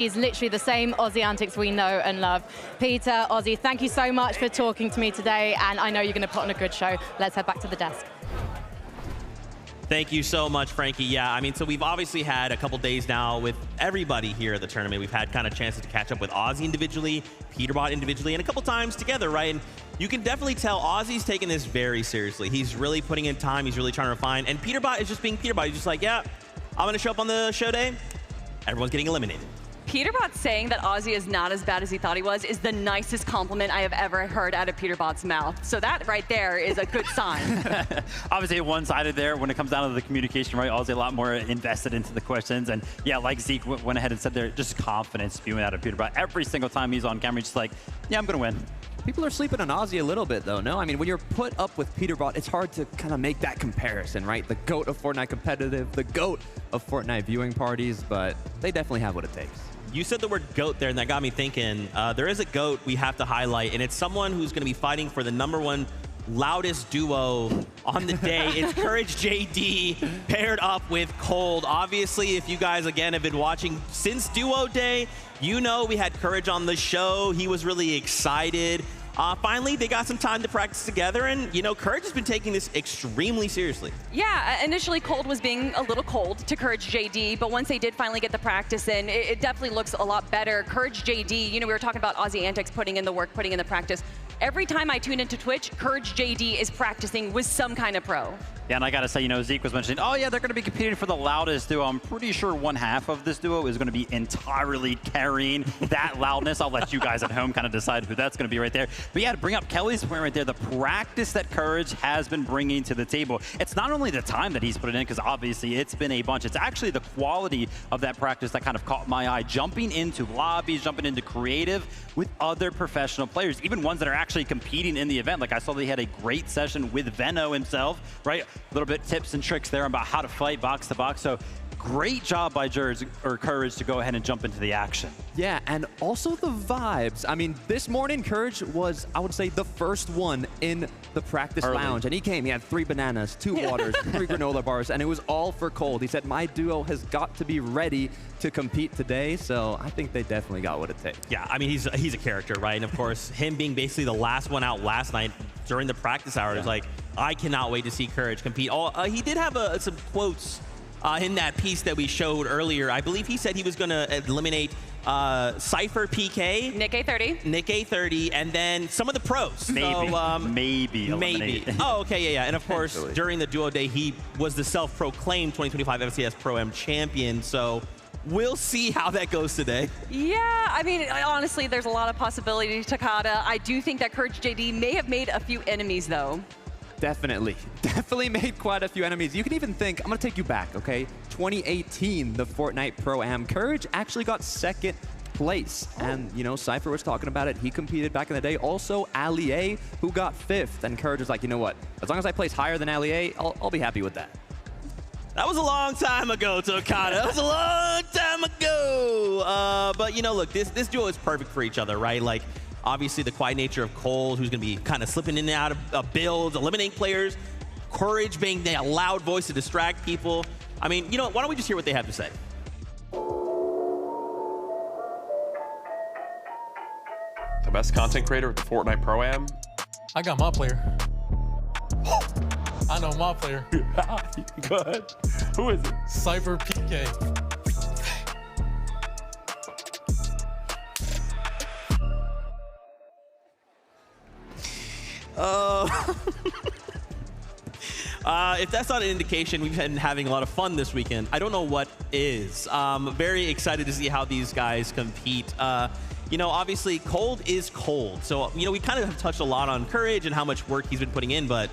He's literally the same Aussie antics we know and love. Peter, Aussie, thank you so much for talking to me today, and I know you're going to put on a good show. Let's head back to the desk. Thank you so much, Frankie. Yeah, I mean, so we've obviously had a couple days now with everybody here at the tournament. We've had kind of chances to catch up with Aussie individually, Peterbot individually, and a couple times together, right? And you can definitely tell Aussie's taking this very seriously. He's really putting in time. He's really trying to refine. And Peterbot is just being Peterbot. He's just like, yeah, I'm going to show up on the show day. Everyone's getting eliminated. Peterbot saying that Aussie is not as bad as he thought he was is the nicest compliment I have ever heard out of Peterbot's mouth. So that right there is a good sign. Obviously one-sided there when it comes down to the communication, right? Aussie a lot more invested into the questions. And yeah, like Zeke went ahead and said there, just confidence spewing out of Peterbot. Every single time he's on camera, he's just like, yeah, I'm going to win. People are sleeping on Aussie a little bit, though, no? I mean, when you're put up with Peterbot, it's hard to kind of make that comparison, right? The GOAT of Fortnite competitive, the GOAT of Fortnite viewing parties, but they definitely have what it takes. You said the word GOAT there, and that got me thinking. There is a GOAT we have to highlight, and it's someone who's going to be fighting for the #1 loudest duo on the day. It's Courage JD paired up with Cold. Obviously, if you guys, again, have been watching since Duo Day, you know we had Courage on the show. He was really excited. Finally, they got some time to practice together, and, you know, Courage has been taking this extremely seriously. Yeah, initially Cold was being a little cold to Courage JD, but once they did finally get the practice in, it definitely looks a lot better. Courage JD, you know, we were talking about Aussie antics, putting in the work, putting in the practice. Every time I tune into Twitch, Courage JD is practicing with some kind of pro. Yeah, and I got to say, you know, Zeke was mentioning, oh yeah, they're going to be competing for the loudest duo. I'm pretty sure one half of this duo is going to be entirely carrying that loudness. I'll let you guys at home kind of decide who that's going to be right there. But yeah, to bring up Kelly's point right there, the practice that Courage has been bringing to the table. It's not only the time that he's put it in, because obviously it's been a bunch. It's actually the quality of that practice that kind of caught my eye. Jumping into lobbies, jumping into creative with other professional players, even ones that are actually competing in the event. Like I saw they had a great session with Veno himself, right? A little bit tips and tricks there about how to fight box to box. So great job by Courage to go ahead and jump into the action. Yeah, and also the vibes. I mean, this morning, Courage was, I would say, the first one in the practice lounge. And he came, he had 3 bananas, 2 waters, 3 granola bars, and it was all for Cold. He said, my duo has got to be ready to compete today, so I think they definitely got what it takes. Yeah, I mean, he's a character, right? And of course, him being basically the last one out last night during the practice hours, like, I cannot wait to see Courage compete. He did have some quotes in that piece that we showed earlier. I believe he said he was going to eliminate Cypher PK, Nick A30, Nick A30, and then some of the pros. Maybe, so, maybe. Oh, okay, yeah. And of course, during the Duo Day, he was the self-proclaimed 2025 FCS Pro-AM champion. So we'll see how that goes today. Yeah, I mean, honestly, there's a lot of possibility, Takada. I do think that Courage JD may have made a few enemies, though. Definitely made quite a few enemies. You can even think, I'm going to take you back, okay? 2018, the Fortnite Pro-Am. Courage actually got 2nd place. And, you know, Cypher was talking about it. He competed back in the day. Also, Ali A, who got 5th. And Courage was like, you know what? As long as I place higher than Ali A, I'll be happy with that. That was a long time ago, Tokata. That was a long time ago. But, you know, look, this duo is perfect for each other, right? Like, obviously, the quiet nature of Cold, who's going to be kind of slipping in and out of builds, eliminating players. Courage being a loud voice to distract people. I mean, you know, why don't we just hear what they have to say? The best content creator with the Fortnite Pro-Am? I got my player. I know my player. Go ahead. Who is it? Cypher PK. If that's not an indication we've been having a lot of fun this weekend, I don't know what is. Very excited to see how these guys compete. You know, obviously, Cold is Cold. So, you know, we kind of have touched a lot on Courage and how much work he's been putting in, but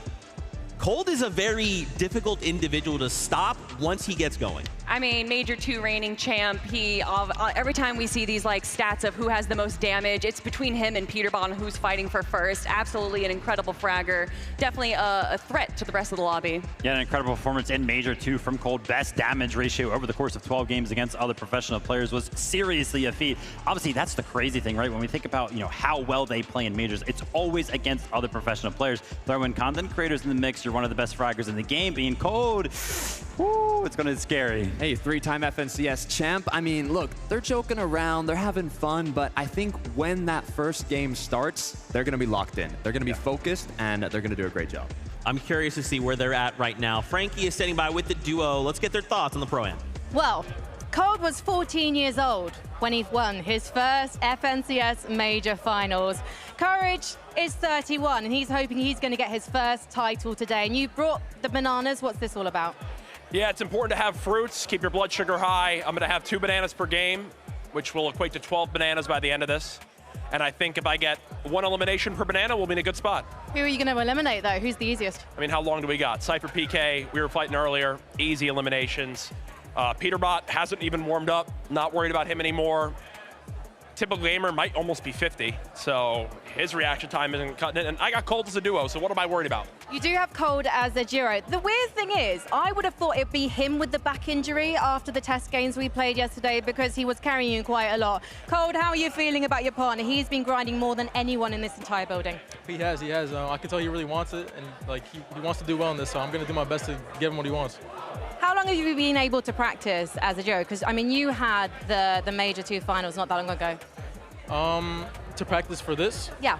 Cold is a very difficult individual to stop once he gets going. I mean, Major 2 reigning champ. He every time we see these like stats of who has the most damage, it's between him and Peterbot on who's fighting for first. Absolutely an incredible fragger. Definitely a threat to the rest of the lobby. Yeah, an incredible performance in Major 2 from Cold. Best damage ratio over the course of 12 games against other professional players was seriously a feat. Obviously, that's the crazy thing, right? When we think about, you know, how well they play in Majors, it's always against other professional players. Throw in content creators in the mix, you're one of the best fraggers in the game. Being Cold, Woo, it's going to be scary. Hey, 3-time FNCS champ. I mean, look, they're joking around, they're having fun, but I think when that first game starts, they're going to be locked in. They're going to be focused, and they're going to do a great job. I'm curious to see where they're at right now. Frankie is standing by with the duo. Let's get their thoughts on the Pro-Am. Well, Cold was 14 years old when he won his first FNCS major finals. Courage is 31, and he's hoping he's going to get his first title today. And you brought the bananas. What's this all about? Yeah, it's important to have fruits, keep your blood sugar high. I'm going to have 2 bananas per game, which will equate to 12 bananas by the end of this. And I think if I get 1 elimination per banana, we'll be in a good spot. Who are you going to eliminate, though? Who's the easiest? I mean, how long do we got? Cypher PK, we were fighting earlier, easy eliminations. Peterbot hasn't even warmed up, not worried about him anymore. Typical gamer might almost be 50, so his reaction time isn't cutting it. And I got Cold as a duo, so what am I worried about? You do have Cold as a duo. The weird thing is, I would have thought it'd be him with the back injury after the test games we played yesterday because he was carrying you quite a lot. Cold, how are you feeling about your partner? He's been grinding more than anyone in this entire building. He has. I can tell he really wants it, and like he wants to do well in this, so I'm going to do my best to give him what he wants. How long have you been able to practice as a duo? Because, I mean, you had the major 2 finals not that long ago. To practice for this? Yeah.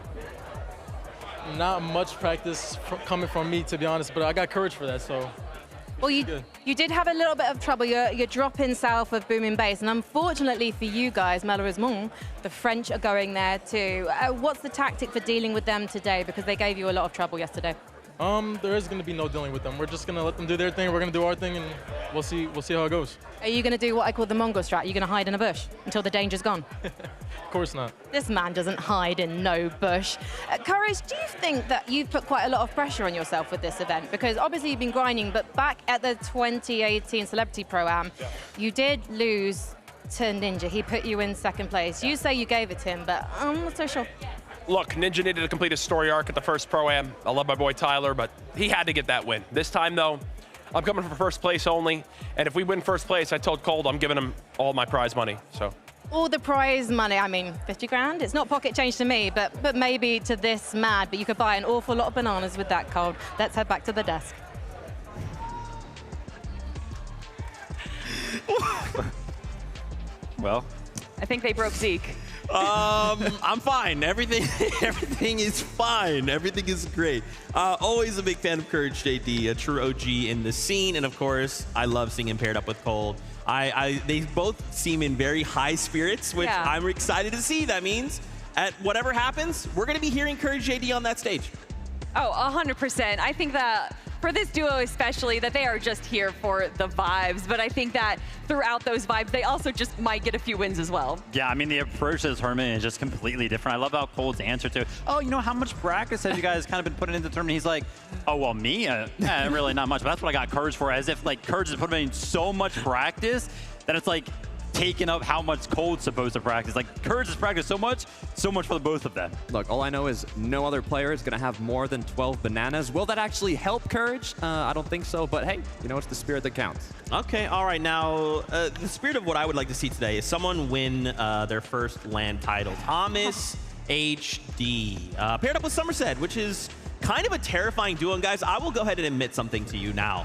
Not much practice coming from me, to be honest, but I got courage for that, so. Well, you did have a little bit of trouble. You're dropping south of booming bass, and unfortunately for you guys, malheureusement, the French are going there too. What's the tactic for dealing with them today? Because they gave you a lot of trouble yesterday. There is going to be no dealing with them. We're just going to let them do their thing. We're going to do our thing, and we'll see how it goes. Are you going to do what I call the Mongol strat? Are you going to hide in a bush until the danger's gone? Of course not. This man doesn't hide in no bush. Courage, do you think that you've put quite a lot of pressure on yourself with this event? Because obviously you've been grinding, but back at the 2018 Celebrity Pro-Am, you did lose to Ninja. He put you in 2nd place. You say you gave it to him, but I'm not so sure. Look, Ninja needed to complete his story arc at the first Pro-Am. I love my boy Tyler, but he had to get that win. This time, though, I'm coming for 1st place only, and if we win 1st place, I told Cold I'm giving him all my prize money, so. All the prize money, I mean, 50 grand? It's not pocket change to me, but maybe to this mad, but you could buy an awful lot of bananas with that, Cold. Let's head back to the desk. Well, I think they broke Zeke. I'm fine. Everything is fine. Everything is great. Always a big fan of Courage JD, a true OG in the scene, and of course, I love seeing him paired up with Cold. They both seem in very high spirits, which I'm excited to see. That means at whatever happens, we're going to be hearing Courage JD on that stage. Oh, 100%. I think that for this duo especially, that they are just here for the vibes. But I think that throughout those vibes, they also just might get a few wins as well. Yeah, I mean, the approach to this tournament is just completely different. I love how Cold's answer to, oh, you know, how much practice have you guys kind of been putting into the tournament? He's like, oh, well, me? Really not much. But that's what I got Courage for, as if, like, Courage has put in so much practice that it's like taking up how much Cold's supposed to practice. Like, Courage has practiced so much for the both of them. Look, all I know is no other player is going to have more than 12 bananas. Will that actually help Courage? I don't think so, but hey, you know, it's the spirit that counts. Okay, all right. Now, the spirit of what I would like to see today is someone win their first LAN title. Thomas HD, paired up with Somerset, which is kind of a terrifying duo. And guys, I will go ahead and admit something to you now.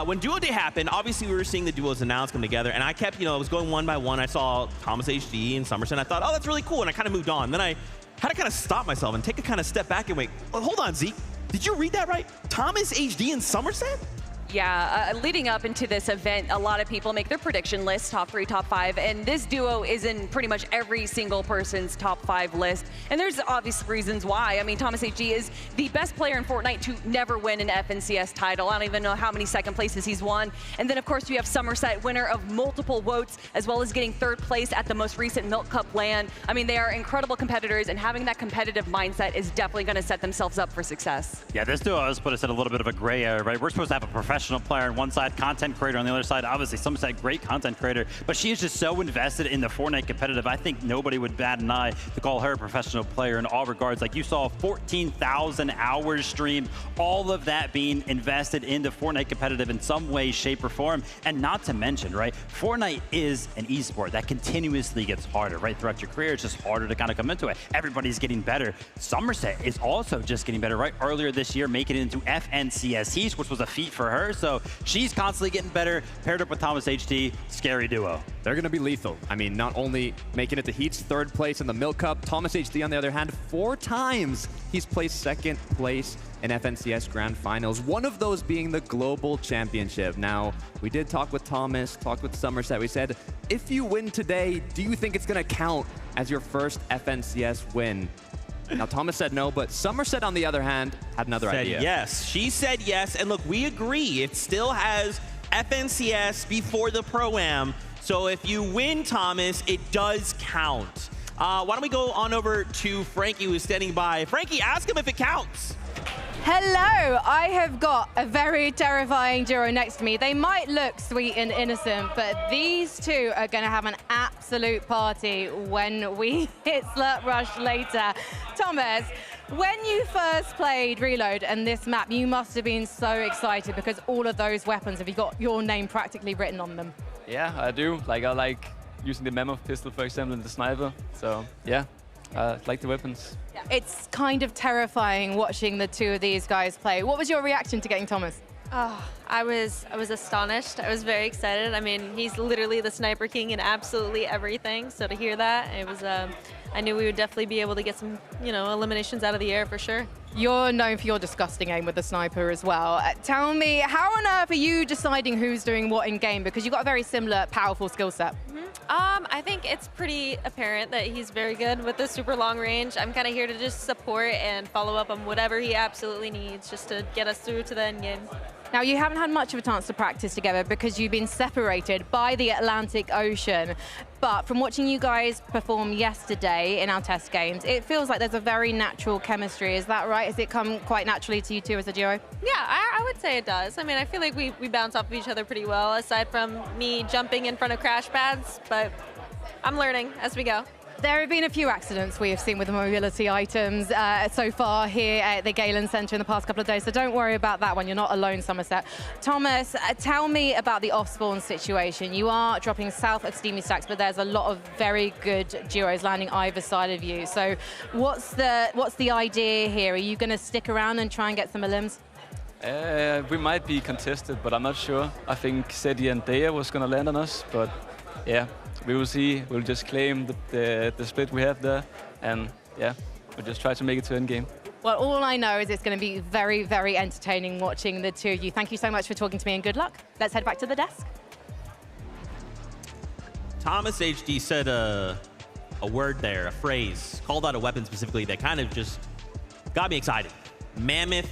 When Duo Day happened, obviously we were seeing the duos announced come together, and I kept, I was going one by one. I saw Thomas HD and Somerset, and I thought, oh, that's really cool, and I kind of moved on. Then I had to kind of stop myself and take a kind of step back and wait, oh, hold on, Zeke. Did you read that right? Thomas HD and Somerset? Yeah, leading up into this event, a lot of people make their prediction list, top 3, top 5, and this duo is in pretty much every single person's top 5 list. And there's obvious reasons why. I mean, Thomas HG is the best player in Fortnite to never win an FNCS title. I don't even know how many 2nd places he's won. And then, of course, you have Somerset, winner of multiple votes, as well as getting 3rd place at the most recent Milk Cup LAN. I mean, they are incredible competitors, and having that competitive mindset is definitely going to set themselves up for success. Yeah, this duo has put us in a little bit of a gray area, right? We're supposed to have a professional player on one side, content creator on the other side. Obviously, Somerset, great content creator, but she is just so invested in the Fortnite competitive. I think nobody would bat an eye to call her a professional player in all regards. Like, you saw 14,000 hours streamed, all of that being invested into Fortnite competitive in some way, shape, or form. And not to mention, right, Fortnite is an esport that continuously gets harder, right? Throughout your career, it's just harder to kind of come into it. Everybody's getting better. Somerset is also just getting better, right? Earlier this year, making it into FNCS East, which was a feat for her. her. So she's constantly getting better, paired up with Thomas HT. Scary duo. They're going to be lethal. I mean, not only making it to Heat's 3rd place in the Milk Cup, Thomas HT, on the other hand, 4 times he's placed 2nd place in FNCS Grand Finals, one of those being the Global Championship. Now, we did talk with Thomas, talked with Somerset. We said, if you win today, do you think it's going to count as your first FNCS win? Now, Thomas said no, but Somerset, on the other hand, had another idea. Yes. She said yes, and look, we agree. It still has FNCS before the Pro-Am, so if you win, Thomas, it does count. Why don't we go on over to Frankie, who's standing by. Frankie, ask him if it counts. Hello, I have got a very terrifying duo next to me. They might look sweet and innocent, but these two are going to have an absolute party when we hit Slurp Rush later. Thomas, when you first played Reload and this map, you must have been so excited because all of those weapons, have you got your name practically written on them? Yeah, I do. Like, I like using the mammoth pistol, for example, and the sniper. So, yeah, I like the weapons. It's kind of terrifying watching the two of these guys play. What was your reaction to getting Thomas? Oh, I was astonished. I was very excited. I mean, he's literally the sniper king in absolutely everything. So to hear that, it was, I knew we would definitely be able to get some, eliminations out of the air for sure. You're known for your disgusting aim with the sniper as well. Tell me, how on earth are you deciding who's doing what in game? Because you've got a very similar, powerful skill set. I think it's pretty apparent that he's very good with the super long range. I'm kind of here to just support and follow up on whatever he absolutely needs just to get us through to the end game. Now, you haven't had much of a chance to practice together because you've been separated by the Atlantic Ocean. But from watching you guys perform yesterday in our test games, it feels like there's a very natural chemistry. Is that right? Has it come quite naturally to you two as a duo? Yeah, I would say it does. I mean, I feel like we bounce off of each other pretty well, aside from me jumping in front of crash pads. But I'm learning as we go. There have been a few accidents we have seen with the mobility items so far here at the Galen Centre in the past couple of days, so don't worry about that one. You're not alone, Somerset. Thomas, tell me about the off-spawn situation. You are dropping south of Steamy Stacks, but there's a lot of very good duos landing either side of you. So what's the idea here? Are you going to stick around and try and get some elims? We might be contested, but I'm not sure. I think Seti and Dea was going to land on us, but yeah. We will see. We'll just claim the split we have there, and yeah, we'll just try to make it to end game. Well, all I know is it's going to be very, very entertaining watching the two of you. Thank you so much for talking to me, and good luck. Let's head back to the desk. Thomas HD said a word there, a phrase, called out a weapon specifically that kind of just got me excited. Mammoth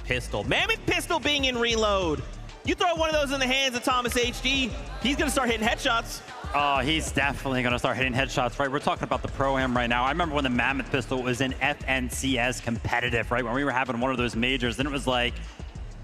pistol. Mammoth pistol being in Reload. You throw one of those in the hands of Thomas HD, he's going to start hitting headshots. Oh, he's definitely going to start hitting headshots, right? We're talking about the Pro-Am right now. I remember when the Mammoth pistol was in FNCS competitive, right? When we were having one of those majors, then it was like,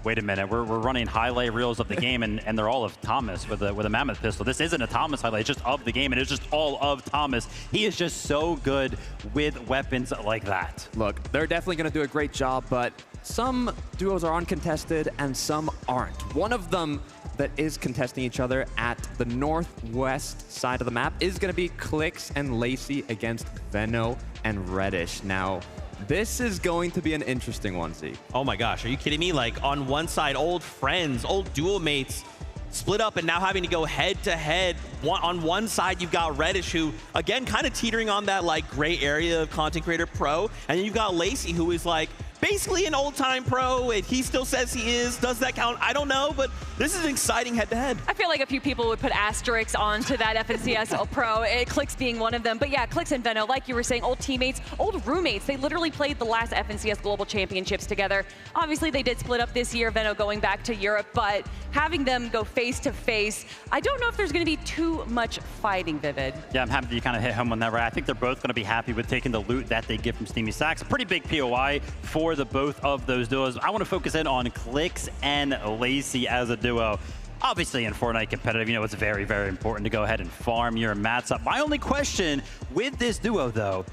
wait a minute, we're running highlight reels of the game, and they're all of Thomas with a Mammoth pistol. This isn't a Thomas highlight, it's just of the game, and it's just all of Thomas. He is just so good with weapons like that. Look, they're definitely going to do a great job, but some duos are uncontested and some aren't. One of them that is contesting each other at the northwest side of the map is going to be Clix and Lacey against Veno and Reddish. Now, this is going to be an interesting one, Z. Oh my gosh, are you kidding me? Like, on one side, old friends, old duel mates split up and now having to go head to head. On one side, you've got Reddish, who, again, kind of teetering on that like gray area of content creator pro. And then you've got Lacey, who is like basically an old-time pro, and he still says he is. Does that count? I don't know, but this is an exciting head-to-head. I feel like a few people would put asterisks onto that FNCS Pro, Clix being one of them. But yeah, Clix and Veno, like you were saying, old teammates, old roommates. They literally played the last FNCS Global Championships together. Obviously, they did split up this year, Veno going back to Europe, but having them go face-to-face, I don't know if there's going to be too much fighting, Vivid. Yeah, I'm happy that you kind of hit home on that, right? I think they're both going to be happy with taking the loot that they get from Steamy Stacks. A pretty big POI for the both of those duos. I want to focus in on Clix and Lacey as a duo. Obviously, in Fortnite competitive, it's very, very important to go ahead and farm your mats up. My only question with this duo, though,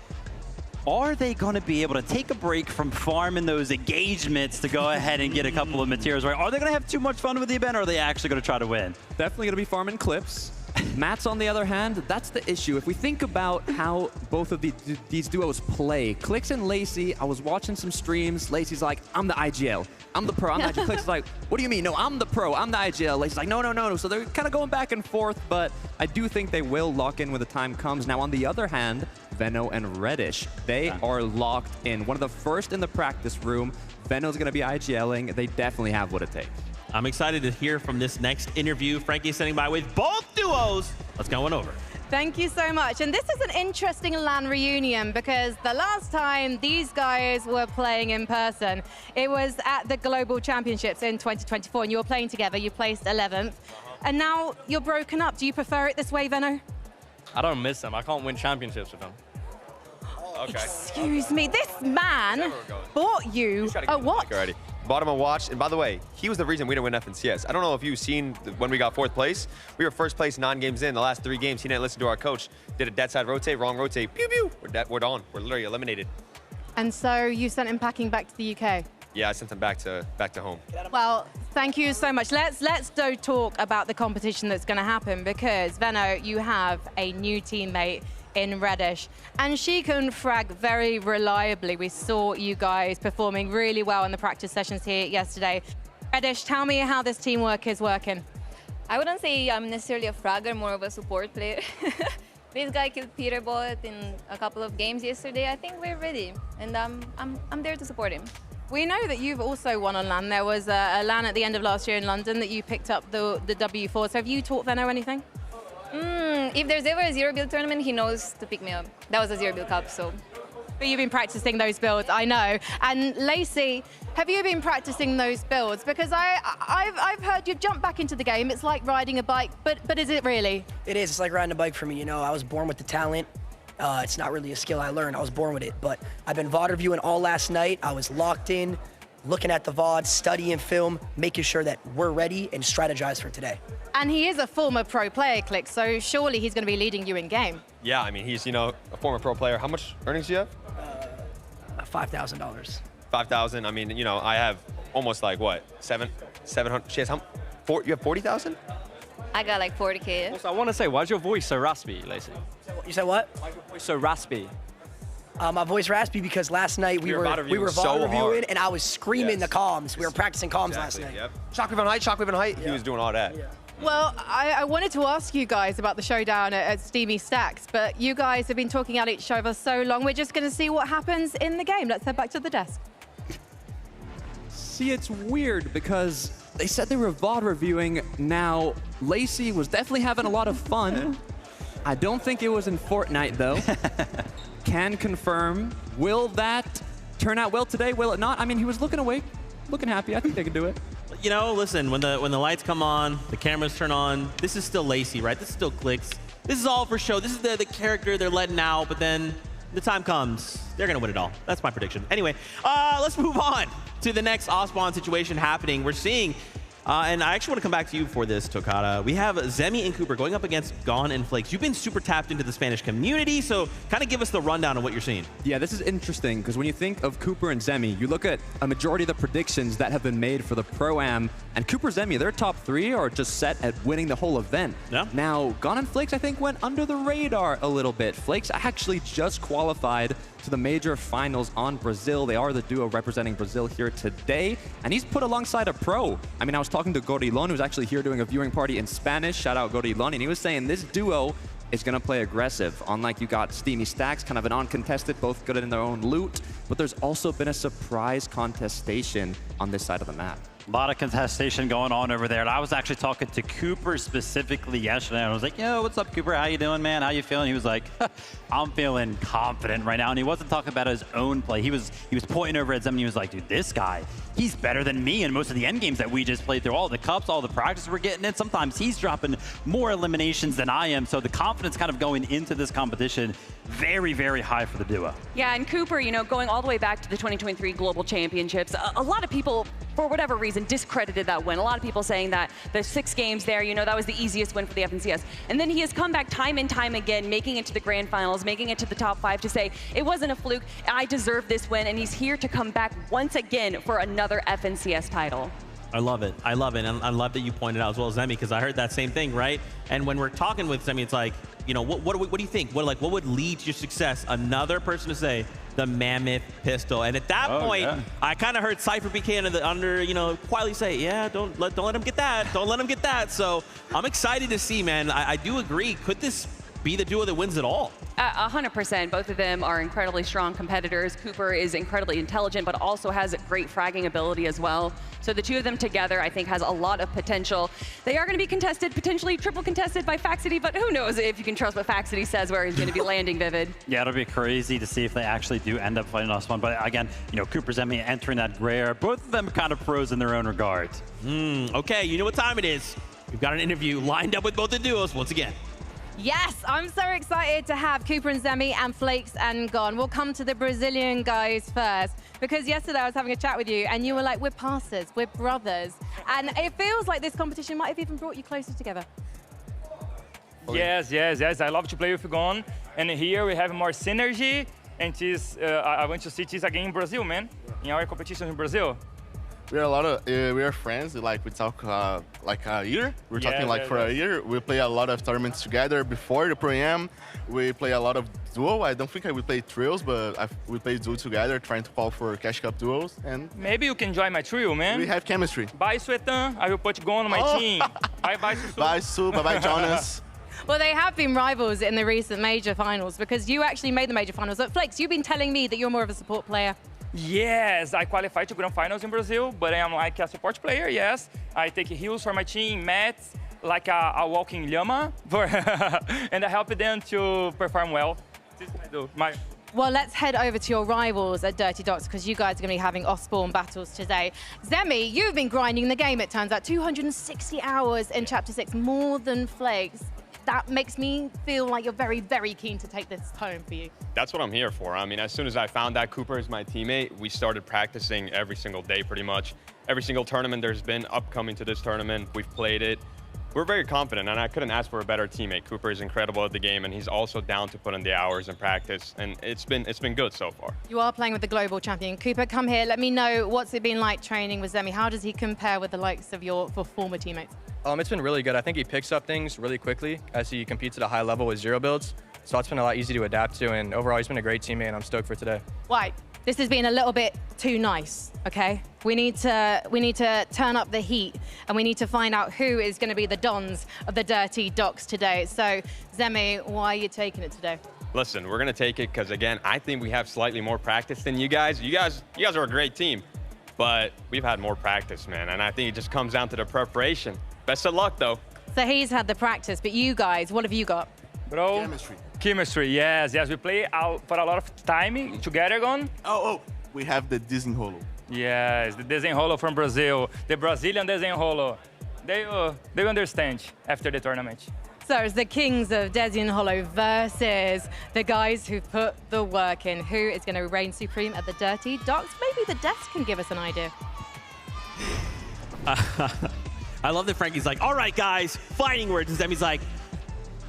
are they going to be able to take a break from farming those engagements to go ahead and get a couple of materials, right? Are they going to have too much fun with the event, or are they actually going to try to win? Definitely going to be farming clips. Mats, on the other hand, that's the issue. If we think about how both of these duos play, Clix and Lacey, I was watching some streams. Lacey's like, I'm the IGL. I'm the pro. I'm the IGL. Clix is like, what do you mean? No, I'm the pro. I'm the IGL. Lacey's like, no. So they're kind of going back and forth, but I do think they will lock in when the time comes. Now, on the other hand, Veno and Reddish, they are locked in. One of the first in the practice room. Veno's going to be IGLing. They definitely have what it takes. I'm excited to hear from this next interview. Frankie's standing by with both duos. Let's go on over. Thank you so much. And this is an interesting LAN reunion because the last time these guys were playing in person, it was at the Global Championships in 2024, and you were playing together. You placed 11th, and now you're broken up. Do you prefer it this way, Veno? I don't miss him. I can't win championships with him. Okay. Excuse me, this man bought you a watch. Already. Bought him a watch, and by the way, he was the reason we didn't win FNCS. I don't know if you've seen when we got 4th place. We were 1st place 9 games in. The last 3 games, he didn't listen to our coach. Did a dead side rotate, wrong rotate, pew pew. We're done. We're literally eliminated. And so you sent him packing back to the UK. Yeah, I sent him back to home. Well, thank you so much. Let's talk about the competition that's going to happen because Veno, you have a new teammate in Reddish, and she can frag very reliably. We saw you guys performing really well in the practice sessions here yesterday. Reddish, tell me how this teamwork is working. I wouldn't say I'm necessarily a fragger, more of a support player. This guy killed Peterbot in a couple of games yesterday. I think we're ready, and I'm there to support him. We know that you've also won on LAN. There was a LAN at the end of last year in London that you picked up the W4. So have you taught Veno anything? If there's ever a zero build tournament, he knows to pick me up. That was a zero build cup, so. But you've been practicing those builds, I know. And Lacey, have you been practicing those builds? Because I've heard you've jumped back into the game. It's like riding a bike, but is it really? It is. It's like riding a bike for me. You know, I was born with the talent. It's not really a skill I learned. I was born with it. But I've been VOD reviewing all last night. I was locked in, looking at the VODs, studying film, making sure that we're ready and strategize for today. And he is a former pro player, Clix, so surely he's going to be leading you in game. Yeah, I mean, he's, a former pro player. How much earnings do you have? $5,000. 5,000. I mean, I have almost like, what, 700? She has how? You have 40,000? I got like 40K. Also, I want to say, why is your voice so raspy, Lacey? You said what? Why is your voice so raspy? My voice raspy because last night we were VOD reviewing and I was screaming the comms. We were practicing comms last night. Yep. Shockwave on height, shockwave on height. Yeah. He was doing all that. Yeah. Well, I wanted to ask you guys about the showdown at Steamy Stacks, but you guys have been talking at each other so long, we're just going to see what happens in the game. Let's head back to the desk. See, it's weird because they said they were VOD reviewing. Now, Lacey was definitely having a lot of fun. I don't think it was in Fortnite, though. Can confirm. Will that turn out well today? Will it not? I mean, he was looking awake, looking happy. I think they can do it. Listen, when the lights come on, the cameras turn on, this is still Lacey, right? This is still Clix. This is all for show. This is the character they're letting out, but then the time comes, they're going to win it all. That's my prediction. Anyway, let's move on to the next Ospawn situation happening. We're seeing, and I actually want to come back to you for this, Tokata. We have Zemi and Cooper going up against Gone and Flakes. You've been super tapped into the Spanish community, so kind of give us the rundown of what you're seeing. Yeah, this is interesting, because when you think of Cooper and Zemi, you look at a majority of the predictions that have been made for the Pro-Am, and Cooper, Zemi, their top 3 are just set at winning the whole event. Yeah. Now, Gone and Flakes, I think, went under the radar a little bit. Flakes actually just qualified to the major finals on Brazil. They are the duo representing Brazil here today, and he's put alongside a pro. I mean, I was talking to Gorilon, who's actually here doing a viewing party in Spanish. Shout out Gorilon, and he was saying this duo is going to play aggressive. Unlike you got Steamy Stacks, kind of an uncontested, both good in their own loot, but there's also been a surprise contestation on this side of the map. A lot of contestation going on over there. And I was actually talking to Cooper specifically yesterday. And I was like, yo, what's up, Cooper? How you doing, man? How you feeling? He was like, I'm feeling confident right now. And he wasn't talking about his own play. He was pointing over at Zem and he was like, dude, this guy, he's better than me in most of the end games that we just played through. All the cups, all the practice we're getting in. Sometimes he's dropping more eliminations than I am. So the confidence kind of going into this competition, very, very high for the duo. Yeah, and Cooper, going all the way back to the 2023 Global Championships, a lot of people, for whatever reason, discredited that win. A lot of people saying that the 6 games there, that was the easiest win for the FNCS. And then he has come back time and time again, making it to the grand finals, making it to the top 5 to say, it wasn't a fluke, I deserve this win, and he's here to come back once again for another FNCS title. I love it. I love it. And I love that you pointed out as well as Zemi, because I heard that same thing, right? And when we're talking with Zemi, it's like, you know, what do you think? What would lead to your success? Another person to say the Mammoth pistol. And at that point, I kind of heard Cypher PK you know, quietly say, yeah, don't let him get that. Don't let him get that. So I'm excited to see, man. I do agree. Could this be the duo that wins it all? 100%. Both of them are incredibly strong competitors. Cooper is incredibly intelligent, but also has great fragging ability as well. So the two of them together, I think, has a lot of potential. They are going to be contested, potentially triple contested by Faxity, but who knows if you can trust what Faxity says where he's going to be landing, Vivid. Yeah, it'll be crazy to see if they actually do end up fighting us one. But again, you know, Cooper, Zemi entering that gray area, both of them kind of pros in their own regards. Okay, you know what time it is. We've got an interview lined up with both the duos once again. Yes, I'm so excited to have Cooper and Zemi and Flakes and Gon. We'll come to the Brazilian guys first, because yesterday I was having a chat with you and you were like, we're pastors, we're brothers. And it feels like this competition might have even brought you closer together. Yes. I love to play with Gon. And here we have more synergy. And I want to see this again in Brazil, man. In our competition in Brazil. We are friends. Like we talk like a year. We're talking like for a year. We play a lot of tournaments together before the Pro-AM. We play a lot of duo. I don't think we play trios, but we play duo together, trying to call for Cash Cup duos. And maybe you can join my trio, man. We have chemistry. Bye, Swetan. I will put Gon on my team. Bye, Susu. Bye, Su. Bye, Jonas. Well, they have been rivals in the recent major finals because you actually made the major finals. But Flakes, you've been telling me that you're more of a support player. Yes, I qualified to Grand Finals in Brazil, but I am like a support player, yes. I take heals for my team, mats, like a walking llama, and I help them to perform well. This is what I do. Well, let's head over to your rivals at Dirty Docks, because you guys are going to be having off-spawn battles today. Zemi, you've been grinding the game, it turns out. 260 hours in Chapter 6, more than Flakes. That makes me feel like you're very, very keen to take this home for you. That's what I'm here for. I mean, as soon as I found out Cooper is my teammate, we started practicing every single day pretty much. Every single tournament there's been upcoming to this tournament, we've played it. We're very confident, and I couldn't ask for a better teammate. Cooper is incredible at the game, and he's also down to put in the hours and practice, and it's been good so far. You are playing with the global champion. Cooper, come here. Let me know, what's it been like training with Zemi? How does he compare with the likes of your former teammates? It's been really good. I think he picks up things really quickly as he competes at a high level with zero builds. So it's been a lot easy to adapt to, and overall he's been a great teammate, and I'm stoked for today. Right. This has been a little bit too nice, okay? We need to turn up the heat, and we need to find out who is going to be the dons of the Dirty Docks today. So, Zemi, why are you taking it today? Listen, we're going to take it because, again, I think we have slightly more practice than you guys. You guys are a great team, but we've had more practice, man, and I think it just comes down to the preparation. Best of luck, though. So he's had the practice, but you guys, what have you got? Bro, chemistry, yes, we play out for a lot of time together, Gon. We have the desenrolo. Yes, the desenrolo from Brazil, the Brazilian desenrolo. They understand after the tournament. So it's the kings of Desenrolo versus the guys who put the work in. Who is going to reign supreme at the Dirty Docks? Maybe the desk can give us an idea. I love that Frankie's like, all right, guys, fighting words. And Zemi's like,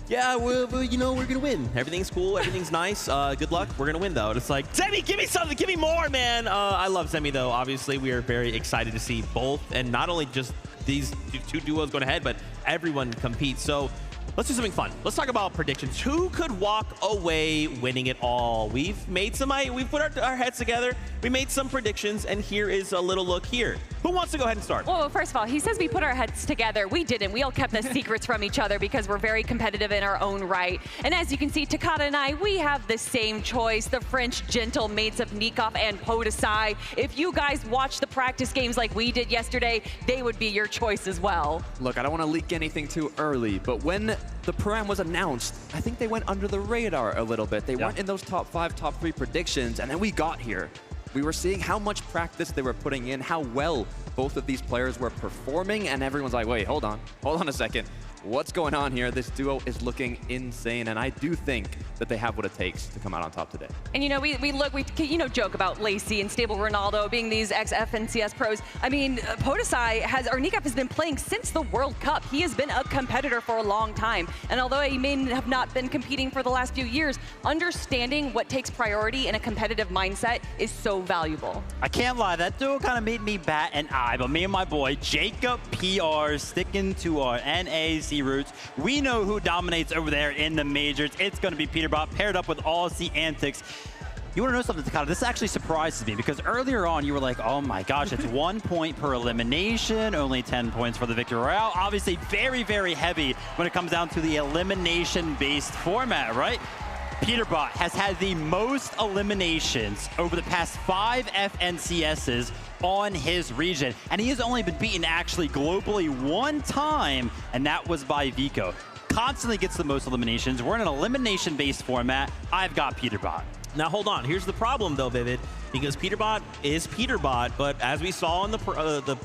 yeah, you know, we're going to win. Everything's cool. Everything's nice. Good luck. We're going to win, though. And it's like, Zemi, give me something. Give me more, man. I love Zemi, though. Obviously, we are very excited to see both. And not only just these two duos going ahead, but everyone competes. So let's do something fun. Let's talk about predictions. Who could walk away winning it all? We've put our heads together. We made some predictions, and here is a little look here. Who wants to go ahead and start? Well, first of all, he says we put our heads together. We didn't. We all kept the secrets from each other because we're very competitive in our own right. And as you can see, Takata and I, we have the same choice, the French gentle mates of Nikov and Podesai. If you guys watch the practice games like we did yesterday, they would be your choice as well. Look, I don't want to leak anything too early, but when the Pro-AM was announced, I think they went under the radar a little bit. They weren't in those top 5, top 3 predictions, and then we got here. We were seeing how much practice they were putting in, how well both of these players were performing, and everyone's like, wait, hold on a second. What's going on here? This duo is looking insane, and I do think that they have what it takes to come out on top today. And we joke about Lacey and Stable Ronaldo being these ex-FNCS pros. I mean, Podesai or Nikap has been playing since the World Cup. He has been a competitor for a long time. And although he may have not been competing for the last few years, understanding what takes priority in a competitive mindset is so valuable. I can't lie, that duo kind of made me bat an eye, but me and my boy, Jacob PR, sticking to our NAC roots. We know who dominates over there in the majors. It's going to be Peterbot paired up with Aussie Antics. You want to know something, Takata? This actually surprises me because earlier on you were like, oh my gosh, it's 1 point per elimination, only 10 points for the Victory Royale. Obviously very, very heavy when it comes down to the elimination-based format, right? Peterbot has had the most eliminations over the past 5 FNCSs on his region, and he has only been beaten actually globally 1 time, and that was by Vico. Constantly gets the most eliminations. We're in an elimination-based format. I've got Peterbot. Now, hold on. Here's the problem, though, Vivid, because Peterbot is Peterbot, but as we saw in the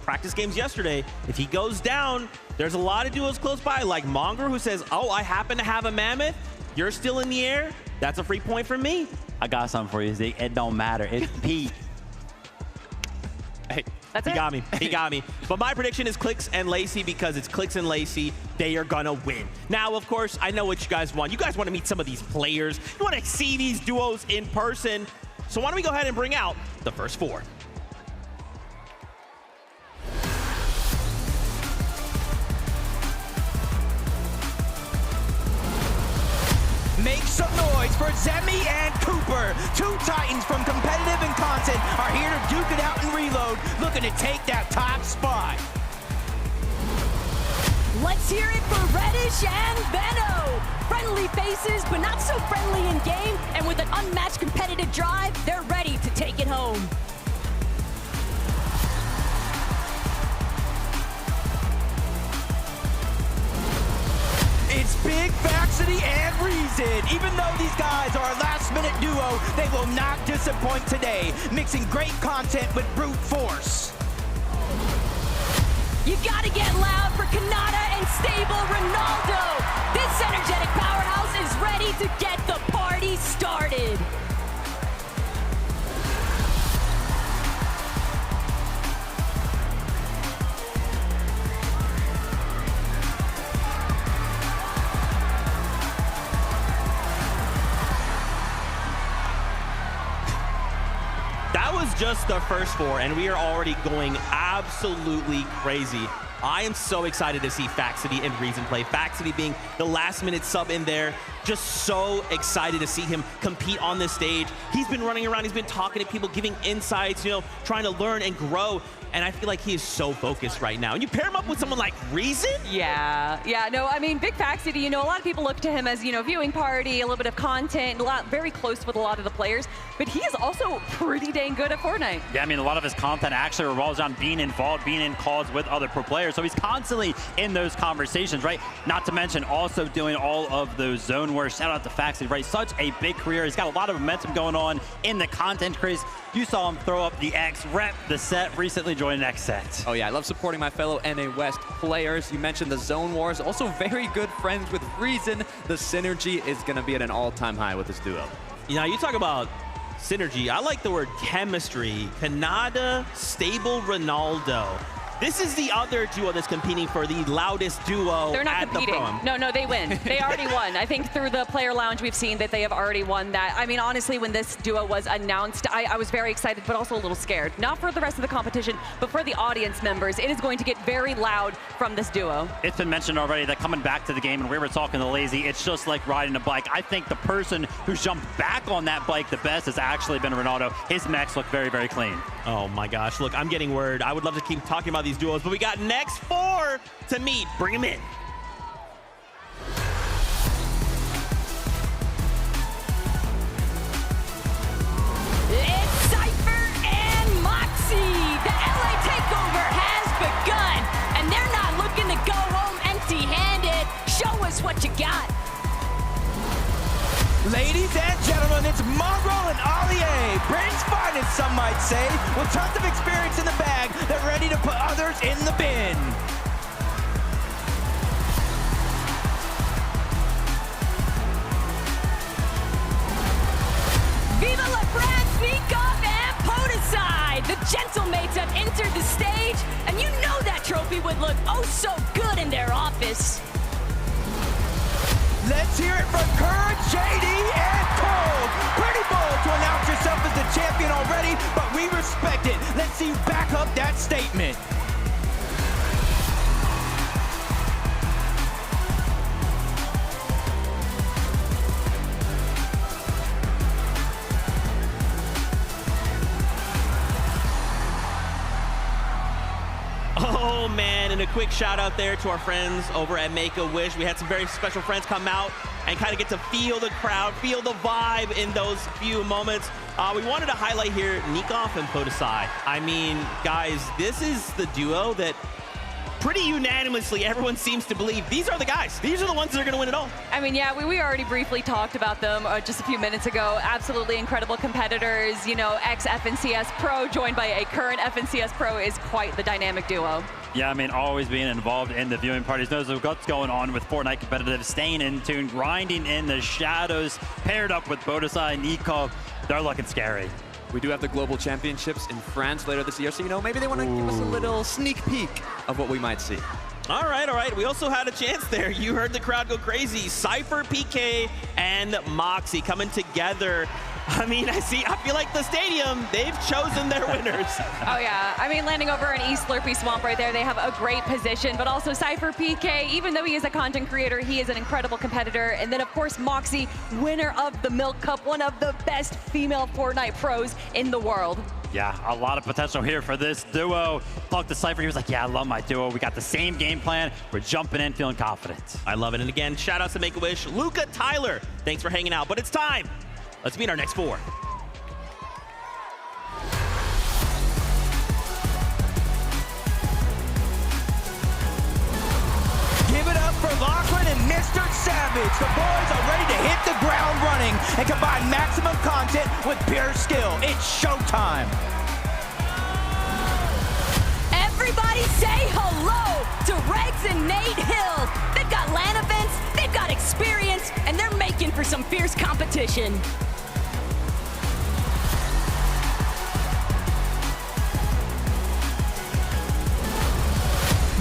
practice games yesterday, if he goes down, there's a lot of duos close by, like Monger, who says, oh, I happen to have a Mammoth. You're still in the air. That's a free point for me. I got something for you, Zeke. It don't matter. It's Pete. Hey, he got me. He got me. But my prediction is Clix and Lacey because it's Clix and Lacey. They are going to win. Now, of course, I know what you guys want. You guys want to meet some of these players. You want to see these duos in person. So why don't we go ahead and bring out the first 4. Make some noise for Zemi and Cooper. 2 Titans from competitive and content are here to duke it out and reload, looking to take that top spot. Let's hear it for Reddish and Veno. Friendly faces, but not so friendly in game, and with an unmatched competitive drive, they're ready to take it home. It's Big Vaxity and Reason. Even though these guys are a last-minute duo, they will not disappoint today, mixing great content with brute force. You gotta get loud for Kanata and Stable Ronaldo. This energetic powerhouse is ready to get the party started. That was just the first 4, and we are already going absolutely crazy. I am so excited to see Faxity and Reason play. Faxity being the last-minute sub in there. Just so excited to see him compete on this stage. He's been running around. He's been talking to people, giving insights, trying to learn and grow. And I feel like he is so focused right now. And you pair him up with someone like Reason? Yeah, no, I mean, Big Faxity, a lot of people look to him as, viewing party, a little bit of content, very close with a lot of the players, but he is also pretty dang good at Fortnite. Yeah, I mean, a lot of his content actually revolves around being involved, being in calls with other pro players. So he's constantly in those conversations, right? Not to mention also doing all of those zone wars. Shout out to Faxity, right? Such a big career. He's got a lot of momentum going on in the content craze. You saw him throw up the X, rep the set, recently joined Next Set. Oh yeah, I love supporting my fellow NA West players. You mentioned the Zone Wars, also very good friends with Reason. The synergy is gonna be at an all-time high with this duo. You talk about synergy. I like the word chemistry. Kanada, Stable Ronaldo. This is the other duo that's competing for the loudest duo. They're not at competing. The Pro-Am. No, they win. They already won. I think through the player lounge, we've seen that they have already won that. I mean, honestly, when this duo was announced, I was very excited, but also a little scared. Not for the rest of the competition, but for the audience members. It is going to get very loud from this duo. It's been mentioned already that coming back to the game, and we were talking to Lazy, it's just like riding a bike. I think the person who's jumped back on that bike the best has actually been Ronaldo. His mechs look very, very clean. Oh my gosh, look, I'm getting word. I would love to keep talking about these duos, but we got next 4 to meet. Bring them in. It's Cypher and Moxie. The LA takeover has begun, and they're not looking to go home empty-handed. Show us what you got. Ladies and gentlemen, it's Mongrel and Allier, Britain's finest, some might say, with tons of experience in the bag. They're ready to put others in the bin. gentlemates have entered the stage, and you know that trophy would look oh so good in their office. Let's hear it for Courage, JD, and Cold. Pretty bold to announce yourself as the champion already, but we respect it. Let's see you back up that statement. Oh man, and a quick shout out there to our friends over at Make-A-Wish. We had some very special friends come out and kind of get to feel the crowd, feel the vibe in those few moments. We wanted to highlight here Nikoff and Podesai. I mean, guys, this is the duo that pretty unanimously everyone seems to believe these are the guys. These are the ones that are going to win it all. I mean, yeah, we already briefly talked about them just a few minutes ago. Absolutely incredible competitors. You know, ex-FNCS Pro joined by a current FNCS Pro is quite the dynamic duo. Yeah, I mean, always being involved in the viewing parties, knows what's going on with Fortnite competitive, staying in tune, grinding in the shadows, paired up with Podesai and Nikoff. They're looking scary. We do have the Global Championships in France later this year, so, you know, maybe they want to give us a little sneak peek of what we might see. All right. We also had a chance there. You heard the crowd go crazy. Cypher, PK, and Moxie coming together. I mean, I feel like the stadium, they've chosen their winners. Oh yeah, I mean, landing over an East Slurpee Swamp right there, they have a great position, but also Cypher PK, even though he is a content creator, he is an incredible competitor. And then of course, Moxie, winner of the Milk Cup, one of the best female Fortnite pros in the world. Yeah, a lot of potential here for this duo. Talked to Cypher, he was like, yeah, I love my duo. We got the same game plan. We're jumping in, feeling confident. I love it. And again, shout outs to Make-A-Wish. Luca, Tyler, thanks for hanging out, but it's time. Let's meet our next four. Give it up for Lachlan and Mr. Savage. The boys are ready to hit the ground running and combine maximum content with pure skill. It's showtime. Everybody say hello to Regs and Nate Hill. They've got LAN events, they've got experience, and they're making for some fierce competition.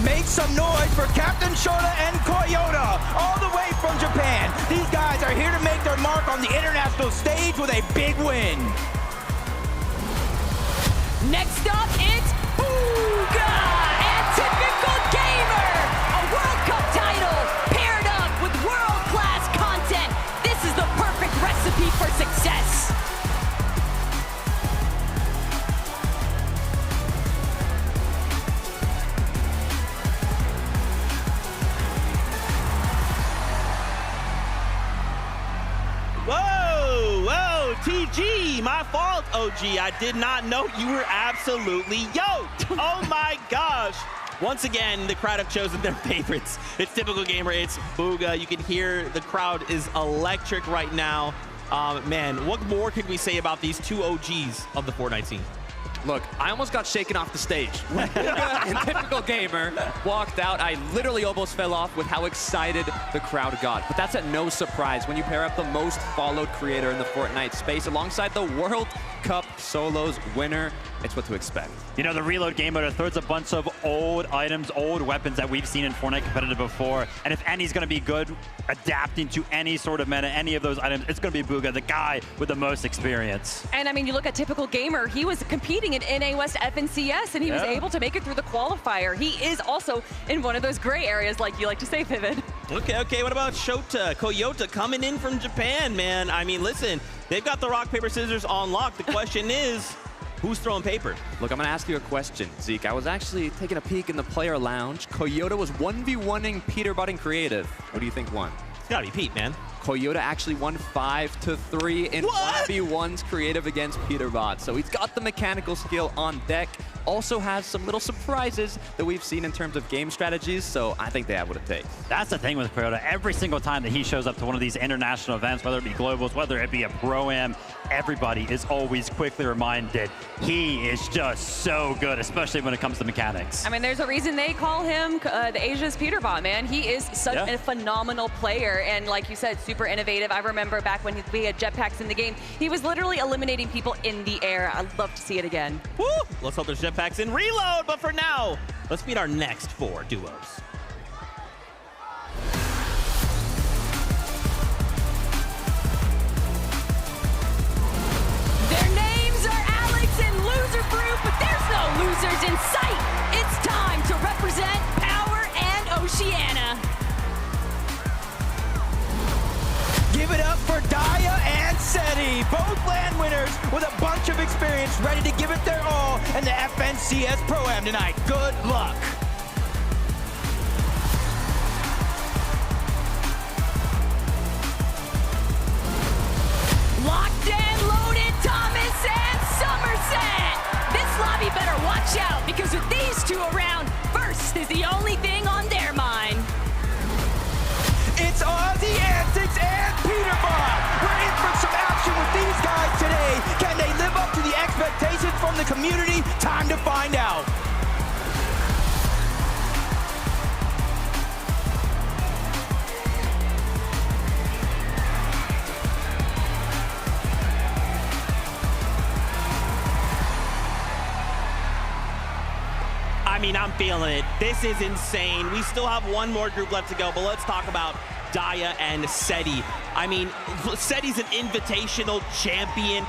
Make some noise for Captain Shota and Koyota, all the way from Japan. These guys are here to make their mark on the international stage with a big win. Next up, it's Booga and Typical Gamer, a World Cup title paired up with world-class content. This is the perfect recipe for success. Whoa, TG, my fault, OG. I did not know you were absolutely yoked. Oh my gosh. Once again, the crowd have chosen their favorites. It's Typical Gamer, it's Booga. You can hear the crowd is electric right now. Man, what more could we say about these two OGs of the Fortnite scene? Look, I almost got shaken off the stage. When Booga and Typical Gamer walked out, I literally almost fell off with how excited the crowd got. But that's at no surprise when you pair up the most followed creator in the Fortnite space alongside the World Cup Solos winner. It's what to expect. You know, the Reload game mode throws a bunch of old items, old weapons that we've seen in Fortnite competitive before. And if any's going to be good adapting to any sort of meta, any of those items, it's going to be Booga, the guy with the most experience. And I mean, you look at Typical Gamer, he was competing in NA West FNCS, and he was able to make it through the qualifier. He is also in one of those gray areas, like you like to say, Vivid. Okay, what about Shota, Koyota coming in from Japan, man? I mean, listen, they've got the rock, paper, scissors on lock. The question is, who's throwing paper? Look, I'm going to ask you a question, Zeke. I was actually taking a peek in the player lounge. Koyota was 1v1ing Peterbot in creative. What do you think won? It's got to be Pete, man. Koyota actually won 5-3 in 1v1s creative against Peterbot. So he's got the mechanical skill on deck. also has some little surprises that we've seen in terms of game strategies, so I think they have what it takes. That's the thing with Crota. Every single time that he shows up to one of these international events, whether it be globals, whether it be a Pro-Am, everybody is always quickly reminded he is just so good, especially when it comes to mechanics. I mean, there's a reason they call him the Asia's Peterbot, man. He is such a phenomenal player, and like you said, super innovative. I remember back when we had jetpacks in the game, he was literally eliminating people in the air. I'd love to see it again. Woo! Let's hope there's jetpacks in reload, but for now, let's meet our next 4 duos. Their names are Alex and Loser Fruit, but there's no losers in sight. It's time to represent Power and Oceania. Give it up for Daya and Seti, both land winners with a bunch of experience, ready to give it their all in the FNCS Pro-Am tonight. Good luck. Locked and loaded, Thomas and Somerset. This lobby better watch out, because with these two around, first is the only thing on their mind. It's Aussie Antics and Peterbot. We're in for some action with these guys today. Can they live up to the expectations from the community? Time to find out. I mean, I'm feeling it. This is insane. We still have one more group left to go, but let's talk about Daya and Seti. I mean, Seti's an invitational champion,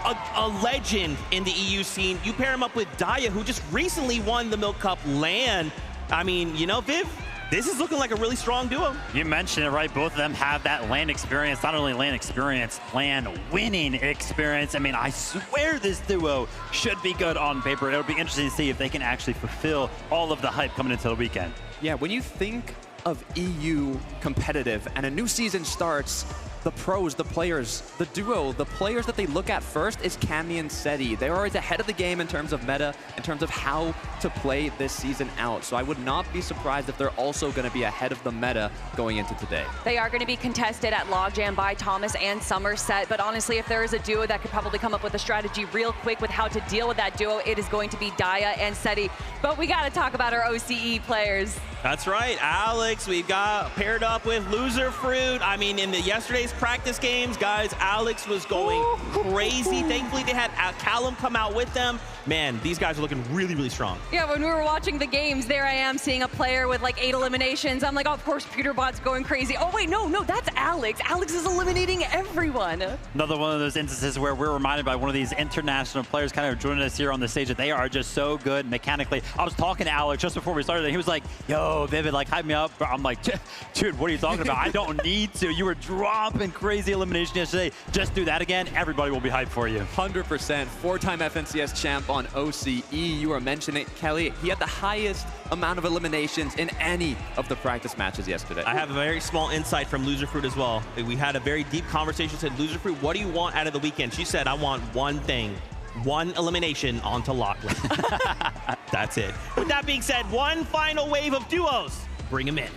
a legend in the EU scene. You pair him up with Daya, who just recently won the Milk Cup LAN. I mean, you know, Viv, this is looking like a really strong duo. You mentioned it, right? Both of them have that LAN experience, not only LAN experience, LAN winning experience. I mean, I swear this duo should be good on paper. It'll be interesting to see if they can actually fulfill all of the hype coming into the weekend. Yeah, when you think of EU competitive and a new season starts, the pros, the players, the duo, the players that they look at first is Cammy and Seti. They're always ahead of the game in terms of meta, in terms of how to play this season out. So I would not be surprised if they're also going to be ahead of the meta going into today. They are going to be contested at Logjam by Thomas and Somerset, but honestly, if there is a duo that could probably come up with a strategy real quick with how to deal with that duo, it is going to be Daya and Seti. But we got to talk about our OCE players. That's right, Alex, we've got paired up with Loser Fruit. I mean, in yesterday's practice games, guys, Alex was going crazy. Thankfully, they had Callum come out with them. Man, these guys are looking really, really strong. Yeah, when we were watching the games, there I am seeing a player with like 8 eliminations. I'm like, oh, of course, Peterbot's going crazy. Oh, wait, no, that's Alex. Alex is eliminating everyone. Another one of those instances where we're reminded by one of these international players kind of joining us here on the stage that they are just so good mechanically. I was talking to Alex just before we started, and he was like, yo, Vivid, like, hype me up. I'm like, dude, what are you talking about? I don't need to. You were dropping crazy elimination yesterday. Just do that again. Everybody will be hyped for you. 100%. 4-time FNCS champ on OCE. You were mentioning it, Kelly. He had the highest amount of eliminations in any of the practice matches yesterday. I have a very small insight from Loser Fruit as well. We had a very deep conversation. Said, Loser Fruit, what do you want out of the weekend? She said, I want one thing. One elimination onto Lachlan. That's it. With that being said, one final wave of duos. Bring them in.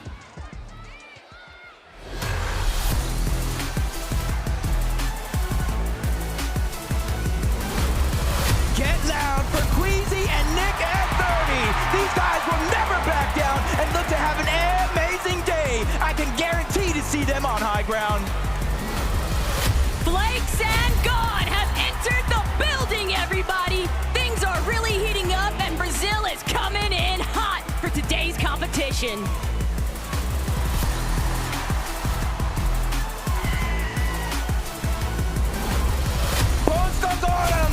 Get loud for Queasy and Nick at 30. These guys will never back down and look to have an amazing day. I can guarantee to see them on high ground. Flakes and God have entered the building, everybody. Things are really heating up, and Brazil is coming in hot for today's competition.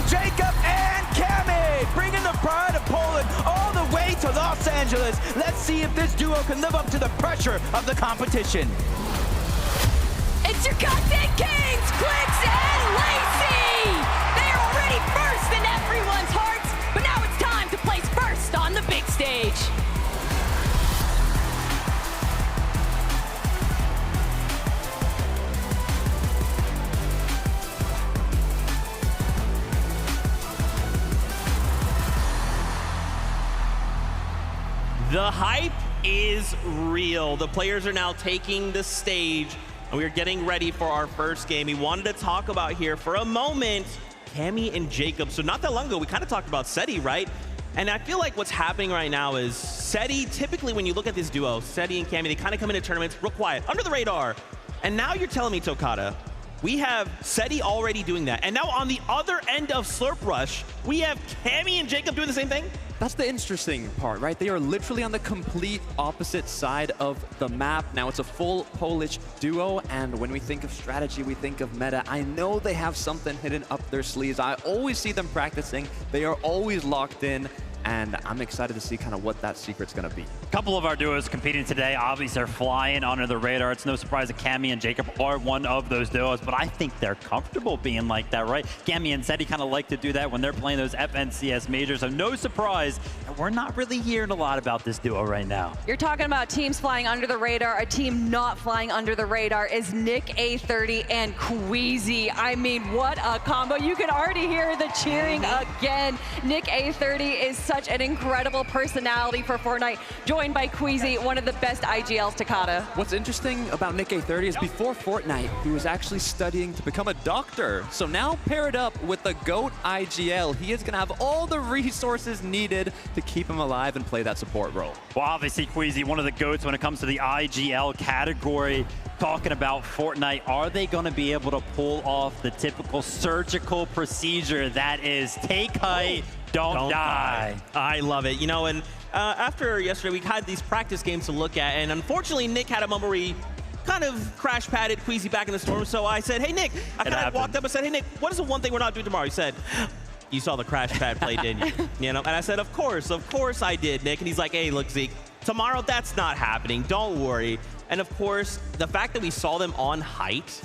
Jacob and Cammy, bringing the pride of Poland all the way to Los Angeles. Let's see if this duo can live up to the pressure of the competition. It's your content kings, Clix and Lacey. They are already first in everyone's hearts, but now it's time to place first on the big stage. The hype is real. The players are now taking the stage, and we are getting ready for our first game. We wanted to talk about here for a moment, Cammy and Jacob. So not that long ago, we kind of talked about Seti, right? And I feel like what's happening right now is Seti, typically when you look at this duo, Seti and Cammy, they kind of come into tournaments real quiet, under the radar. And now you're telling me, Tokata, we have Seti already doing that. And now on the other end of Slurp Rush, we have Cammy and Jacob doing the same thing? That's the interesting part, right? They are literally on the complete opposite side of the map. Now it's a full Polish duo, and when we think of strategy, we think of meta. I know they have something hidden up their sleeves. I always see them practicing. They are always locked in, and I'm excited to see kind of what that secret's gonna be. A couple of our duos competing today, obviously they're flying under the radar. It's no surprise that Cammy and Jacob are one of those duos, but I think they're comfortable being like that, right? Cammy and Seti kind of like to do that when they're playing those FNCS majors, so no surprise that we're not really hearing a lot about this duo right now. You're talking about teams flying under the radar. A team not flying under the radar is Nick A30 and Queasy. I mean, what a combo. You can already hear the cheering again. Nick A30 is such an incredible personality for Fortnite, joined by Queasy, one of the best IGLs to Kata. What's interesting about Nick A30 is before Fortnite, he was actually studying to become a doctor. So now paired up with the GOAT IGL, he is gonna have all the resources needed to keep him alive and play that support role. Well, obviously Queasy, one of the GOATs when it comes to the IGL category. Talking about Fortnite, are they going to be able to pull off the typical surgical procedure that is take height, don't die? I love it. You know, and after yesterday, we had these practice games to look at, and unfortunately, Nick had a moment where he kind of crash padded Queasy back in the storm. So I said, hey, Nick, I kind of walked up and said, hey, Nick, what is the one thing we're not doing tomorrow? He said, you saw the crash pad play, didn't you? You know, and I said, of course I did, Nick. And he's like, hey, look, Zeke, tomorrow that's not happening. Don't worry. And of course, the fact that we saw them on height,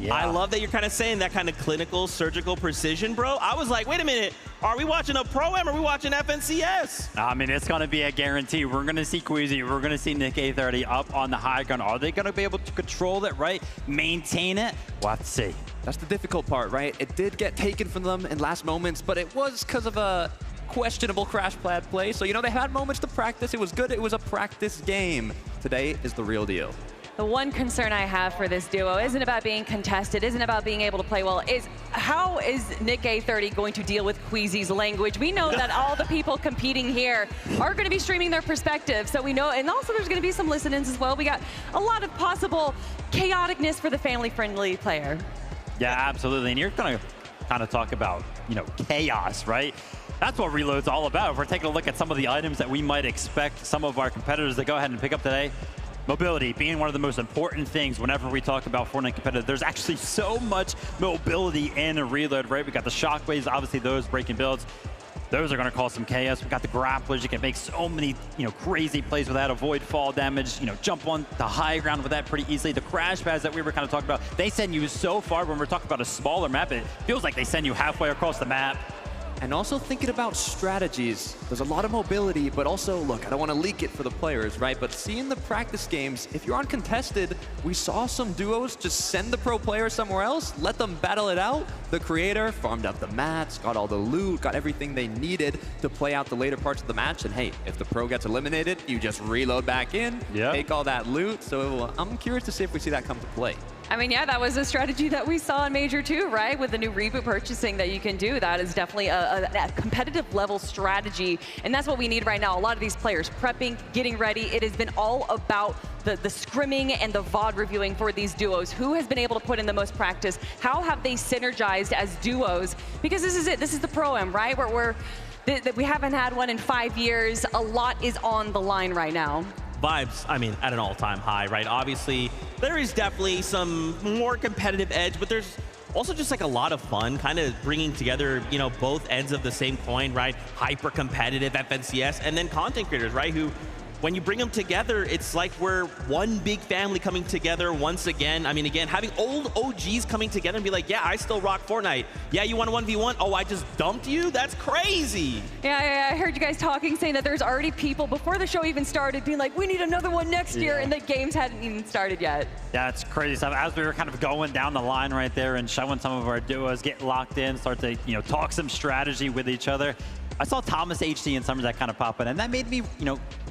I love that you're kind of saying that kind of clinical, surgical precision, bro. I was like, wait a minute, are we watching a Pro-Am or are we watching FNCS? I mean, it's going to be a guarantee. We're going to see Queasy, we're going to see Nick A30 up on the high ground. Are they going to be able to control it, right? Maintain it? We'll have to see. That's the difficult part, right? It did get taken from them in last moments, but it was because of a questionable crash pad play. So, you know, they had moments to practice. It was good. It was a practice game. Today is the real deal. The one concern I have for this duo isn't about being contested, isn't about being able to play well, is how is Nick A30 going to deal with Queasy's language? We know that all the people competing here are going to be streaming their perspective, so we know, and also there's going to be some listen-ins as well. We got a lot of possible chaoticness for the family-friendly player. Yeah, absolutely, and you're going to kind of talk about, you know, chaos, right? That's what Reload's all about. If we're taking a look at some of the items that we might expect some of our competitors to go ahead and pick up today, mobility being one of the most important things whenever we talk about Fortnite competitive. There's actually so much mobility in a Reload, right? We got the shockwaves, obviously those breaking builds. Those are going to cause some chaos. We got the grapplers. You can make so many, you know, crazy plays with that, avoid fall damage, you know, jump on the high ground with that pretty easily. The crash pads that we were kind of talking about, they send you so far. When we're talking about a smaller map, it feels like they send you halfway across the map. And also thinking about strategies. There's a lot of mobility, but also, look, I don't want to leak it for the players, right? But seeing the practice games, if you're uncontested, we saw some duos just send the pro player somewhere else, let them battle it out. The creator farmed up the mats, got all the loot, got everything they needed to play out the later parts of the match. And hey, if the pro gets eliminated, you just reload back in, take all that loot. So I'm curious to see if we see that come to play. I mean, yeah, that was a strategy that we saw in Major 2, right? With the new reboot purchasing that you can do. That is definitely a competitive level strategy. And that's what we need right now. A lot of these players prepping, getting ready. It has been all about the scrimming and the VOD reviewing for these duos. Who has been able to put in the most practice? How have they synergized as duos? Because this is it. This is the Pro-Am, right? We haven't had one in 5 years. A lot is on the line right now. Vibes, I mean, at an all-time high, right? Obviously, there is definitely some more competitive edge, but there's also just like a lot of fun kind of bringing together, you know, both ends of the same coin, right? Hyper competitive FNCS and then content creators, right? Who when you bring them together, it's like we're one big family coming together once again. I mean, again, having old OGs coming together and be like, yeah, I still rock Fortnite. Yeah, you want a 1v1? Oh, I just dumped you? That's crazy. Yeah, I heard you guys talking, saying that there's already people before the show even started being like, we need another one next year, and the games hadn't even started yet. Yeah, it's crazy stuff. As we were kind of going down the line right there and showing some of our duos get locked in, start to talk some strategy with each other, I saw Thomas HD and Somerset kind of pop in, and that made me,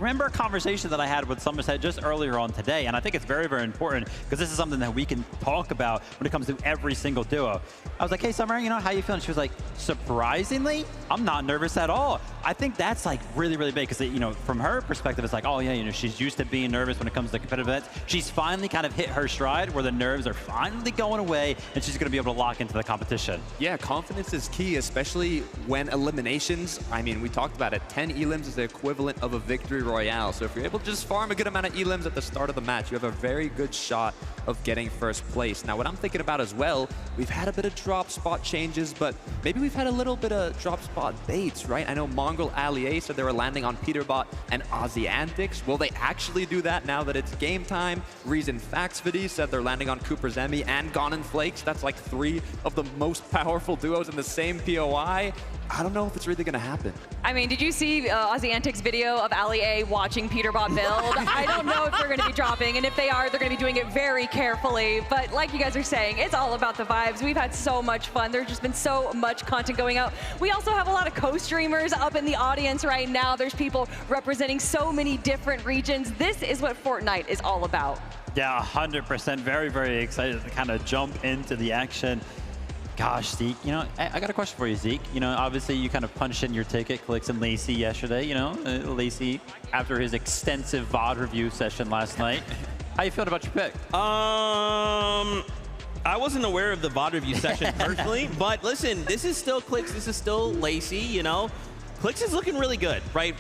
remember a conversation that I had with Somerset just earlier on today, and I think it's very, very important because this is something that we can talk about when it comes to every single duo. I was like, hey, Summer, how you feeling? She was like, surprisingly, I'm not nervous at all. I think that's like really, really big because, from her perspective, it's like, oh yeah, she's used to being nervous when it comes to competitive events. She's finally kind of hit her stride where the nerves are finally going away, and she's going to be able to lock into the competition. Yeah, confidence is key, especially when eliminations, I mean, we talked about it, 10 elims is the equivalent of a victory royale. So if you're able to just farm a good amount of elims at the start of the match, you have a very good shot of getting first place. Now, what I'm thinking about as well, we've had a bit of drop spot changes, but maybe we've had a little bit of drop spot baits, right? I know Mongrel Allier said they were landing on Peterbot and Aussie Antics. Will they actually do that now that it's game time? Reason Faxvidi said they're landing on Cooper's Emmy and Gone and Flakes. That's like 3 of the most powerful duos in the same POI. I don't know if it's really going to happen. I mean, did you see Aussie Antics video of Ali A watching Peterbot build? I don't know if they're going to be dropping, and if they are, they're going to be doing it very carefully. But like you guys are saying, it's all about the vibes. We've had so much fun. There's just been so much content going out. We also have a lot of co-streamers up in the audience right now. There's people representing so many different regions. This is what Fortnite is all about. Yeah, 100%. Very, very excited to kind of jump into the action. Gosh, Zeke, I got a question for you, Zeke. Obviously you kind of punched in your ticket, Clix and Lacey yesterday. Lacey, after his extensive VOD review session last night. How you feeling about your pick? I wasn't aware of the VOD review session personally, but listen, this is still Clix, this is still Lacey, Clix is looking really good, right?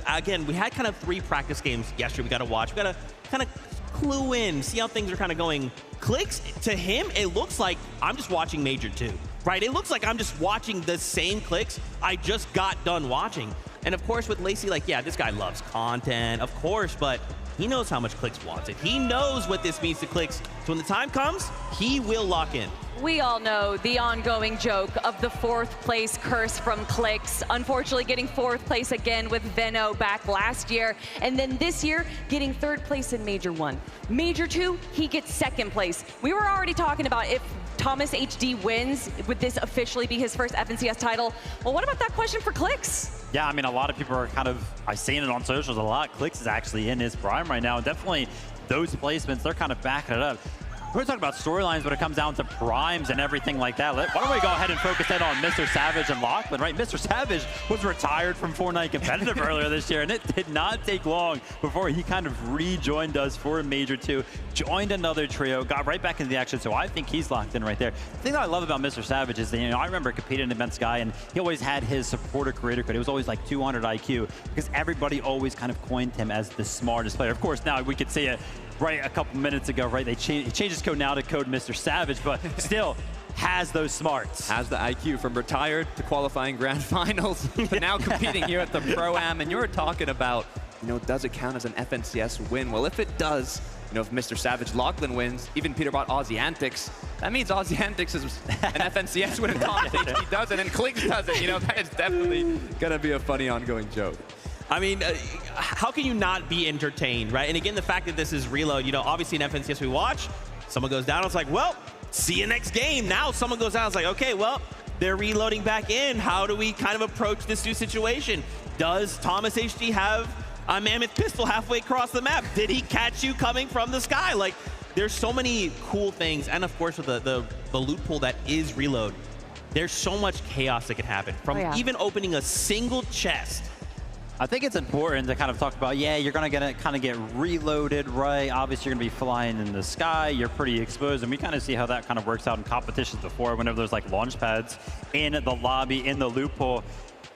Again, we had kind of 3 practice games yesterday we got to watch. We got to kind of clue in, see how things are kind of going. Clix, to him, it looks like I'm just watching Major 2, right? It looks like I'm just watching the same Clix I just got done watching. And of course, with Lacey, yeah, this guy loves content, of course, but he knows how much Clix wants it. He knows what this means to Clix. So when the time comes, he will lock in. We all know the ongoing joke of the 4th place curse from Clix. Unfortunately, getting 4th place again with Veno back last year. And then this year, getting 3rd place in Major 1. Major 2, he gets 2nd place. We were already talking about if Thomas HD wins, would this officially be his first FNCS title? Well, what about that question for Clix? Yeah, I mean, a lot of people are kind of, I've seen it on socials a lot. Clix is actually in his prime right now. And definitely those placements, they're kind of backing it up. We're talking about storylines when it comes down to primes and everything like that. Why don't we go ahead and focus in on Mr. Savage and Lachlan, right? Mr. Savage was retired from Fortnite Competitive earlier this year, and it did not take long before he kind of rejoined us for Major 2, joined another trio, got right back into the action, so I think he's locked in right there. The thing that I love about Mr. Savage is that, I remember competing against Guy, and he always had his supporter creator code. It was always like 200 IQ, because everybody always kind of coined him as the smartest player. Of course, now we could see it right a couple minutes ago, right? He changed his code now to code Mr. Savage, but still has those smarts. Has the IQ from retired to qualifying grand finals to now competing here at the Pro-Am. And you were talking about, does it count as an FNCS win? Well, if it does, if Mr. Savage Lachlan wins, even Peterbot Aussie Antics, that means Aussie Antics is an FNCS win. Thomas HD doesn't, and Clix doesn't. That is definitely going to be a funny ongoing joke. I mean, how can you not be entertained, right? And again, the fact that this is reload, obviously in FNCS we watch, someone goes down, it's like, well, see you next game. Now someone goes down, it's like, okay, well, they're reloading back in. How do we kind of approach this new situation? Does Thomas HD have a mammoth pistol halfway across the map? Did he catch you coming from the sky? Like, there's so many cool things. And of course, with the loot pool that is reload, there's so much chaos that can happen. From even opening a single chest. I think it's important to kind of talk about, yeah, you're going to kind of get reloaded, right? Obviously, you're going to be flying in the sky. You're pretty exposed. And we kind of see how that kind of works out in competitions before, whenever there's like launch pads in the lobby, in the loot pool.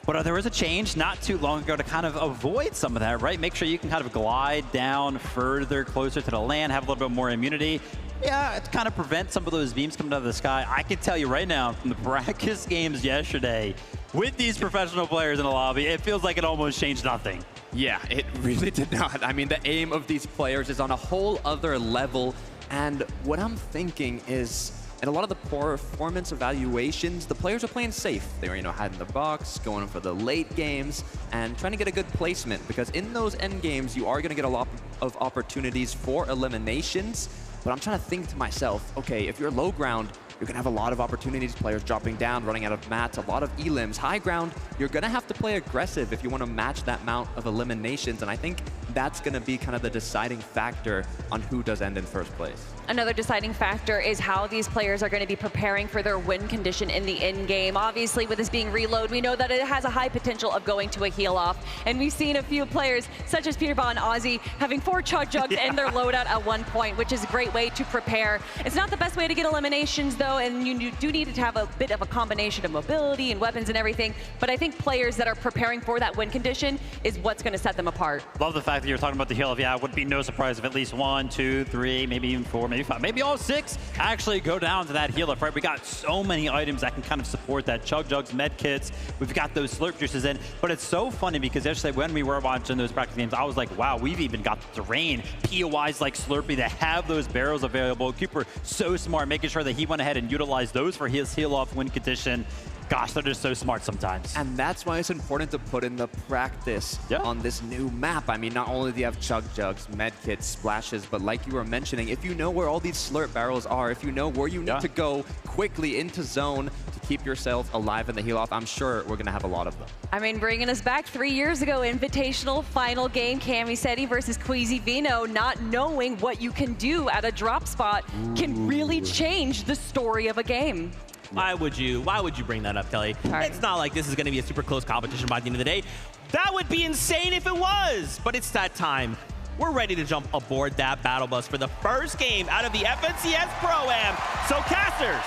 But there was a change not too long ago to kind of avoid some of that, right? Make sure you can kind of glide down further, closer to the land, have a little bit more immunity. Yeah, to kind of prevent some of those beams coming out of the sky. I can tell you right now, from the practice games yesterday, with these professional players in the lobby, it feels like it almost changed nothing. Yeah, it really did not. I mean, the aim of these players is on a whole other level. And what I'm thinking is, in a lot of the performance evaluations, the players are playing safe. They were, hiding the box, going for the late games, and trying to get a good placement. Because in those end games, you are going to get a lot of opportunities for eliminations. But I'm trying to think to myself, okay, if you're low ground, you're going to have a lot of opportunities, players dropping down, running out of mats, a lot of elims. High ground, you're going to have to play aggressive if you want to match that amount of eliminations. And I think that's going to be kind of the deciding factor on who does end in first place. Another deciding factor is how these players are going to be preparing for their win condition in the end game. Obviously, with this being reload, we know that it has a high potential of going to a heal off. And we've seen a few players, such as Peterbot and Ozzy, having 4 chug jugs in their loadout at one point, which is a great way to prepare. It's not the best way to get eliminations, though, and you do need to have a bit of a combination of mobility and weapons and everything. But I think players that are preparing for that win condition is what's going to set them apart. Love the fact that you're talking about the heal off. Yeah, it would be no surprise if at least 1, 2, 3, maybe even 4, maybe 5, maybe all 6 actually go down to that heal off, right? We got so many items that can kind of support that. Chug jugs, med kits, we've got those slurp juices in. But it's so funny because yesterday when we were watching those practice games, I was like, wow, we've even got the terrain, POIs like Slurpee that have those barrels available. Cooper so smart, making sure that he went ahead and utilized those for his heal off win condition. Gosh, they're just so smart sometimes. And that's why it's important to put in the practice on this new map. I mean, not only do you have chug jugs, med kits, splashes, but like you were mentioning, if you know where all these slurp barrels are, if you know where you need to go quickly into zone to keep yourself alive in the heal off, I'm sure we're going to have a lot of them. I mean, bringing us back 3 years ago, invitational final game, Camiseti versus Queasy Veno, not knowing what you can do at a drop spot can really change the story of a game. Why would you bring that up, Kelly? It's not like this is going to be a super close competition by the end of the day. That would be insane if it was, but it's that time. We're ready to jump aboard that battle bus for the first game out of the FNCS Pro-Am. So casters,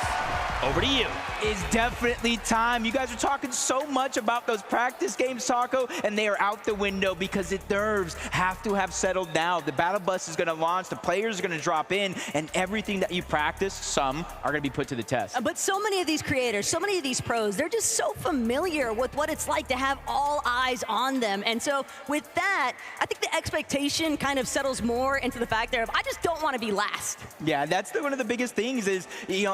over to you. It's definitely time. You guys are talking so much about those practice games, Taco, and they are out the window because the nerves have to have settled now. The battle bus is going to launch, the players are going to drop in, and everything that you practice, some are going to be put to the test. But so many of these creators, so many of these pros, they're just so familiar with what it's like to have all eyes on them. And so with that, I think the expectation kind of settles more into the fact that I just don't want to be last. Yeah, that's one of the biggest things is,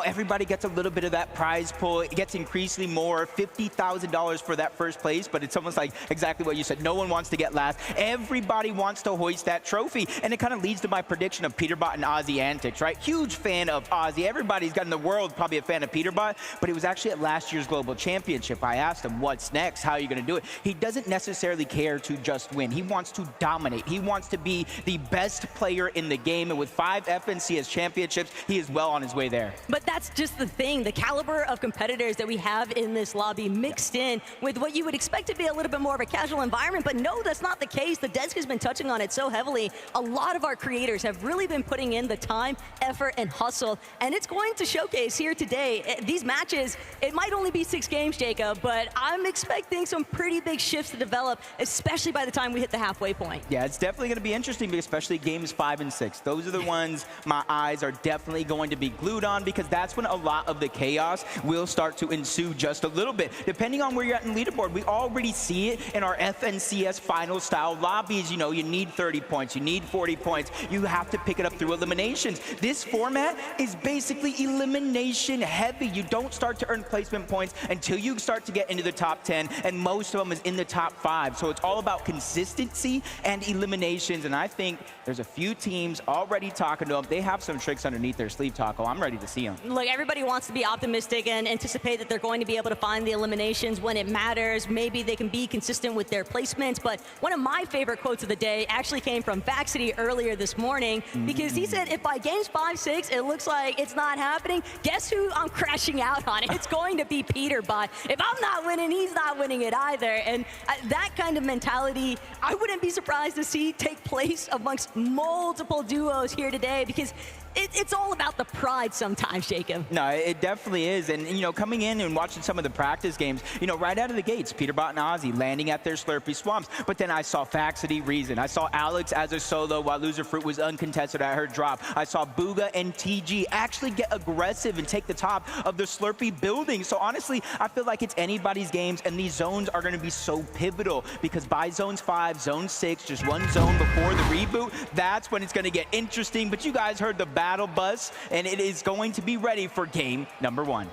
everybody gets a little bit of that prize pool. It gets increasingly more, $50,000 for that first place, but it's almost like exactly what you said. No one wants to get last. Everybody wants to hoist that trophy, and it kind of leads to my prediction of Peterbot and Ozzy antics, right? Huge fan of Ozzy. Everybody's got in the world probably a fan of Peterbot, but it was actually at last year's Global Championship. I asked him, what's next? How are you going to do it? He doesn't necessarily care to just win. He wants to dominate. He wants to be the best player in the game, and with 5 FNCS championships, he is well on his way there. But that's just the thing. The caliber of competitors that we have in this lobby mixed in with what you would expect to be a little bit more of a casual environment, but no, that's not the case. The desk has been touching on it so heavily. A lot of our creators have really been putting in the time, effort, and hustle, and it's going to showcase here today. These matches, it might only be 6 games, Jacob, but I'm expecting some pretty big shifts to develop, especially by the time we hit the halfway point. Yeah, it's definitely going to be interesting, especially games 5 and 6. Those are the ones my eyes are definitely going to be glued on, because that's when a lot of the chaos will start to ensue just a little bit. Depending on where you're at in leaderboard, we already see it in our FNCS final style lobbies. You need 30 points, you need 40 points. You have to pick it up through eliminations. This format is basically elimination heavy. You don't start to earn placement points until you start to get into the top 10, and most of them is in the top 5. So it's all about consistency and eliminations, and I think there's a few teams already talking to them. They have some tricks underneath their sleeve, Taco. I'm ready to see them. Look, everybody wants to be optimistic and anticipate that they're going to be able to find the eliminations when it matters. Maybe they can be consistent with their placements, but one of my favorite quotes of the day actually came from Vaxity earlier this morning, because he said, if by games 5, 6, it looks like it's not happening, guess who I'm crashing out on? It's going to be Peterbot. If I'm not winning, he's not winning it either. And that kind of mentality, I wouldn't be surprised to see take place amongst multiple duos here today, because it's all about the pride sometimes, Jacob. No, it definitely is. And, you know, coming in and watching some of the practice games, you know, right out of the gates, Peterbot and Ozzy landing at their Slurpee swamps. But then I saw Faxity Reason. I saw Alex as a solo while Loser Fruit was uncontested at her drop. I saw Booga and TG actually get aggressive and take the top of the Slurpee building. So honestly, I feel like it's anybody's games, and these zones are going to be so pivotal because by zones 5, zone 6, just one zone before the reboot, that's when it's going to get interesting. But you guys heard the battle bus, and it is going to be ready for game number 1.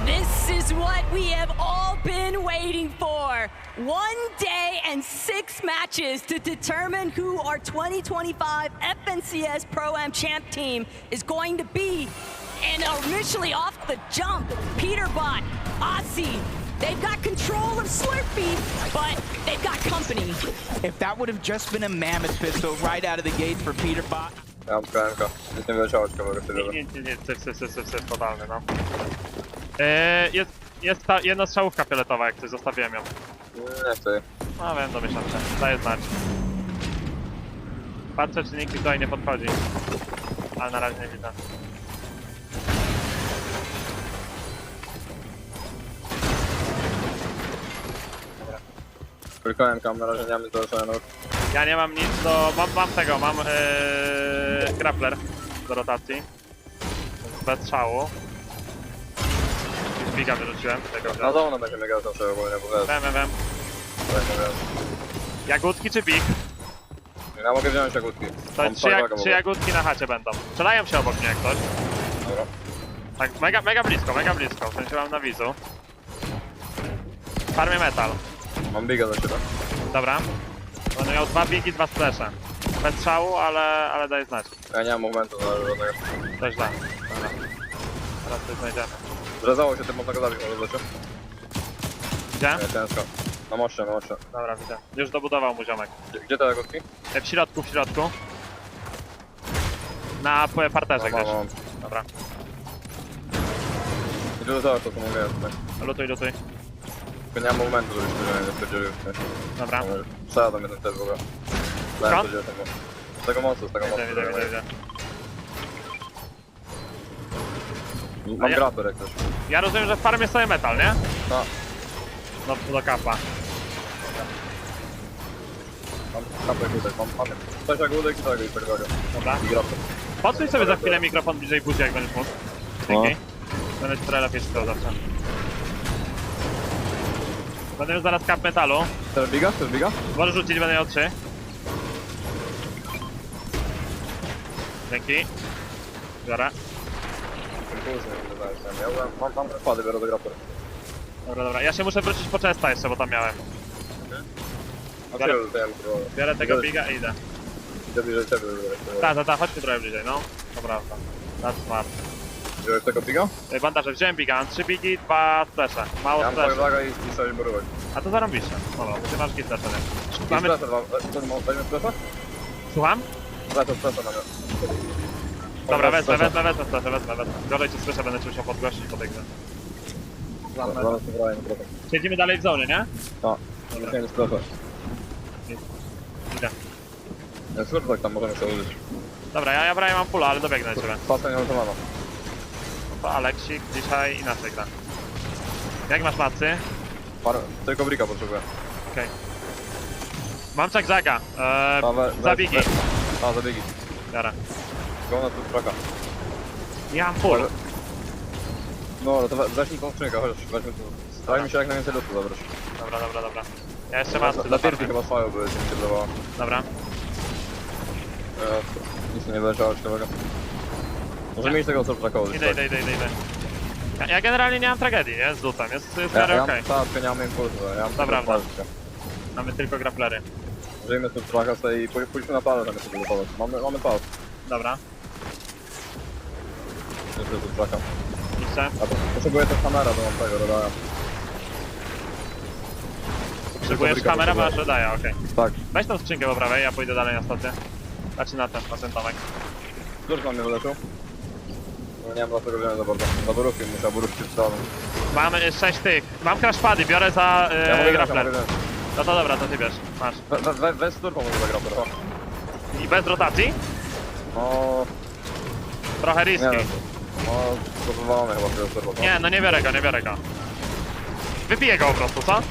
This is what we have all been waiting for. 1 day and 6 matches to determine who our 2025 FNCS Pro-Am champ team is going to be. And initially off the jump, Peterbot, Ozzy, they've got control of Slurpee, but they've got company. If that would have just been a mammoth pistol right out of the gates for Peterbot. Ja mam MK. Nic nie wyleciało, ciekawe go Nie, syf, totalny, no. Jest ta jedna strzałówka fioletowa, jak coś zostawiłem ją. Nie chcę. No wiem, domyślam się. Daję znać. Patrzę, czy nikt tutaj nie podchodzi. Ale na razie nie widzę. Tylko MK, na razie nie mamy do szanów. Ja nie mam nic do... Mam grappler do rotacji. Bez strzału. Biga wyrzuciłem tego. Na zona będziemy grać zawsze ogólnie, bo wiesz. Wiem. Jagódki czy big? Ja mogę wziąć jagódki. To 3 jagódki na chacie będą. Strzelają się obok mnie jak ktoś. Dobra. Tak, mega blisko. W sensie mam na wizu. Farmię metal. Mam biga do ciebie. Dobra. Będę miał 2 bigi, 2 splesze. Bez strzału, ale daj znać. Ja nie mam momentu na żadnego. Też da. Dobra. Teraz coś znajdziemy. Zrezało się, tym można go zabić, może wlecieć. Gdzie? Nie, ciężko. Na moście. Dobra, widzę. Już dobudował mu ziomek. Gdzie te jagódki? W środku. Na parterze gdzieś. Dobra. I tu zobacz, to co mówię tutaj. Lutuj. Tylko nie mam momentu, żebyś nie spierdzielił. Dobra. Trzeba tam jeden też w ogóle. Skąd? Z tego mostu. Widzę. Mam grappler jak coś. Ja rozumiem, że w farmie sobie metal, nie? No. Do kapa. Mam kapek tutaj, mam 6 jagódek i tego i tego. Dobra. I grappler. Podsuń sobie za chwilę mikrofon bliżej buzi, jak będziesz mógł. Dzięki. Będę ci trochę lepiej czytał zawsze. Będę już zaraz kap metalu. Chcesz biga? Możesz rzucić, będę miał 3. Dzięki. Biorę. Mam wpady, biorę do grappler. Dobra. Ja się muszę wrócić po chesta jeszcze, bo tam miałem. Biorę tego biga i idę. Idę bliżej ciebie. Tak, chodźmy trochę bliżej, no. Dobra, that's smart. Wziąłeś tego biga? Bandaże, wziąłem biga, mam 3 bigi, 2 splesze. Mało ja splesze. mam i 6 borówek. A to zarąbiście. Dobra, bo ty masz git splesze, nie? Mamy... Weźmy splesze? Słucham? Splesze mamy. Dobra, wezmę. Gorzej ci splesze, będę cię musiał podgłosić po tej grze. Siedzimy dalej w zonie, nie? Tak. Dobra. Nie splesze. Idę. Super, tak tam możemy się użyć. Dobra, ja prawie mam pula, ale dobiegnę do ciebie. Pasę nie używano. To Aleksik dzisiaj inaczej gra. Jak masz macy? Tylko brika potrzebuję. Okej. Mam czak-zaga. Zabigi. Zabigi. Dobra. Go na tu traka. Ja mam full. No, to weźmy tą skrzynkę, chodź, weźmy tu. Starajmy się jak najwięcej lutu zabrać. Dobra. Ja jeszcze macy na pierwszy chyba swoją były, co mi się wydawało. Dobra. Nic nie wyleciało ciekawego. Możemy iść tego surftracka użyć. Idę. Ja generalnie nie mam tragedii, nie? Z lootem, jest w miarę okej. Tak, ja nie mam impulsu, ja mam dobra. Mamy tylko grapplery. Użyjmy surftracka sobie i pójdźmy na palę zamiast sobie lutować. Mamy pal. Dobra. Jeszcze surftracka. Jeszcze? Potrzebuję też kamera, bo mam tego rodaya. Potrzebujesz kamerę, masz rodaya, okej. Tak. Weź tą skrzynkę po prawej, ja pójdę dalej na stację. Znaczy na ten tomek. Dużo mnie wyleczył. No nie wiem dlaczego wziąłem za bardzo. Za borówki muszę, borówki wstawiam. Mam 6 tych. Mam crashpady, biorę za Ja mogę grappler. wziąć. No to dobra, to ty bierz. Masz. Weź z turbo może za grappler, o. I bez rotacji? No... Trochę riski. Nie wiem. No, to wywalone chyba tego turbo. Nie, no nie biorę go, nie biorę go. Wypiję go po prostu, co?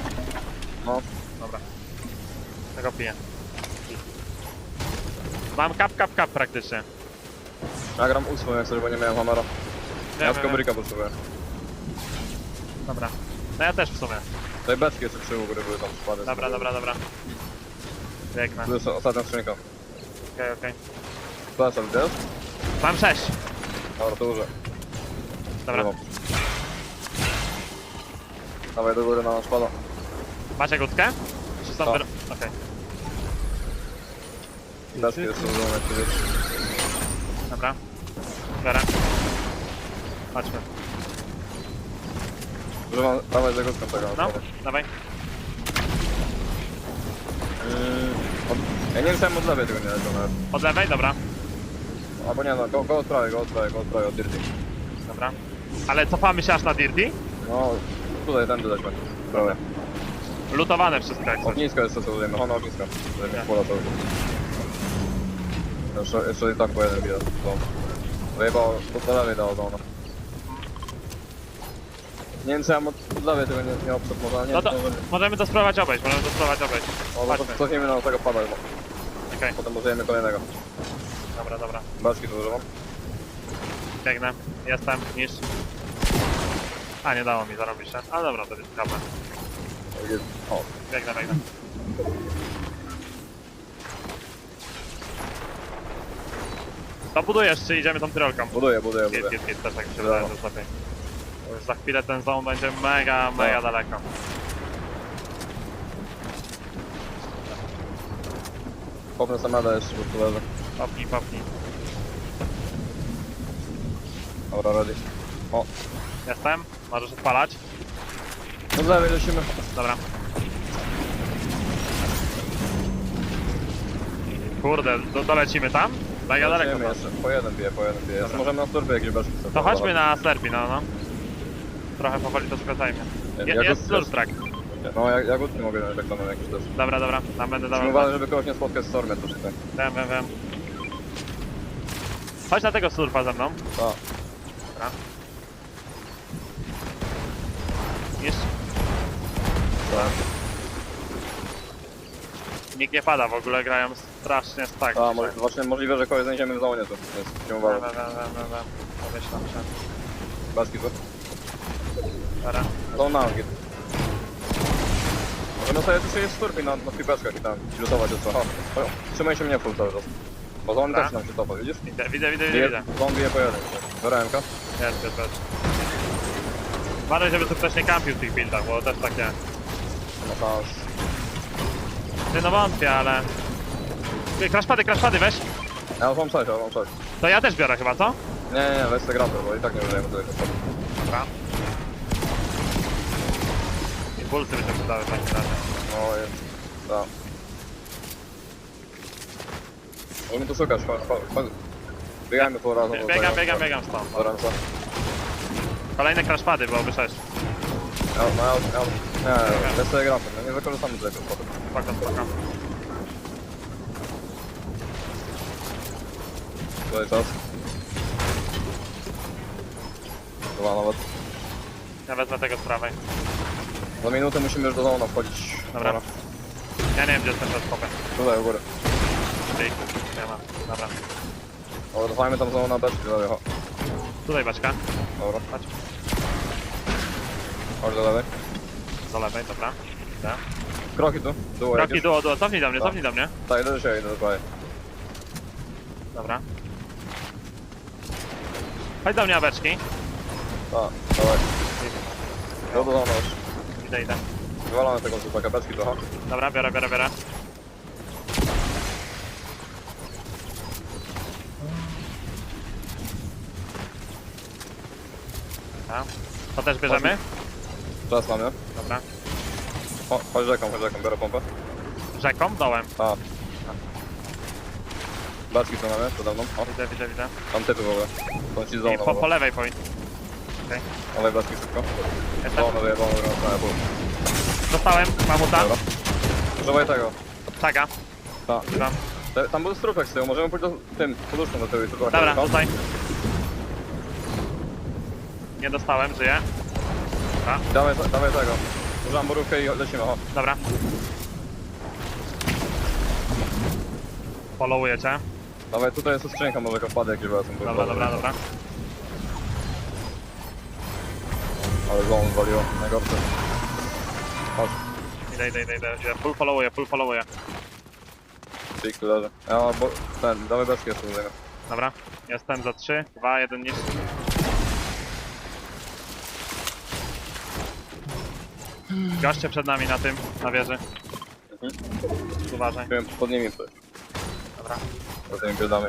No. Dobra. Tego piję. Mam kap praktycznie. Ja gram 8 jak sobie, bo nie miałem hamera. Ja tylko bryka potrzebuję. Dobra. No ja też w sumie. Tutaj beczki jeszcze 3 u góry były tam przypadek. Dobra. Biegnę. To jest ostatnia skrzynka. Okej. Flasha, widzisz? Mam 6. Dobra, to użyję. Dobra. Dawaj do góry na nasz pada. Macie gutkę? Czy są Tak. Okej. Beczki jeszcze użyłem, jak tu wiesz. Dobra. Biorę. Chodźmy. Używam, dawaj za górkę tego. No, dawaj. Ja nie wiem, czy od lewej tego nie lecę nawet. Od lewej? Dobra. Albo nie, no, go od prawej, od dirty. Dobra. Ale cofamy się aż na dirty? No, tutaj, tędy lećmy. Prawie. Lutowane wszystko jak coś. Ognisko jeszcze co użyjemy, na ognisko. Żeby pola to jeszcze i tak po jeden widać. Wyjebał, do lewej dało do ona. Nie wiem, czy ja od lewej tego nie obszedł, może nie. No to możemy to spróbować obejść, O, to cofniemy na tego pada chyba. Okej. Potem użyjemy kolejnego. Dobra. Beczki tu używam. Biegnę. Jestem, niż. A, nie dało mi zarobić się. Ale dobra, to jest kapę. O. Biegnę. To budujesz, czy idziemy tą tyrolką? Buduję. Git, też tak mi się wydaje, że jest lepiej. Bo już za chwilę ten zone będzie mega daleko. Popnę samada jeszcze, bo tu leży. Popnij. Dobra, ready. O. Jestem, możesz odpalać. No z lewej lecimy. Dobra. Kurde, dolecimy tam? Mega daleko. Jeszcze. Po jeden bije. Jeszcze możemy na slurpy jakieś beczki. To chodźmy na slurpy, no. Trochę powoli to skracajmy. Jest slurp track. No, ja gutki mogę dać tak samo jakiś też. Dobra, tam będę dawał. Uważaj, żeby kogoś nie spotkać z stormem też tutaj. Wiem. Chodź na tego slurpa ze mną. Tak. Dobra. Jeszcze. Tak. Nikt nie pada, w ogóle grają strasznie stack. A, właśnie możliwe, że kogoś znajdziemy w zonie tu, więc nie uważam. Pomyślam się. Baski tu. Dobra. To na git. Możemy sobie tu siedzieć w turbi na flipeczkach i tam lutować o co. Trzymaj się mnie full cały czas. Bo zon też nam się topa, widzisz? Widzę. Zon bije po jeden. Dobra, MK. Jest. Uważaj, żeby tu ktoś nie kampił w tych buildach, bo też takie... No szans. Ty no wątpię, ale... Crashpady, weź. Ja mam 6. To ja też biorę chyba, co? Nie, weź te grapy, bo i tak nie użyjemy tego. Dobra. Impulsy by się przydały w takim razie. No jest. Tak. Możemy tu szukać, chodź. Biegajmy po razem. Biegam stąd. Dobra, co? Kolejne crashpady, byłoby 6. Nie, weź sobie grapy, no nie wykorzystamy tego potem. Spoko. Tutaj czas. Chyba nawet. Ja wezmę tego z prawej. Za minutę musimy już do zona wchodzić. Dobra. Ja nie wiem, gdzie jest ten przeskopy. Tutaj u góry. Nie ma. Dobra. Dobra, dawajmy tam zona beczki, dalej, chodź. Tutaj beczka. Dobra. Chodź. Chodź do lewej. Do lewej, dobra. Idę. Kroki tu. Kroki, duo. Cofnij do mnie. Tak, idę do siebie, idę do prawej. Dobra. Chodź do mnie, beczki. Tak, dawaj. Do zona już. Idę. Wywalamy tego zupaka, beczki trochę. Dobra, biorę. To też bierzemy? Czas mamy. Dobra. Chodź rzeką, biorę pompę. Rzeką? Dołem. Tak. Baczki co mamy, przede mną. O. Widzę. Tam typy w ogóle. To ci I po lewej powinien. Okej. Olej baczki szybko. Jestem. Wyjebał na pół. Dostałem, mam uta. Używaj tego. Czaga. Tak. Tam był strupek z tyłu, możemy pójść do tym, poduszką do tyłu i tylko. Dobra, tutaj. Nie dostałem, żyję. Dawaj tego. Używam borówkę i lecimy, o. Dobra. Followuję cię. Dawaj, tutaj jest skrzynka, może go wpadek, gdzie wracam. Dobra. Ale złą zwaliło, najgorsze. Chodź. Idę. Full followuję. Pik tu leży. Ja bo dawaj bezki jeszcze do niego. Dobra. Jestem za 3, 2, 1, niż. Goście przed nami na wieży. Uważaj. Byłem pod nimi coś. Dobra. Za tymi biodami.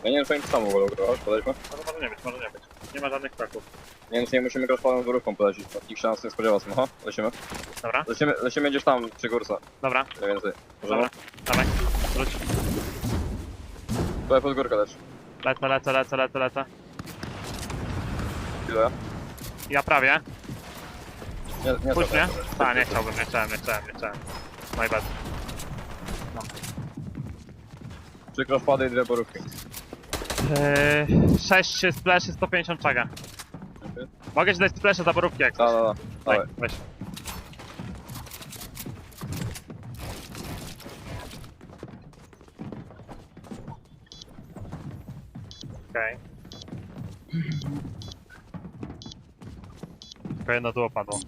Ja nie wiem, co im sam w ogóle ugrałaś, podejdźmy. Może nie być. Nie ma żadnych kraków. Nie wiem, czy nie musimy grać z borówką polecić, nikt się nas nie spodziewa. Aha, lecimy. Dobra. Lecimy gdzieś tam przy górce. Dobra. Mniej więcej. Możemy? Dobra. Dawaj. Wróć. Tutaj pod górkę leć. Lecę. Ile? Ja prawie. Nie Puść mnie? Tak, nie chciałem. My bad. No. 3 crosspady i 2 borówki. 6 splash i 150 czaga. Mogę ci dać splash za borówki jak chcesz. Daj, weź. Okej. Tylko jedno duo padło.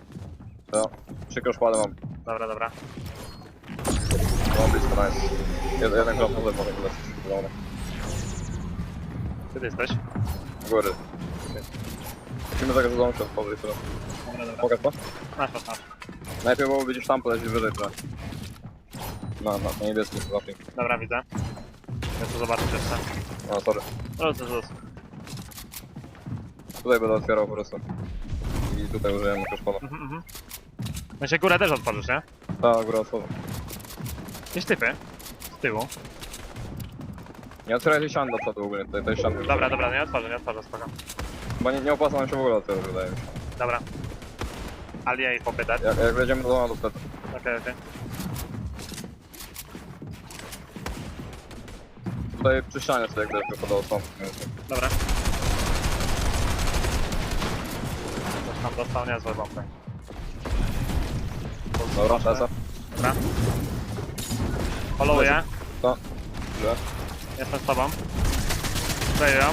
Tak. 3 crosspady mam. Dobra. Mam blisko, nice. Jeden krok na zewnątrz, jak lecisz. Dobra. Gdzie ty jesteś? Góry. Musimy zagrać do domu, podejść teraz. Pokaż to? Masz. Najpierw byłoby gdzieś tam polecieć wyżej trochę. Na niebieskim zawsze. Dobra, widzę. Ja to zobaczę jeszcze. No, sorry. Luz. Tutaj będę otwierał po prostu. I tutaj użyjemy crosspada. Znaczy górę też otworzysz, nie? Tak, górę otworzę. Jakieś typy. Z tyłu. Nie otwieraj tej ściany do przodu ogólnie, tej ściany. Dobra, nie otworzę, spoko. Chyba nie opłaca nam się w ogóle otwierać, wydaje mi się. Dobra. Ale jej popytać. Jak wejdziemy do domu, to wtedy. Okej. Tutaj przy ścianie sobie jak gdyby podało stąd. Dobra. Coś tam dostał niezłe bombę. Dobra, czasa. Dobra. Followuję. To. Źle. Jestem z tobą. Przejął.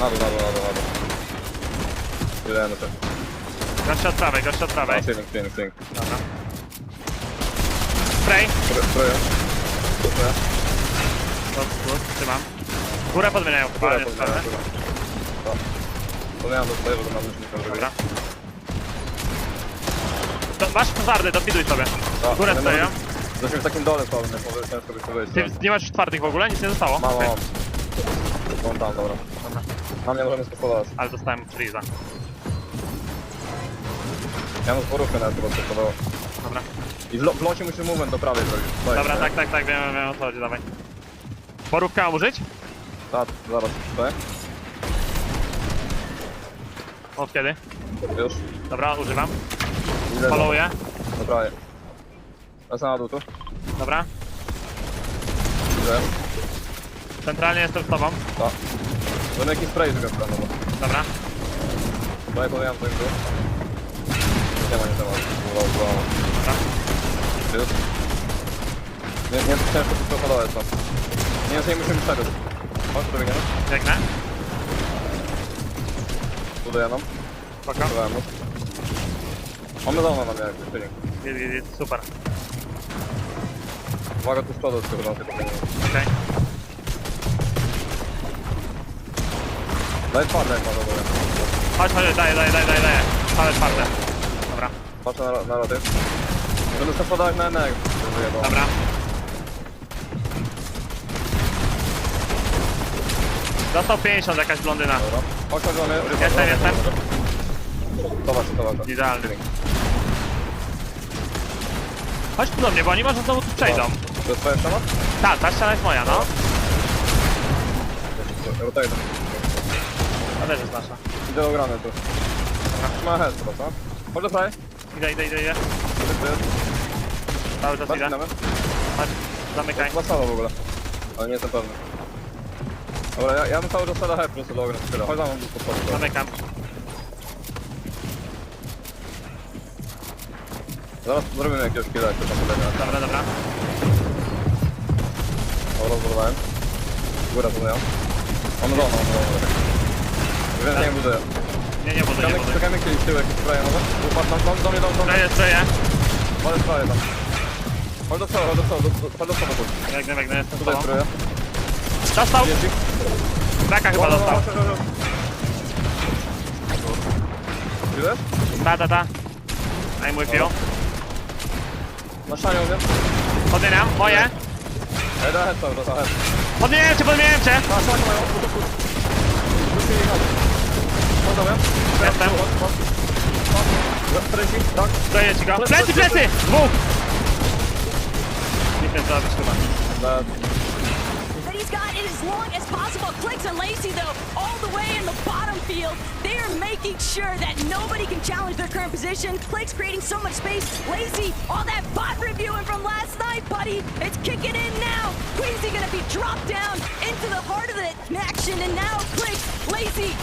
Na dół. Tyle się. Goście od prawej. Swing. Dobra. Spray. Stroję. Trzymam. Górę podmieniają chyba, nie sprawdzę. Podmieniam do tutaj, żeby nam już nie Dobra. Masz twardy, dofiduj sobie. Górę stoją. Jesteśmy w takim dole słabym, więc może ciężko być to wyjść. Ty nie masz już twardych w ogóle? Nic nie zostało? Mam. Mam tam, dobra. Na mnie możemy spowodować. Ale dostałem freeza. Ja mam sporówkę nawet chyba spowodował. Dobra. I w locie musisz movement do prawej zrobić. Dobra, tak, wiem o co chodzi, dawaj. Porówkę mam użyć? Tak, zaraz. Tutaj. Od kiedy? Już. Dobra, używam. Ile Followuję. Do prawej. Lecę na dół tu. Dobra. Ile? Centralnie jestem z tobą. Tak. Będę jakiś spray tylko sprawdzę. Dobra. Tutaj podjęłam to im dół. Nie ma Dobra. Już. Nie, to ciężko tu propodować tam. Nie musimy przebiec. Chodź, tu biegniemy. Biegnę. Tu dojadą. Spoko. Mamy zona na mnie jakby, feeling. Super. Uwaga, tu z przodu, tylko na tylko Okej. Daj twarde jak ma w ogóle. Chodź, daję. Palę twarde. Dobra. Patrzę na roty. Będę sobie podawać na NX. Dobra. Dostał 50, jakaś blondyna. Chodź do mnie. Jestem. Zobacz. Idealny. Chodź tu do mnie, bo oni może znowu tu przejdą. To jest twoja ściana? Tak, ta ściana jest moja, no. Rotaj tam. Ta też jest nasza. Idę ograne tu. Trzyma head chyba, co? Chodź do prawej. Idę. Cały czas idę. Chodź, zamykaj. Chyba solo w ogóle. Ale nie jestem pewny. Dobra, ja bym cały czas solo head po prostu do ograne. Tyle. Chodź za mną blisko wchodzić. Zamykam. Zaraz zrobimy jakiegoś killa, jak to tam podejdzie. Dobra. O, rozbudowałem. Górę buduję. On zona. Więc nie buduję. Nie buduję. Czekajmy kiedyś tył, jakieś spraje nowe. Patrz, do mnie. Sprzeję. Ale spraje tam. Chodź do przodu. Biegnę, jestem z Tutaj tobą. spróbuję. Dostał! Braka chyba dostał. Widzisz? Ta. I'm with you. Na szanią, wiem. Podmieniam, moje. Ej, da head cały czas, head. Podmieniam cię. Masz, mają. Rzucili ich. Chodź, Jestem. Tak. Stoję ci go. Plecy! Dwóch! Nie chcę zrobić chyba. That he's got it as long as possible. Clix and Lacy, though, all the way in the bottom field, they are making sure that nobody can challenge their current position. Clix creating so much space. Lacy, all that bot reviewing from last night, buddy. It's kicking in now. Queasy gonna be dropped down into the heart of the action, and now Clix, Lacy,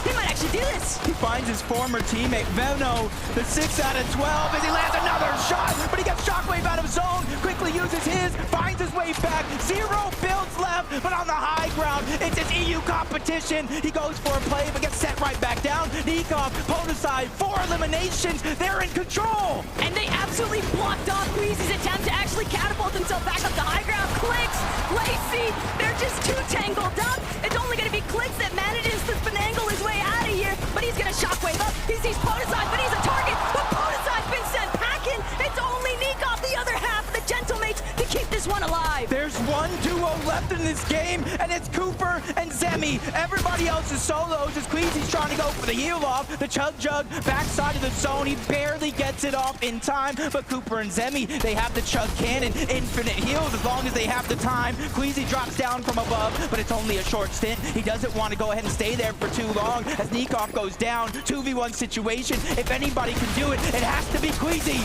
he might actually do this. He finds his former teammate, Veno, the 6 out of 12, as he lands another shot, but he gets shockwave out of zone, quickly uses his, finds his way back, 0 builds left, but on the high ground, it's his EU competition. He goes for a play, but gets set right back down. Nikov, Podoside, 4 eliminations, they're in control. And they absolutely blocked off Queasy's attempt to actually catapult himself back up to high ground. Clix, Lacy, they're just too tangled up. It's only gonna be Clix that manages to finagle his way out of here, but he's gonna shockwave up. He sees Podoside, but he's a target, but Podoside's been sent packing. It's only Nikov, the other half of the Gentlemates, to keep this one alive. There's one duo left in this game, and it's Cooper and Zemi. Everybody else is solos as Queasy's trying to go for the heal off. The Chug Jug backside of the zone. He barely gets it off in time, but Cooper and Zemi, they have the Chug Cannon. Infinite heals as long as they have the time. Queasy drops down from above, but it's only a short stint. He doesn't want to go ahead and stay there for too long as Nikov goes down. 2v1 situation. If anybody can do it, it has to be Queasy.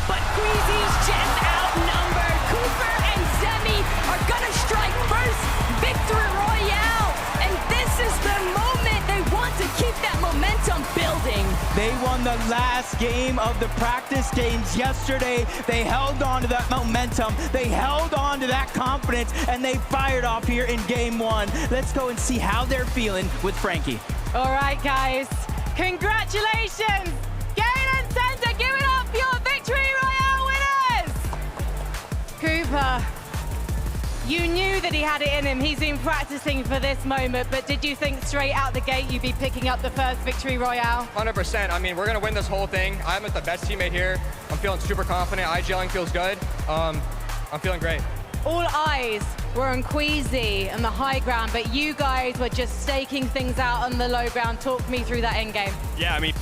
But Queasy's just outnumbered. Cooper and Zemi are gonna strike first. Victory Royale. And this is the moment they want to keep that momentum building. They won the last game of the practice games yesterday. They held on to that momentum. They held on to that confidence, and they fired off here in game 1. Let's go and see how they're feeling with Frankie. All right, guys. Congratulations. Gain and Center, give it up for your Victory Royale winners. Cooper, you knew that he had it in him. He's been practicing for this moment, but did you think straight out the gate you'd be picking up the first Victory Royale? 100%. I mean, we're going to win this whole thing. I'm the best teammate here. I'm feeling super confident. IGLing feels good. I'm feeling great. All eyes were on Queasy and the high ground, but you guys were just staking things out on the low ground. Talk me through that end game. Yeah, I mean,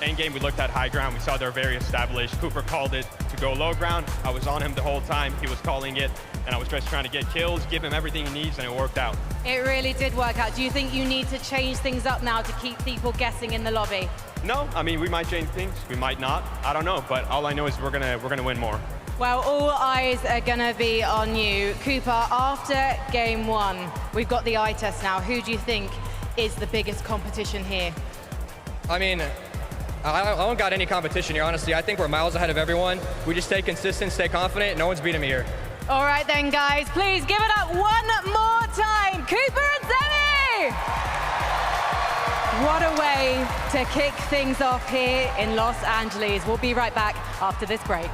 end game we looked at high ground. We saw they're very established. Cooper called it to go low ground. I was on him the whole time. He was calling it, and I was just trying to get kills, give him everything he needs, and it worked out. It really did work out. Do you think you need to change things up now to keep people guessing in the lobby? No, I mean, we might change things. We might not. I don't know, but all I know is we're gonna win more. Well, all eyes are going to be on you. Cooper, after game 1, we've got the eye test now. Who do you think is the biggest competition here? I mean, I don't got any competition here, honestly. I think we're miles ahead of everyone. We just stay consistent, stay confident. No one's beating me here. All right then, guys. Please give it up one more time. Cooper and Zemi! What a way to kick things off here in Los Angeles. We'll be right back after this break.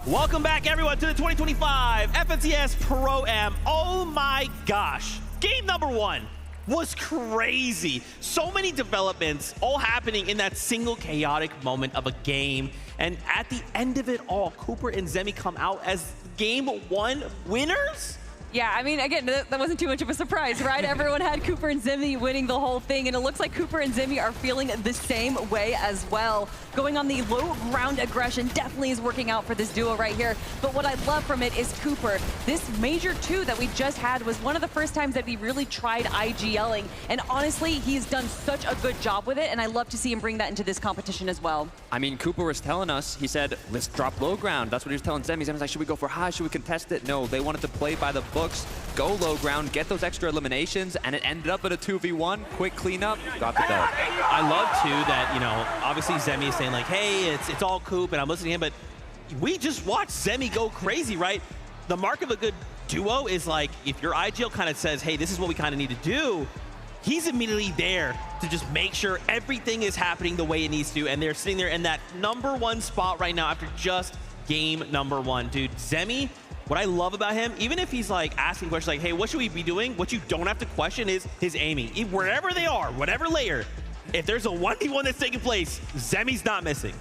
Welcome back, everyone, to the 2025 FNCS Pro-AM. Oh my gosh. Game number 1 was crazy. So many developments all happening in that single chaotic moment of a game. And at the end of it all, Cooper and Zemi come out as Game 1 winners? Yeah, I mean, again, that wasn't too much of a surprise, right? Everyone had Cooper and Zemi winning the whole thing, and it looks like Cooper and Zemi are feeling the same way as well. Going on the low ground aggression definitely is working out for this duo right here. But what I love from it is Cooper. This Major 2 that we just had was one of the first times that he really tried IGLing, and honestly, he's done such a good job with it, and I love to see him bring that into this competition as well. I mean, Cooper was telling us, he said, let's drop low ground. That's what he was telling Zemi. Zemi's like, should we go for high? Should we contest it? No, they wanted to play by the book. Go low ground, get those extra eliminations, and it ended up at a 2v1. Quick cleanup, got the dub. I love, too, that, you know, obviously Zemi is saying, like, hey, it's all Coop, and I'm listening to him, but we just watched Zemi go crazy, right? The mark of a good duo is, like, if your IGL kind of says, hey, this is what we kind of need to do, he's immediately there to just make sure everything is happening the way it needs to, and they're sitting there in that #1 spot right now after just game #1. Dude, Zemi, what I love about him, even if he's like asking questions like, hey, what should we be doing? What you don't have to question is his aiming. Wherever they are, whatever layer, if there's a 1v1 that's taking place, Zemi's not missing.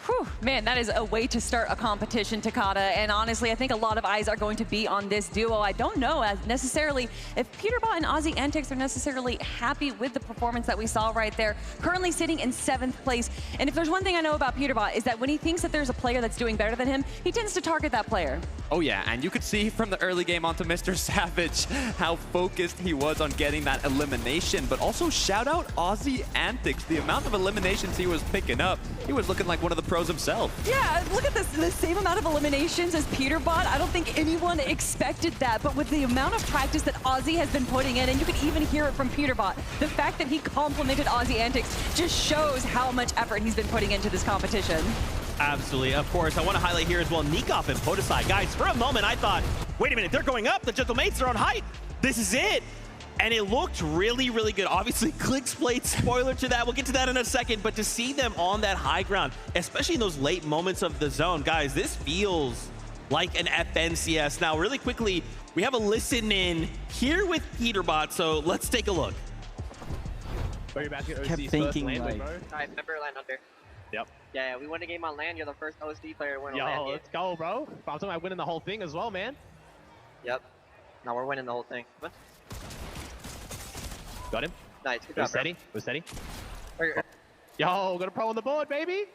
Whew, man, that is a way to start a competition, Takata. And honestly, I think a lot of eyes are going to be on this duo. I don't know necessarily if Peterbot and Aussie Antics are necessarily happy with the performance that we saw right there. Currently sitting in 7th place. And if there's one thing I know about Peterbot is that when he thinks that there's a player that's doing better than him, he tends to target that player. Oh yeah, and you could see from the early game onto Mr. Savage how focused he was on getting that elimination. But also shout out Aussie Antics. The amount of eliminations he was picking up, he was looking like one of the pros himself. Yeah, look at this, the same amount of eliminations as Peterbot. I don't think anyone expected that, but with the amount of practice that Aussie has been putting in, and you can even hear it from Peterbot, the fact that he complimented Aussie Antics just shows how much effort he's been putting into this competition. Absolutely. Of course, I want to highlight here as well Nikov and Podesai. Guys, for a moment, I thought, wait a minute, they're going up. The Gentlemates are on height. This is it. And it looked really, really good. Obviously, Clix played spoiler to that. We'll get to that in a second. But to see them on that high ground, especially in those late moments of the zone, guys, this feels like an FNCS. Now, really quickly, we have a listen in here with Peterbot. So let's take a look. Kept thinking, like... Alright, remember land under. Yep. Yeah, we won a game on land. You're the first OSD player to win Yo, on land. let's go, bro. I'm talking about winning the whole thing as well, man. Yep. Now we're winning the whole thing. Come on. Got him. Nice. Good We're job, steady. We're steady. Bro. Yo, got a pro on the board, baby.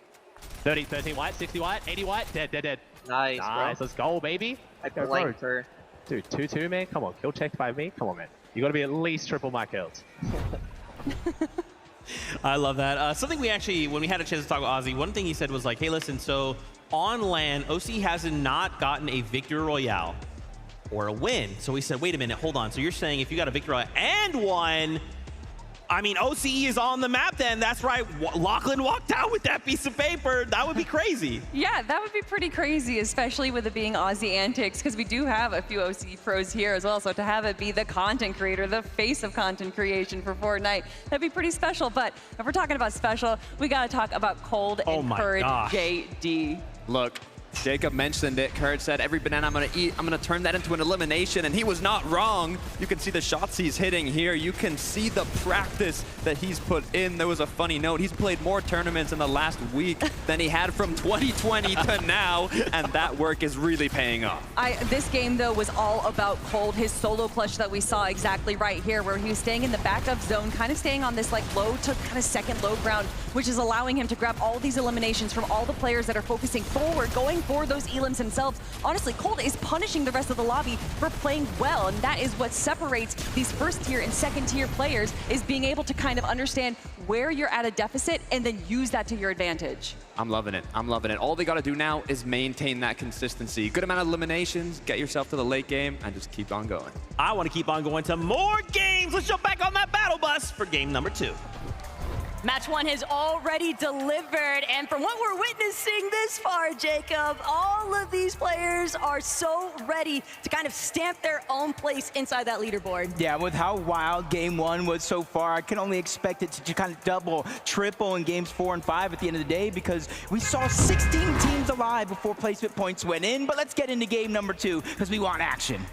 30, 13 white, 60 white, 80 white. Dead, dead, dead. Nice, Nice. bro. Let's go, baby. I Go, blanked bro. her. Dude, 2-2, man. Come on. Kill checked by me. Come on, man. You got to be at least triple my kills. I love that. Something we actually, when we had a chance to talk with Ozzy, one thing he said was like, hey, listen, so on land, OC has not gotten a victory royale or a win. So we said, wait a minute, hold on. So you're saying if you got a victory royale and won, I mean, OCE is on the map then. That's right. Lachlan walked out with that piece of paper. That would be crazy. Yeah, that would be pretty crazy, especially with it being Aussie Antics, because we do have a few OC pros here as well. So to have it be the content creator, the face of content creation for Fortnite, that'd be pretty special. But if we're talking about special, we got to talk about Cold and Courage JD. Look, Jacob mentioned it. Courage said, every banana I'm going to eat, I'm going to turn that into an elimination. And he was not wrong. You can see the shots he's hitting here. You can see the practice that he's put in. There was a funny note. He's played more tournaments in the last week than he had from 2020 to now. And that work is really paying off. This game, though, was all about Cold. His solo clutch that we saw exactly right here, where he was staying in the back of zone, kind of staying on this like low to kind of second low ground, which is allowing him to grab all these eliminations from all the players that are focusing forward, going for those elims themselves. Honestly, Cold is punishing the rest of the lobby for playing well, and that is what separates these first tier and second tier players, is being able to kind of understand where you're at a deficit and then use that to your advantage. I'm loving it. I'm loving it. All they got to do now is maintain that consistency. Good amount of eliminations, get yourself to the late game, and just keep on going. I want to keep on going to more games. Let's jump back on that battle bus for game number 2. Match 1 has already delivered, and from what we're witnessing this far, Jacob, all of these players are so ready to kind of stamp their own place inside that leaderboard. Yeah, with how wild game 1 was so far, I can only expect it to kind of double, triple in games 4 and 5 at the end of the day, because we saw 16 teams alive before placement points went in. But let's get into game number 2, because we want action.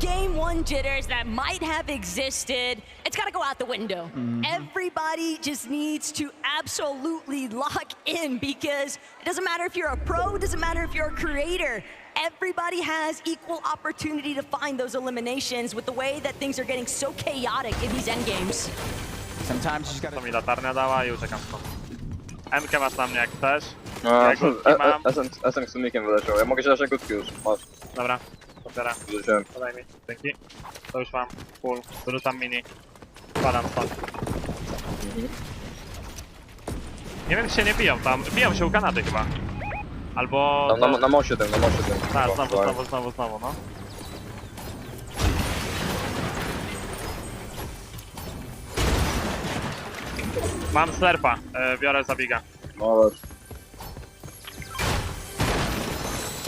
Game 1 jitters that might have existed, it's got to go out the window. Everybody just needs to absolutely lock in, because it doesn't matter if you're a pro, it doesn't matter if you're a creator. Everybody has equal opportunity to find those eliminations with the way that things are getting so chaotic in these end games. Sometimes you just gotta... To mi latarnia dała i uciekam stąd. M-kę masz na mnie jak chcesz. No, Ja gutki mam. SM z sumikiem wyleciał. Ja mogę ci dać gutki już. Masz. Dobra, otwieram. Wrzuciłem. Podaj mi. Dzięki. To już mam. Full. Wyrzucam mini. Spadam stąd. Nie wiem, czy się nie biją tam. Biją się u Kanady chyba. Albo... Na moście tym, na moście tym. Tak, znowu, no. Mam slerpa, biorę zabiga. No ale...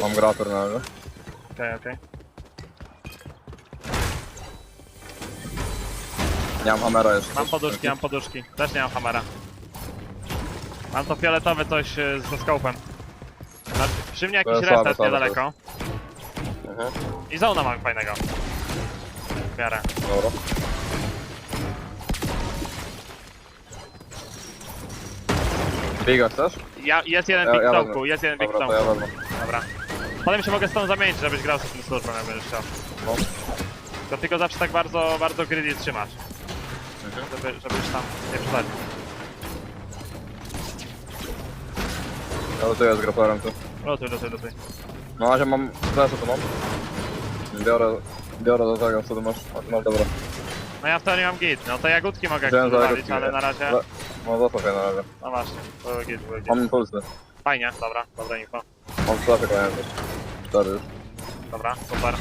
Mam graper na razie. Okej. Nie mam hamera jeszcze. Mam poduszki. Też nie mam hamera. Mam to fioletowe coś ze skopem. Przy mnie jakiś reset niedaleko. I zona mam fajnego. W miarę. Dobra. Biga chcesz? Jest jeden pik w domku, jest jeden pik w domku. Ja wezmę. Dobra. Potem się mogę z tą zamienić, żebyś grał z tym służbą, jak będziesz chciał. No. To tylko zawsze tak bardzo greedy trzymasz. Żebyś tam nie przesadził. Ja lutuję z graperem tu. Lutuj. Na razie mam flesza tu mam. Biorę do tego, co tu masz. Masz dobra. No ja w teorii mam git, no to jagódki mogę Wziąłem za wywalić, jagódki, ale na razie... No zostaw je na razie. No właśnie, były git. Mam impulsy. Fajnie, dobra info. Mam flesza kolejne też. 4 już. Dobra, super.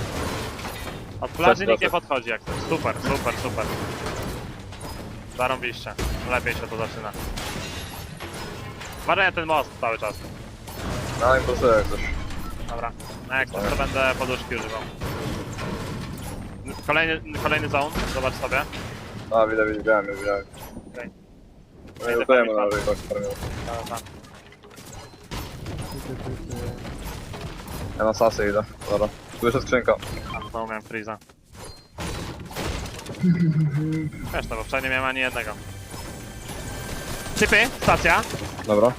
Od plaży nikt nie podchodzi jak coś. Super. Zarąbiście. Lepiej się to zaczyna. Uważaj na ten most cały czas. No impulsy jak coś. Dobra. No jak coś to będę poduszki używał. Kolejny zone, zobacz sobie. A widziałem. Okej. No i lutujemy na razie tak. Tak. Ja na sasy idę. Dobra. Tu jeszcze skrzynka. A znowu miałem freeza. Wiesz to, bo wczoraj nie miałem ani jednego. Typy, stacja. Dobra.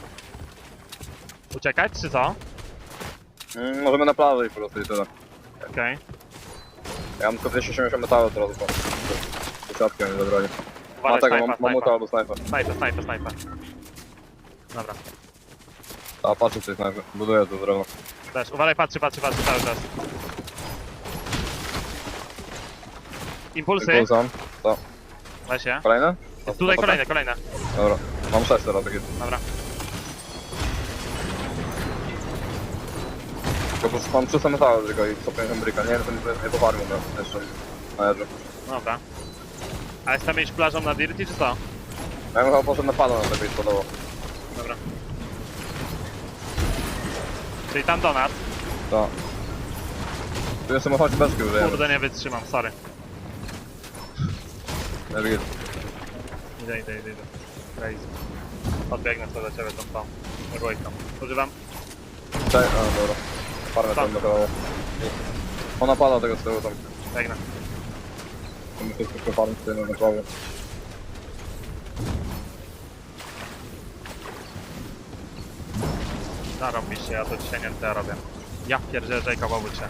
Uciekać, czy co? Możemy na plaży i po prostu i tyle. Okej. Ja mam tylko 280 metalu teraz, bo dziesiątkę nie zabrali. Uważaj, tego, mam muta albo snajper. Snajper. Dobra. A patrzę coś snajper, buduję to drewno. Też, uważaj, patrzy cały czas. Impulsy. Impulsem, to. Weź je. Kolejne? Tutaj kolejne. Dobra, mam 6 teraz takie. Dobra. Tylko mam 300 metalu tylko i 150 bryka, nie wiem, to nie powarmy jeszcze na jeżdżu. Dobra. Ale chcemy iść plażą na dirty, czy co? Ja bym chyba poszedł na pada na tego i spodobał. Dobra. Czyli tam do nas. Tak. Tu jeszcze ma choć bezki użyjemy. Kurde, nie wytrzymam, sorry. Nie wiem. Idę. Crazy. Podbiegnę sobie do ciebie tą. Egoiką. Używam. Cześć, a dobra. Parę tam metalu. Ona pada tego z tyłu tam. Biegnę. Muszę tylko farmić tutaj na prawie. Zarobiście, ja to dzisiaj nie robię. Ja pierdzielę Jake'a w obudźcie.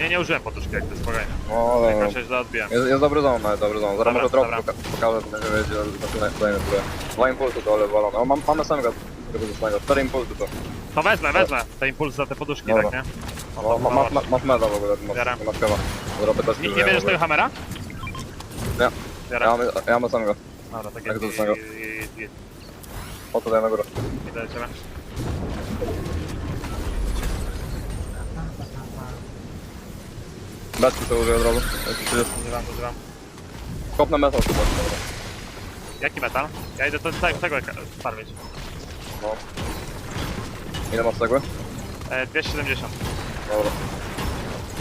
Nie użyłem poduszki, jak ty spokojnie. No dobra. Tylko się źle odbiłem. Jest dobry zone, nawet dobry zone. Zaraz może drop pokażę, to będzie wiedzieć, że kolejne tyle. 2 impulsy to ale walone. O, mam SMG tego zostanego, 4 impulsy to. To wezmę te impulsy za te poduszki, dobra. Tak nie? Masz meda w ogóle, masz kawa. Nie bierzesz tego hamera? Nie. Ja mam SMG. Dobra, tak jak jest. O tutaj na górę. Idę do ciebie. Beczki to użyję od razu. Używam. Kopnę metal chyba. Dobra. Jaki metal? Ja idę do tego farmić. No. Ile masz cegły? 270. Dobra.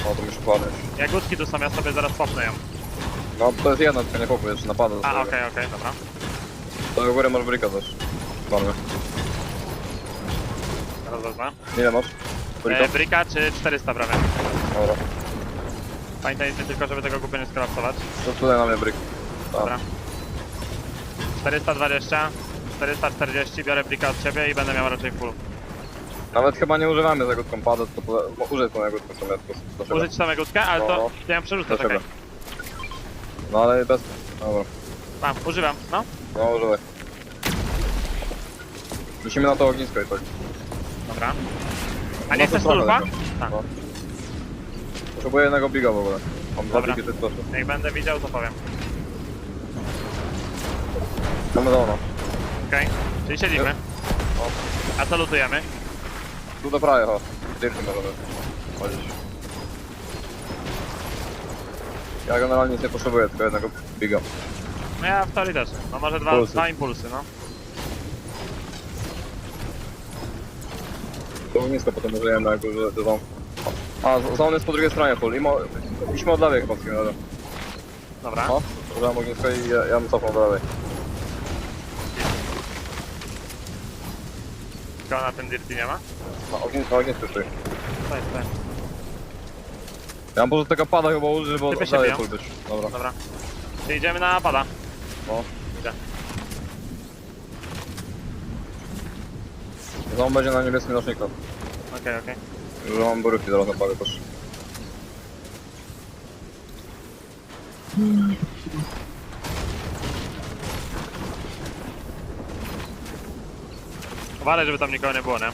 No to mi przykładnie. Jagódki tu są, ja sobie zaraz popnę ją. No to jest jedna, tylko nie popój, jeszcze napada. A, okej, dobra. To do góry masz brika też. Farmy. Zaraz wezmę. Ile masz? Brika czy 400 prawie. Dobra. Pamiętajmy tylko, żeby tego głupio nie skolapsować. To tutaj na mnie brik. Dobra. 420, 440, biorę brika od ciebie i będę miał raczej full. Nawet chyba nie używamy tego kompada, tylko użyj tą jagódkę sobie. Użyć tą jagódkę, ale to ja ją przerzucę, czekaj. No ale bez... Dobra. Mam, używam, no. No używaj. Musimy na to ognisko i tak. Dobra. A nie chcesz tulpa? Tak. No. Potrzebuję jednego biga w ogóle. Mam dwa bigi, to jest proszę. Jak będę widział, to powiem. Mamy downo. Okej, czyli siedzimy. A co lutujemy? Tu do prawej, ho. Dirty możemy chodzić. Ja generalnie nic nie potrzebuję, tylko jednego biga. No ja w teorii też. No może dwa impulsy, no. To ognisko potem użyjemy, jak już do A, zon jest po drugiej stronie full. Idźmy od lewej chyba w takim razie. Dobra. No, użyłem ognisko i ja bym cofnął do lewej. Tylko na tym dirty nie ma? No, ognisko stoi. Tak. Ja może tego pada chyba użyć, bo Typy się dalej biją. full być. Dobra. Czyli idziemy na pada. No. Idę. Zon będzie na niebieskim nośniku. Okej. Już mam borówki zaraz na parę też. Uważaj, żeby tam nikogo nie było, nie?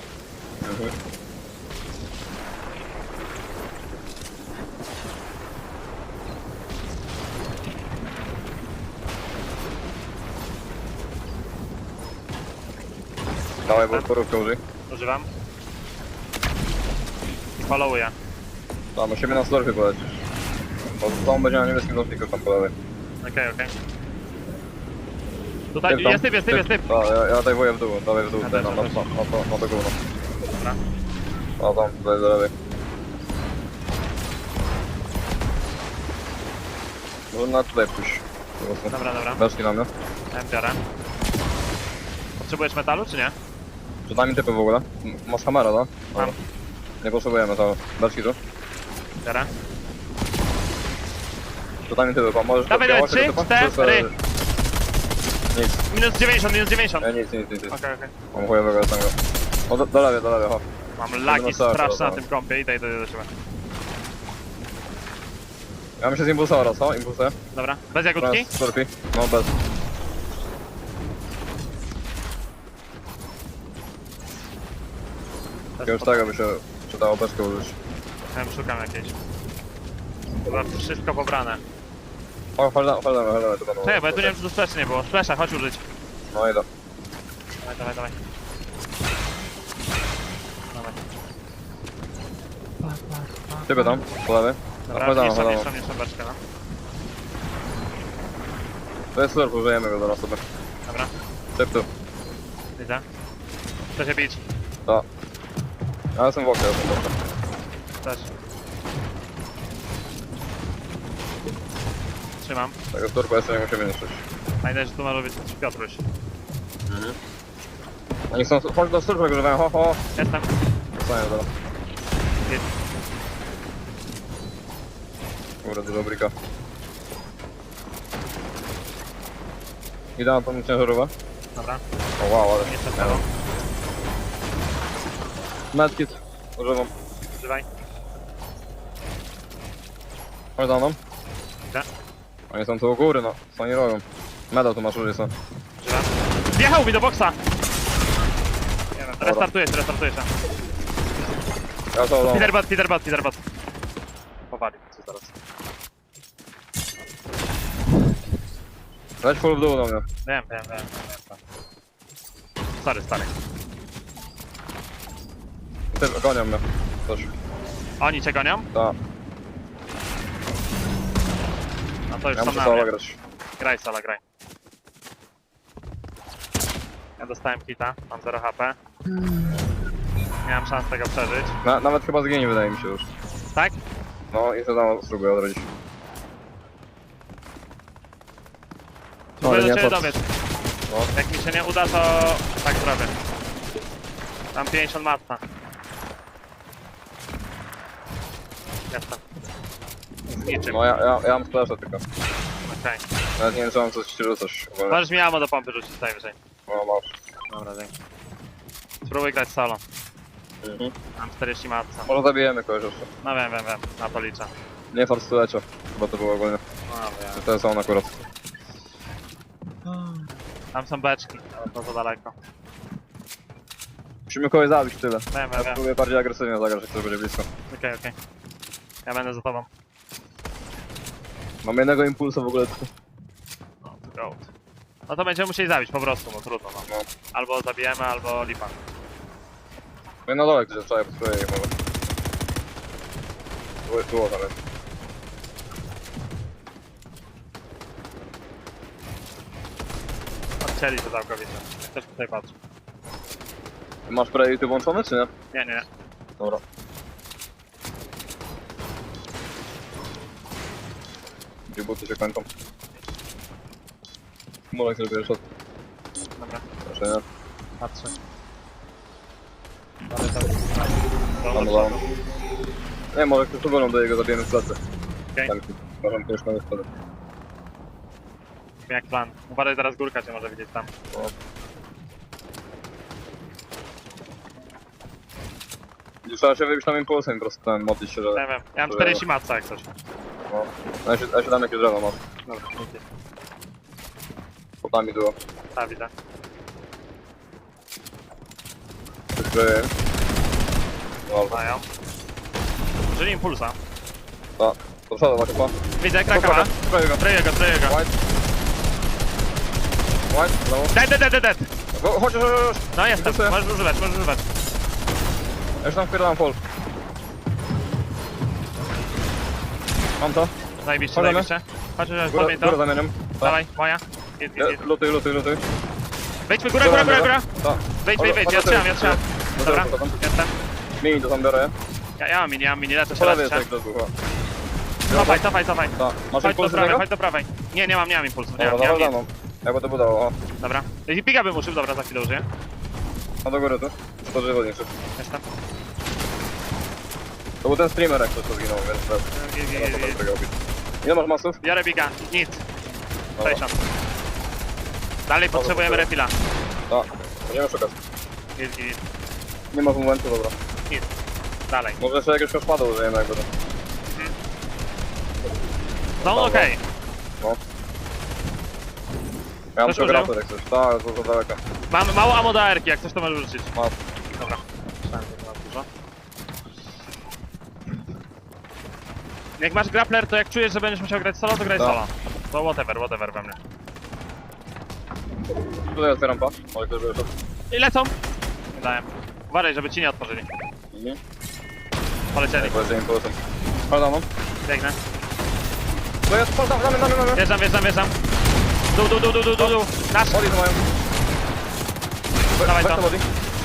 Dawaj, bo borówkę użyj. Używam. Followuję. Tam, musimy na slurfie polecieć. Bo zon będzie na niebieskim nośniku tam po lewej. Okej. Tutaj jest typ. Ja tutaj woję w dół, dawaj w dół, tutaj na to gówno. Dobra. No tam, tutaj do lewej. Możemy na tutaj pójść. Dobra. Beczki na mnie. Ja biorę. Potrzebujesz metalu, czy nie? Czy daj mi typy w ogóle? Masz kamera, tak? Mam. Nie potrzebujemy to. Beczki tu? Biorę. To daj mi typy, pan możesz... Dawaj, 3, 4. Nic. Minus 90. Nic. Okej. Mam chujowego tego. O, do lewej, ho. Mam lagi straszne na tym kompie, idę do ciebie. Ja myślę z impulsa oraz, co? Impulsy? Dobra, bez jagódki? Slurpy. No, bez. Już tego by się przydało beczkę użyć. Ja szukam jakiejś. Chyba wszystko pobrane. O, chodź to będą. Czekaj, bo ja tu nie wiem, czy tu splash nie było. Splasha, chodź użyć. No idę. Dawaj. Typy tam, po lewej. Dobra, mniejszą beczkę, no. To jest slurp, użyjemy go zaraz sobie. Dobra. Typ tu. Widzę. Chce się bić. Tak. Ja jestem w oknie, Też. Trzymam. Tego slurpa jeszcze nie musimy niszczyć. Pamiętaj, że tu może być Piotruś. Oni chcą... Chodź do slurpa, używają, ho. Jestem. Zostaję zaraz. Kurde, dużo brika. Idę na tą ciężarówkę. Dobra. O wow, ale... Nie przestało. Medkit. Używam. Używaj. Chodź za mną. Idę. Oni są tu u góry, no. Co oni robią? Medal tu masz użyj sobie. Używam. Wjechał mi do boksa! Nie wiem, restartuję się. Ja to dam. Peterbot. Powalił cię zaraz. Leć full w dół do mnie. Wiem. Sorry, stary. Ty, gonią mnie. Coś. Oni cię gonią? Tak. No to już Ja są muszę na solo mnie. grać. Graj sala, graj. Ja dostałem hita, mam 0 HP. Nie mam szans tego przeżyć. Nawet chyba zginie, wydaje mi się już. Tak? No i to tam spróbuję odrodzić. Spróbuję do nie, ciebie to- dobiec. No. Jak mi się nie uda, to tak zrobię. Mam 50 matna. Jestem. Z niczym. No ja mam splasha tylko. Okej. Nawet nie wiem, czy mam coś ci rzucać. Możesz mi ammo do pompy rzucić najwyżej. No masz. Dobra, dzięki. Spróbuj grać solo. Mhm. Mam 40 matca. Może zabijemy kogoś jeszcze. No wiem, na to liczę. Nie forsujecie, bo to było ogólnie. No wiem. To są akurat. Tam są beczki, ale to za daleko. Musimy kogoś zabić, tyle. Wiem. Ja spróbuję bardziej agresywnie zagrać, jak ktoś będzie blisko. Okej. Ja będę za tobą. Mam jednego impulsu w ogóle. No, to goat. No to będziemy musieli zabić po prostu, no trudno no. Albo zabijemy, albo lipa. No na dole gdzieś wczoraj pospróbuję ich może. Duo tam jest. Odcięli to całkowicie. Ktoś tutaj patrzy. Masz pre-YouTube włączony, czy nie? Nie. Dobra. Gdzie buty się kończą? Mulek zrobię shot. Dobra. Proszę nie. Patrzę. Mam. Nie, może ktoś tu golą do jego zabijemy w plecy. Okej. Tam możemy to już koniec wtedy. Jak plan. Uważaj, zaraz górka cię może widzieć tam. Trzeba się wybić tam impulsem po prostu ten modlić się, że... Nie wiem. Ja mam 40 matca jak coś. No. Ja się dam jakieś drzewo, no. Dobra, dzięki. Potami było. Tak, widzę. Przykryję. Dobra. Mają. Użyli impulsa. Tak. To przodu, tak chyba. Widzę, kraka ma. Tryję go. White. Znowu. Dead. Chodź. No jestem, możesz używać. Ja już tam wpierdalam pol. Mam to. Zajebiście. Chodź, Górę to. zamieniam. Dawaj, moja. Lutuj. Wejdźmy, góra. Tak. Wejdź, ja trzymam. Dobra, jestem. Mini to tam biorę. Ja mam mini, lecę się, Po lewej lecę jest się. jak to Cofaj. Tak. Masz Chodź do prawej. Nie mam impulsu. Nie mam Dobra, nic. jakby to budowało, o. Dobra. Jeśli piga bym użył, dobra, za chwilę użyję. A do góry tu. To żywo nie Jestem. To był ten streamer jak to zginął, więc teraz. Ile masz masów? Biorę biga, nic. 60. Dalej potrzebujemy refila. Tak, będziemy szukać. Git. Nie ma momentu, dobra. Nic. Dalej. Może jeszcze jakiegoś rozpadu użyjemy jakby to. No okej. No. Ja mam Coś tylko użył? grafer jak coś. Tak, to za daleko. Mam mało ammo do AR-ki, jak coś to możesz rzucić. Masz. Dobra. Myślałem, że mam dużo. Jak masz grappler, to jak czujesz, że będziesz musiał grać solo, to graj Tak. solo. To whatever we mnie. Tutaj otwieram pa. Może ktoś wyszedł. I lecą. Nie dałem. Uważaj, żeby ci nie otworzyli. Polecieli. Polecieli impulsem. Chodź za mną. Biegnę. To jest, chodź tam, damy. Wjeżdżam. Dół. Nasz. Body to mają. Dawaj to.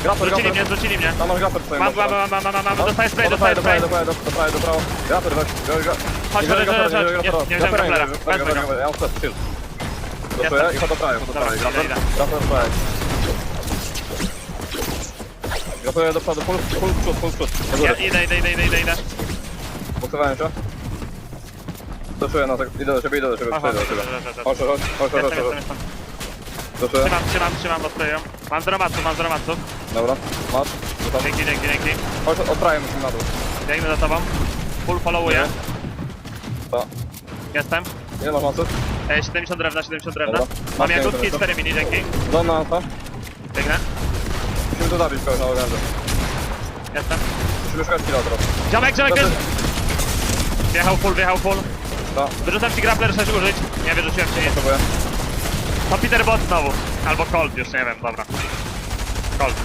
Grafer. Zrzucili mnie. Tam masz grafer w swoim. Mam. Dostaję spray. Do prawo. Grafer weź. Chodź. Nie wziąłem grapplera. Wezmę go. Ja mam set, chill. Dostaję i chodź do prawej. Grafer w prawej. Grafer do przodu, full przód. Idę. Posuwałem się. Doszuję na tak, idę do ciebie. Chodź. Doszuję. Trzymam, odkleję. Mam 0 maców. Dobra, masz. Dzięki. Chodź, odpraję musimy na dół. Biegnę za tobą. Full followuję. Tak. Jestem. Ile masz masów? 70 drewna. Dobra. Mam jagódki, 4 mini, dzięki. Dona na to. Biegnę. Musimy tu zabić kogoś na ogarze. Jestem. Musimy szukać killa teraz. Ziomek! Wjechał full. Tak. Wyrzucam ci grappler, chcesz użyć? Nie, wyrzuciłem ci nic. Potrzebuję. To Peter Bot znowu. Albo Colt, już nie wiem, dobra. Cold.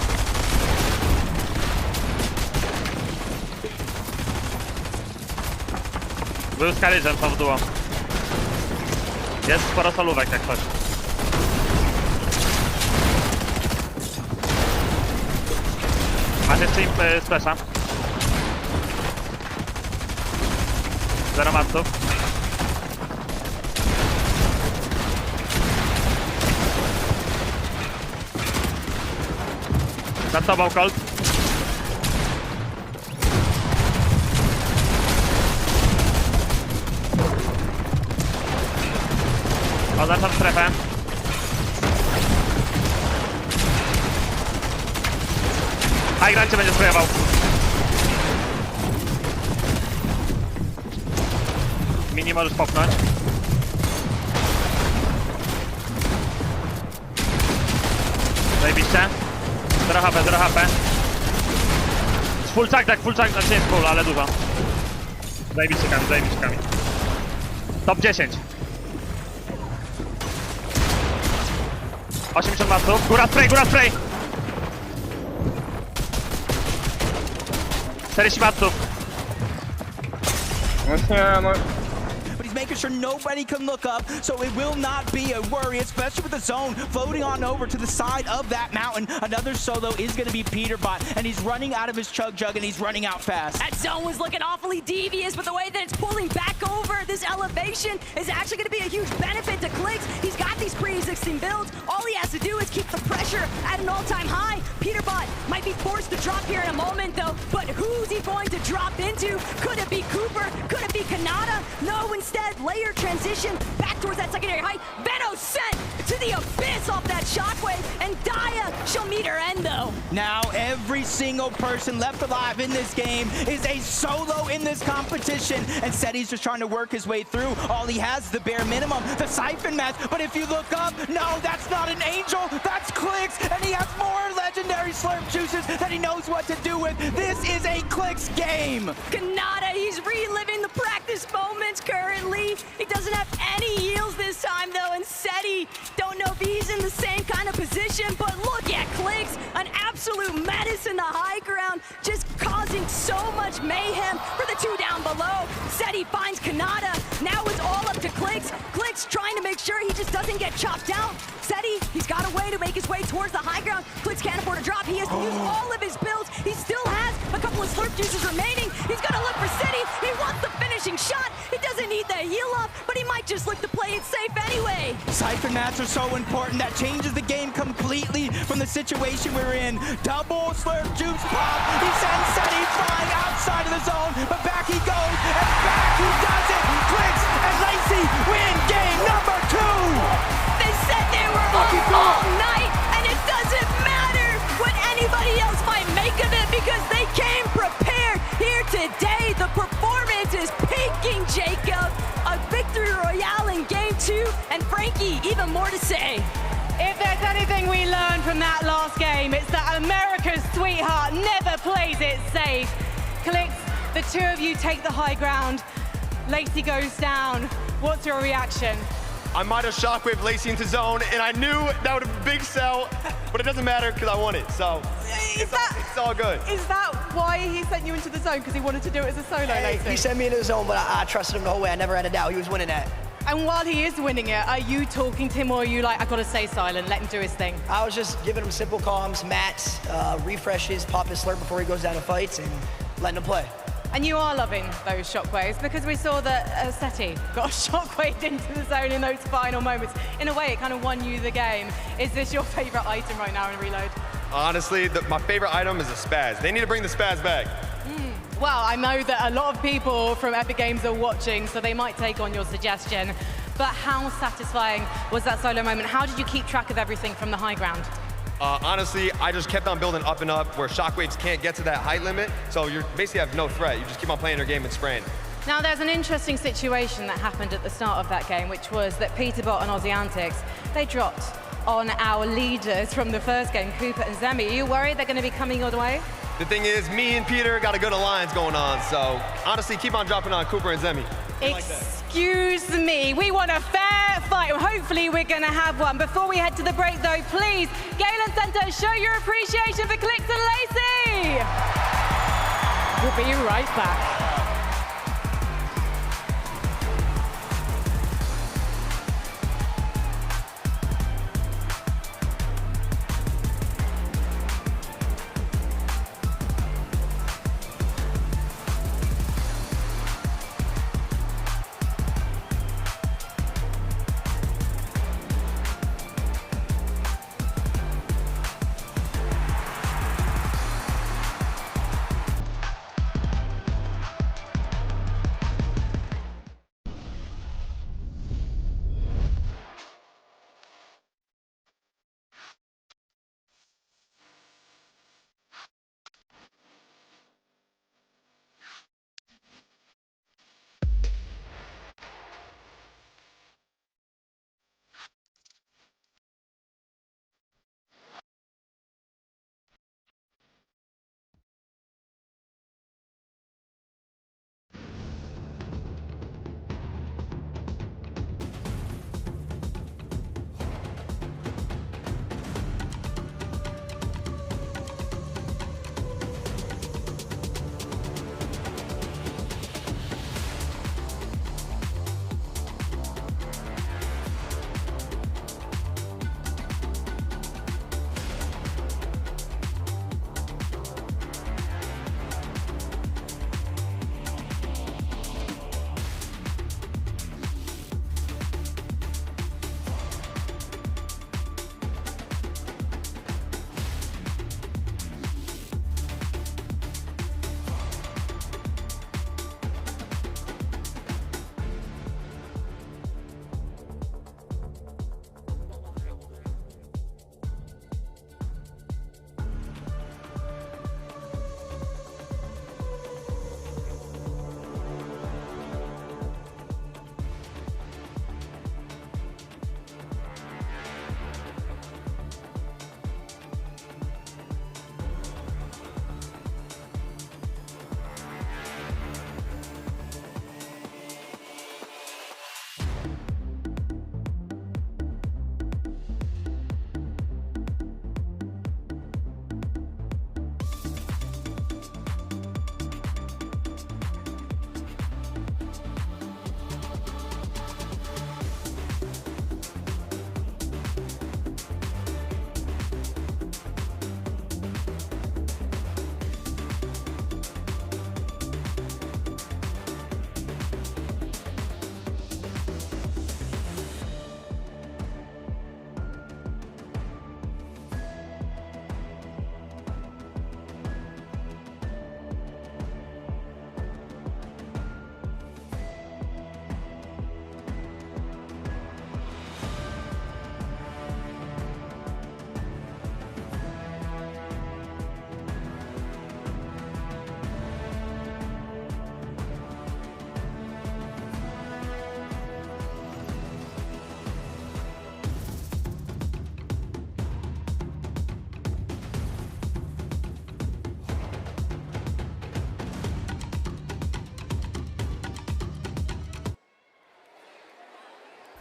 Był z Kaliżem, są w duo. Jest sporo solówek jak coś. Masz jeszcze im splasha. 0 matców. Nad tobą Colt. Oznaczam strefę. High ground cię będzie sprayował. Mini możesz popchnąć. Zajebiście. 0 HP, 0 HP. Full chuck, znaczy nie jest full, ale dużo. Zajebiście kami, zajebiście kami. Top 10. 80 matców. Góra spray, góra spray! 40 matców. But he's making sure nobody can look up, so it will not be a worry, especially with the zone floating on over to the side of that mountain. Another solo is going to be Peterbot, and he's running out of his chug jug, and he's running out fast. That zone was looking awfully devious, but the way that it's pulling back over, this elevation is actually going to be a huge benefit to Clix. He's got these pre-existing builds. All he has to do is keep the pressure at an all-time high. Peterbot might be forced to drop here in a moment, though, but who's he going to drop into? Could it be Cooper? Could it be Kanata? No, instead, layer transition back towards that secondary height. Veno sent to the abyss off that shockwave, and Daya, she'll meet her end, though. Now every single person left alive in this game is a solo in this competition, and Seti's just trying to work his way through. All he has is the bare minimum, the siphon match, but if you look up, no, that's not an angel, that's Clix, and he has more legendary slurp juices that he knows what to do with. This is a Clix game. Kanata, he's reliving the practice moments currently. He doesn't have any heals this time, though, and Seti, don't know if he's in the same kind of position, but look at Clix, an absolute menace in the high ground, just causing so much mayhem for the two down below. Seti finds Kanata. Now it's all up to Clix. Clix trying to make sure he just doesn't get chopped down. Seti, he's got a way to make his way towards the high ground. Clix can't afford a drop. He has to use all of his builds. He still has a couple of slurp juices remaining. He's gonna look for Seti. He wants the finishing shot. He doesn't need the heal up, but he might just look to play it safe anyway. Siphon mats are so important. That changes the game completely from the situation we're in. Double slurp juice pop. He sends Seti flying outside of the zone, but back he goes, and back he does it. Clix and Lacey win game number 2. They said they were all night, and it doesn't matter what anybody else might make of it because they came prepared here today. The performance is peaking, Jacob. A victory royale in game 2, and Frankie, even more to say. If there's anything we learned from that last game, it's that America's sweetheart never plays it safe. Clix, the two of you take the high ground. Lacey goes down. What's your reaction? I might have shockwave Lacey into zone, and I knew that would have been a big sell, but it doesn't matter because I won it, so it's all good. Is that why he sent you into the zone? Because he wanted to do it as a solo, Lacey? He sent me into the zone, but I trusted him the whole way. I never had a doubt. He was winning that. And while he is winning it, are you talking to him, or are you like, I gotta stay silent, let him do his thing? I was just giving him simple comms, mats, refreshes, pop his slurp before he goes down to fights, and letting him play. And you are loving those shockwaves because we saw that Seti got shockwaved into the zone in those final moments. In a way, it kind of won you the game. Is this your favorite item right now in Reload? Honestly, my favorite item is a spaz. They need to bring the spaz back. Well, I know that a lot of people from Epic Games are watching, so they might take on your suggestion. But how satisfying was that solo moment? How did you keep track of everything from the high ground? Honestly, I just kept on building up and up where shockwaves can't get to that height limit, so you basically have no threat. You just keep on playing your game and spraying. Now, there's an interesting situation that happened at the start of that game, which was that Peterbot and Aussie Antics, they dropped on our leaders from the first game, Cooper and Zemi. Are you worried they're going to be coming your way? The thing is, me and Peter got a good alliance going on, so honestly, keep on dropping on Cooper and Zemi. Excuse me, we want a fair fight. Hopefully we're going to have one. Before we head to the break though, please, Galen Center, show your appreciation for Clix and Lacey. We'll be right back.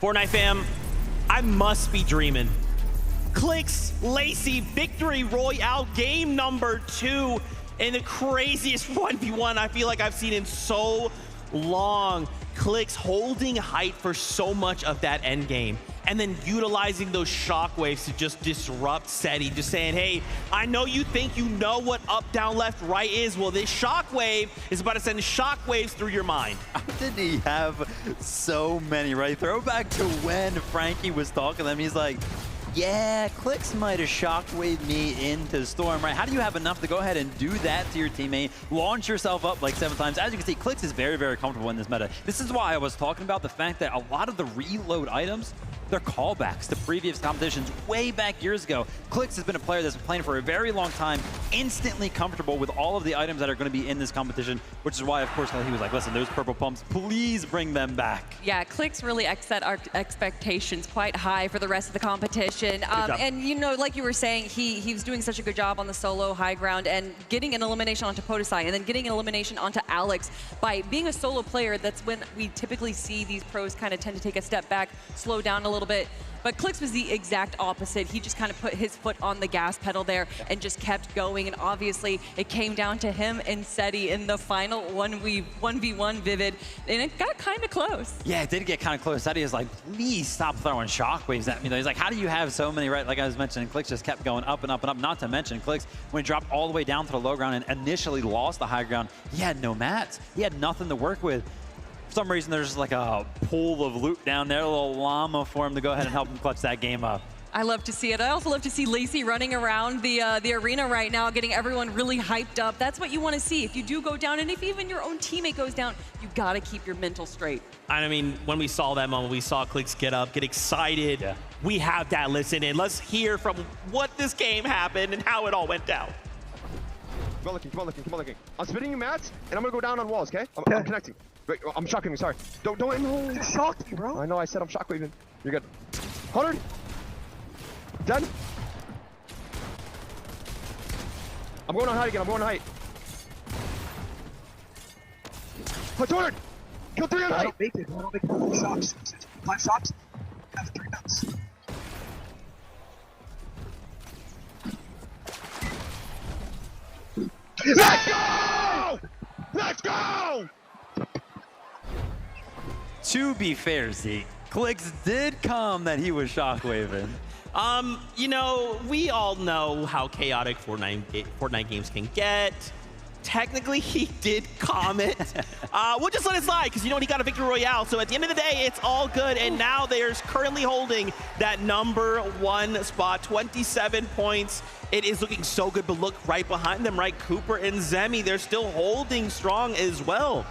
Fortnite fam, I must be dreaming. Clix, Lacey, Victory Royale, game number 2 in the craziest 1v1 I feel like I've seen in so long. Clix holding height for so much of that end game, and then utilizing those shockwaves to just disrupt SETI, just saying, hey, I know you think you know what up, down, left, right is. Well, this shockwave is about to send shockwaves through your mind. How did he have so many, right? Throwback to when Frankie was talking to them. He's like, yeah, Clix might have shockwaved me into Storm, right? How do you have enough to go ahead and do that to your teammate, launch yourself up like 7 times? As you can see, Clix is very, very comfortable in this meta. This is why I was talking about the fact that a lot of the reload items they're callbacks to previous competitions way back years ago. Clix has been a player that's been playing for a very long time, instantly comfortable with all of the items that are going to be in this competition, which is why, of course, he was like, listen, those purple pumps, please bring them back. Yeah, Clix really set our expectations quite high for the rest of the competition. And, you know, like you were saying, he was doing such a good job on the solo high ground and getting an elimination onto Podesai and then getting an elimination onto Alex. By being a solo player, that's when we typically see these pros kind of tend to take a step back, slow down a little bit. But Clix was the exact opposite. He just kind of put his foot on the gas pedal there and just kept going. And obviously, it came down to him and Seti in the final 1v1 Vivid. And it got kind of close. Yeah, it did get kind of close. Seti is like, please stop throwing shockwaves at me. He's like, how do you have so many, right? Like I was mentioning, Clix just kept going up and up and up. Not to mention, Clix, when he dropped all the way down to the low ground and initially lost the high ground, he had no mats. He had nothing to work with. For some reason, there's like a pool of loot down there, a little llama for him to go ahead and help him clutch that game up. I love to see it. I also love to see Lacey running around the arena right now, getting everyone really hyped up. That's what you want to see. If you do go down, and if even your own teammate goes down, you got to keep your mental straight. I mean, when we saw that moment, we saw Clix get up, get excited. Yeah. We have that listen in. Let's hear from what this game happened and how it all went down. Come on, looking, come on, looking, come on, looking. I'm spinning you mats, and I'm gonna go down on walls, okay? I'm connecting. Wait, I'm shockwaving, sorry. Don't, no. Shocked me, bro. I know, I said I'm shockwaving. You're good. 100. Done. I'm going on height again, I'm going on height. 200. Kill 3 on height. I don't make it, I don't make it. 4 shocks. 5 shocks. I have 3 mats. Let's go! Let's go! To be fair, Zeke, Clix did come that he was shockwaving. You know, we all know how chaotic Fortnite games can get. Technically, he did comment. We'll just let it slide, because you know what, he got a victory royale. So at the end of the day, it's all good. And now they're currently holding that #1 spot, 27 points. It is looking so good, but look right behind them, right? Cooper and Zemi, they're still holding strong as well.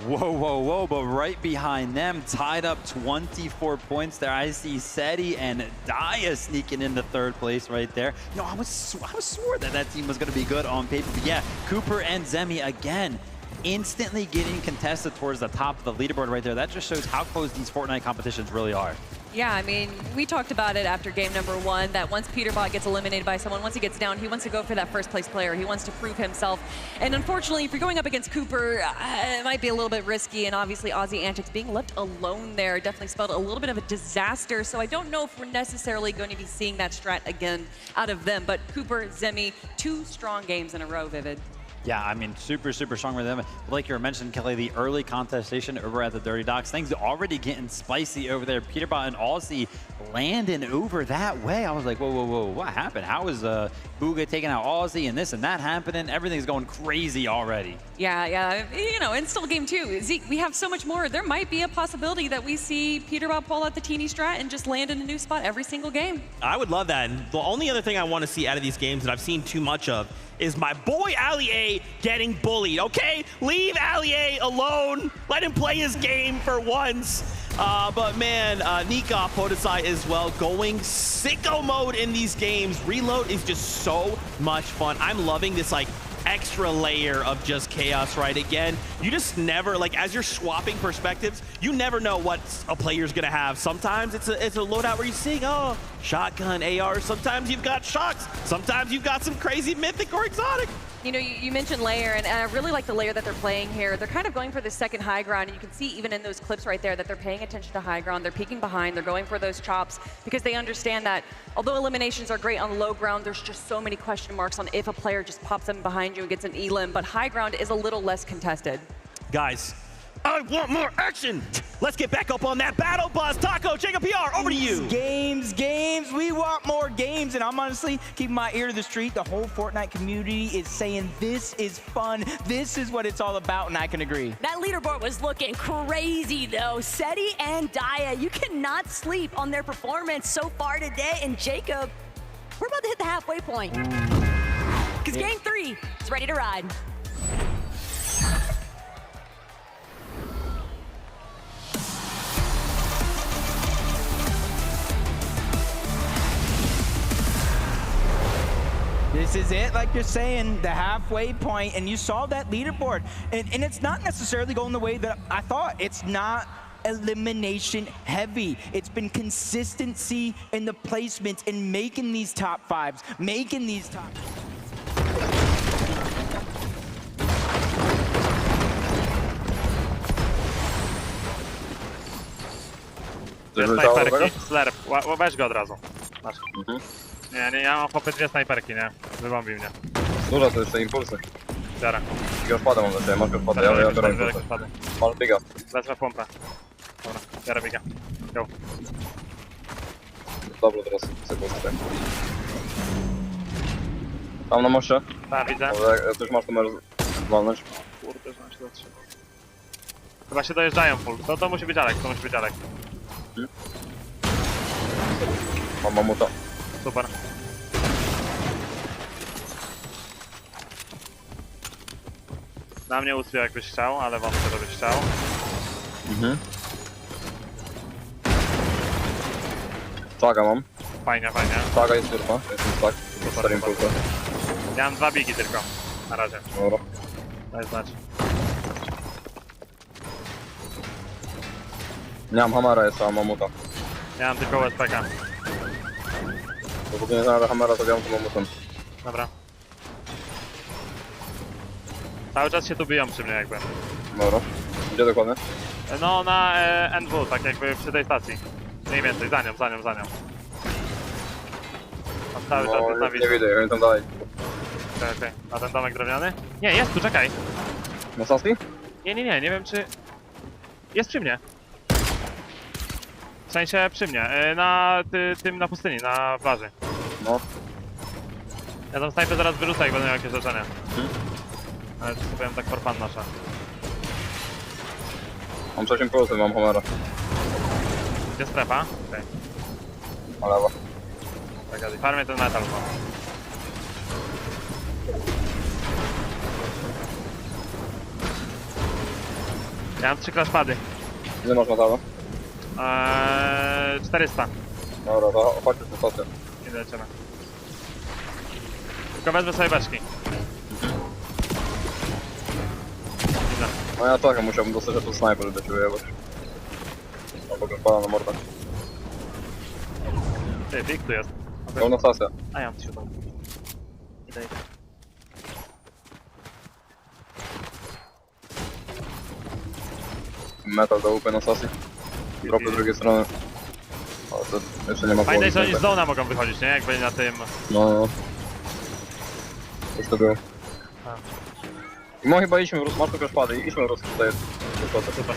Whoa, whoa, whoa, but right behind them, tied up 24 points there. I see Seti and Daya sneaking into 3rd place right there. You know, I was swore that that team was going to be good on paper, but yeah, Cooper and Zemi again, instantly getting contested towards the top of the leaderboard right there. That just shows how close these Fortnite competitions really are. Yeah, I mean, we talked about it after game #1, that once Peterbot gets eliminated by someone, once he gets down, he wants to go for that 1st place player. He wants to prove himself. And unfortunately, if you're going up against Cooper, it might be a little bit risky. And obviously, Aussie Antics being left alone there definitely spelled a little bit of a disaster. So I don't know if we're necessarily going to be seeing that strat again out of them. But Cooper, Zemi, 2 strong games in a row, Vivid. Yeah, I mean, super, super strong with them. Like you were mentioning, Kelly, the early contestation over at the Dirty Docks, things already getting spicy over there. Peterbot and Aussie landing over that way. I was like, whoa, whoa, whoa, what happened? How is Booga taking out Aussie and this and that happening? Everything's going crazy already. Yeah, you know, and still game 2. Zeke, we have so much more. There might be a possibility that we see Peterbot pull out the teeny strat and just land in a new spot every single game. I would love that. And the only other thing I want to see out of these games that I've seen too much of is my boy Ali A getting bullied, okay? Leave Ali A alone. Let him play his game for once. But man, Nika Podesai as well, going sicko mode in these games. Reload is just so much fun. I'm loving this like extra layer of just chaos, right? Again, you just never, like, as you're swapping perspectives, you never know what a player's gonna have. Sometimes it's a loadout where you're seeing, oh, shotgun, AR. Sometimes you've got shocks. Sometimes you've got some crazy mythic or exotic. You know, you mentioned layer, and I really like the layer that they're playing here. They're kind of going for the second high ground, and you can see even in those clips right there that they're paying attention to high ground. They're peeking behind. They're going for those chops because they understand that although eliminations are great on low ground, there's just so many question marks on if a player just pops them behind you and gets an elim, but high ground is a little less contested. Guys, I want more action. Let's get back up on that battle bus. Taco, Jacob PR, over to you. Games. We want more games. And I'm honestly keeping my ear to the street. The whole Fortnite community is saying this is fun. This is what it's all about, and I can agree. That leaderboard was looking crazy, though. Seti and Daya, you cannot sleep on their performance so far today. And Jacob, we're about to hit the halfway point. Because game 3 is ready to ride. This is it, like you're saying, the halfway point, and you saw that leaderboard. And it's not necessarily going the way that I thought. It's not elimination heavy. It's been consistency in the placements and making these top fives, making these top. Dwie snajperki, slerp, weź go od razu. Masz. Nie, ja mam chłopie dwie snajperki, nie? Wybombi mnie. Dużo to jeszcze impulsy. Biorę. Geoszpadę mam za ciebie, masz geoszpadę, ja biorę impulsy. Masz biga. Wezmę pompę. Dobra, biorę biga. Go. Dobrze, teraz sekundę. Tam na moście? Tak, widzę. Jak coś masz, to możesz walnąć. Kurde, że nam się zatrzyma. Chyba się dojeżdżają full. To musi być Alek, to musi być Alek. Mam mamuta. Super. Na mnie uspił jakbyś chciał, ale wątpię, żebyś chciał. Czaga mam. Fajnie, fajnie. Czaga jest turba, jest tak. Stary impulsy. Ja mam 2 bigi tylko. Na razie. Dobra. Daj znać. Nie mam hamera jeszcze, mam mamuta. Ja mam tylko USPK. Dopóki nie znajdę hamera, to biorę mamutem. Dobra. Cały czas się tu biją przy mnie jakby. Dobra. Gdzie dokładnie? No na NW, tak jakby przy tej stacji. Mniej więcej, za nią. Tam cały czas jest na nie widzę, ja tam dalej. Okej. A ten domek drewniany? Nie, jest tu, czekaj. Na stacji? Nie wiem czy... Jest przy mnie. W sensie przy mnie, na pustyni, na plaży. No. Ja tam snajpę zaraz wyrzucę, jak będą jakieś leczenia. Ale to sobie tak for fun nasza. Mam 6 impulsy, mam hamera. Gdzie strefa? Okej. Na lewo. Tak, farmię ten metal. Ja mam 3 crashpady. Ile masz metalu? 400. Dobra, to chodźmy na stację. I lecimy. Tylko wezmę sobie beczki. No ja czekam, musiałbym dostać tu snajper, żeby się wyjebać. Albo go wpada na mordę. Ty, big tu jest. To na stację. A ja mam 3 tam. Idę. Metal do UP na stacji. Dropy z drugiej strony. Ale to jeszcze nie ma Pamiętaj, że oni z tak. zona mogą wychodzić, nie? Jak będzie na tym... No. Już to było. I mo chyba idźmy, masz tylko szpady, idźmy Ruski tutaj. Super.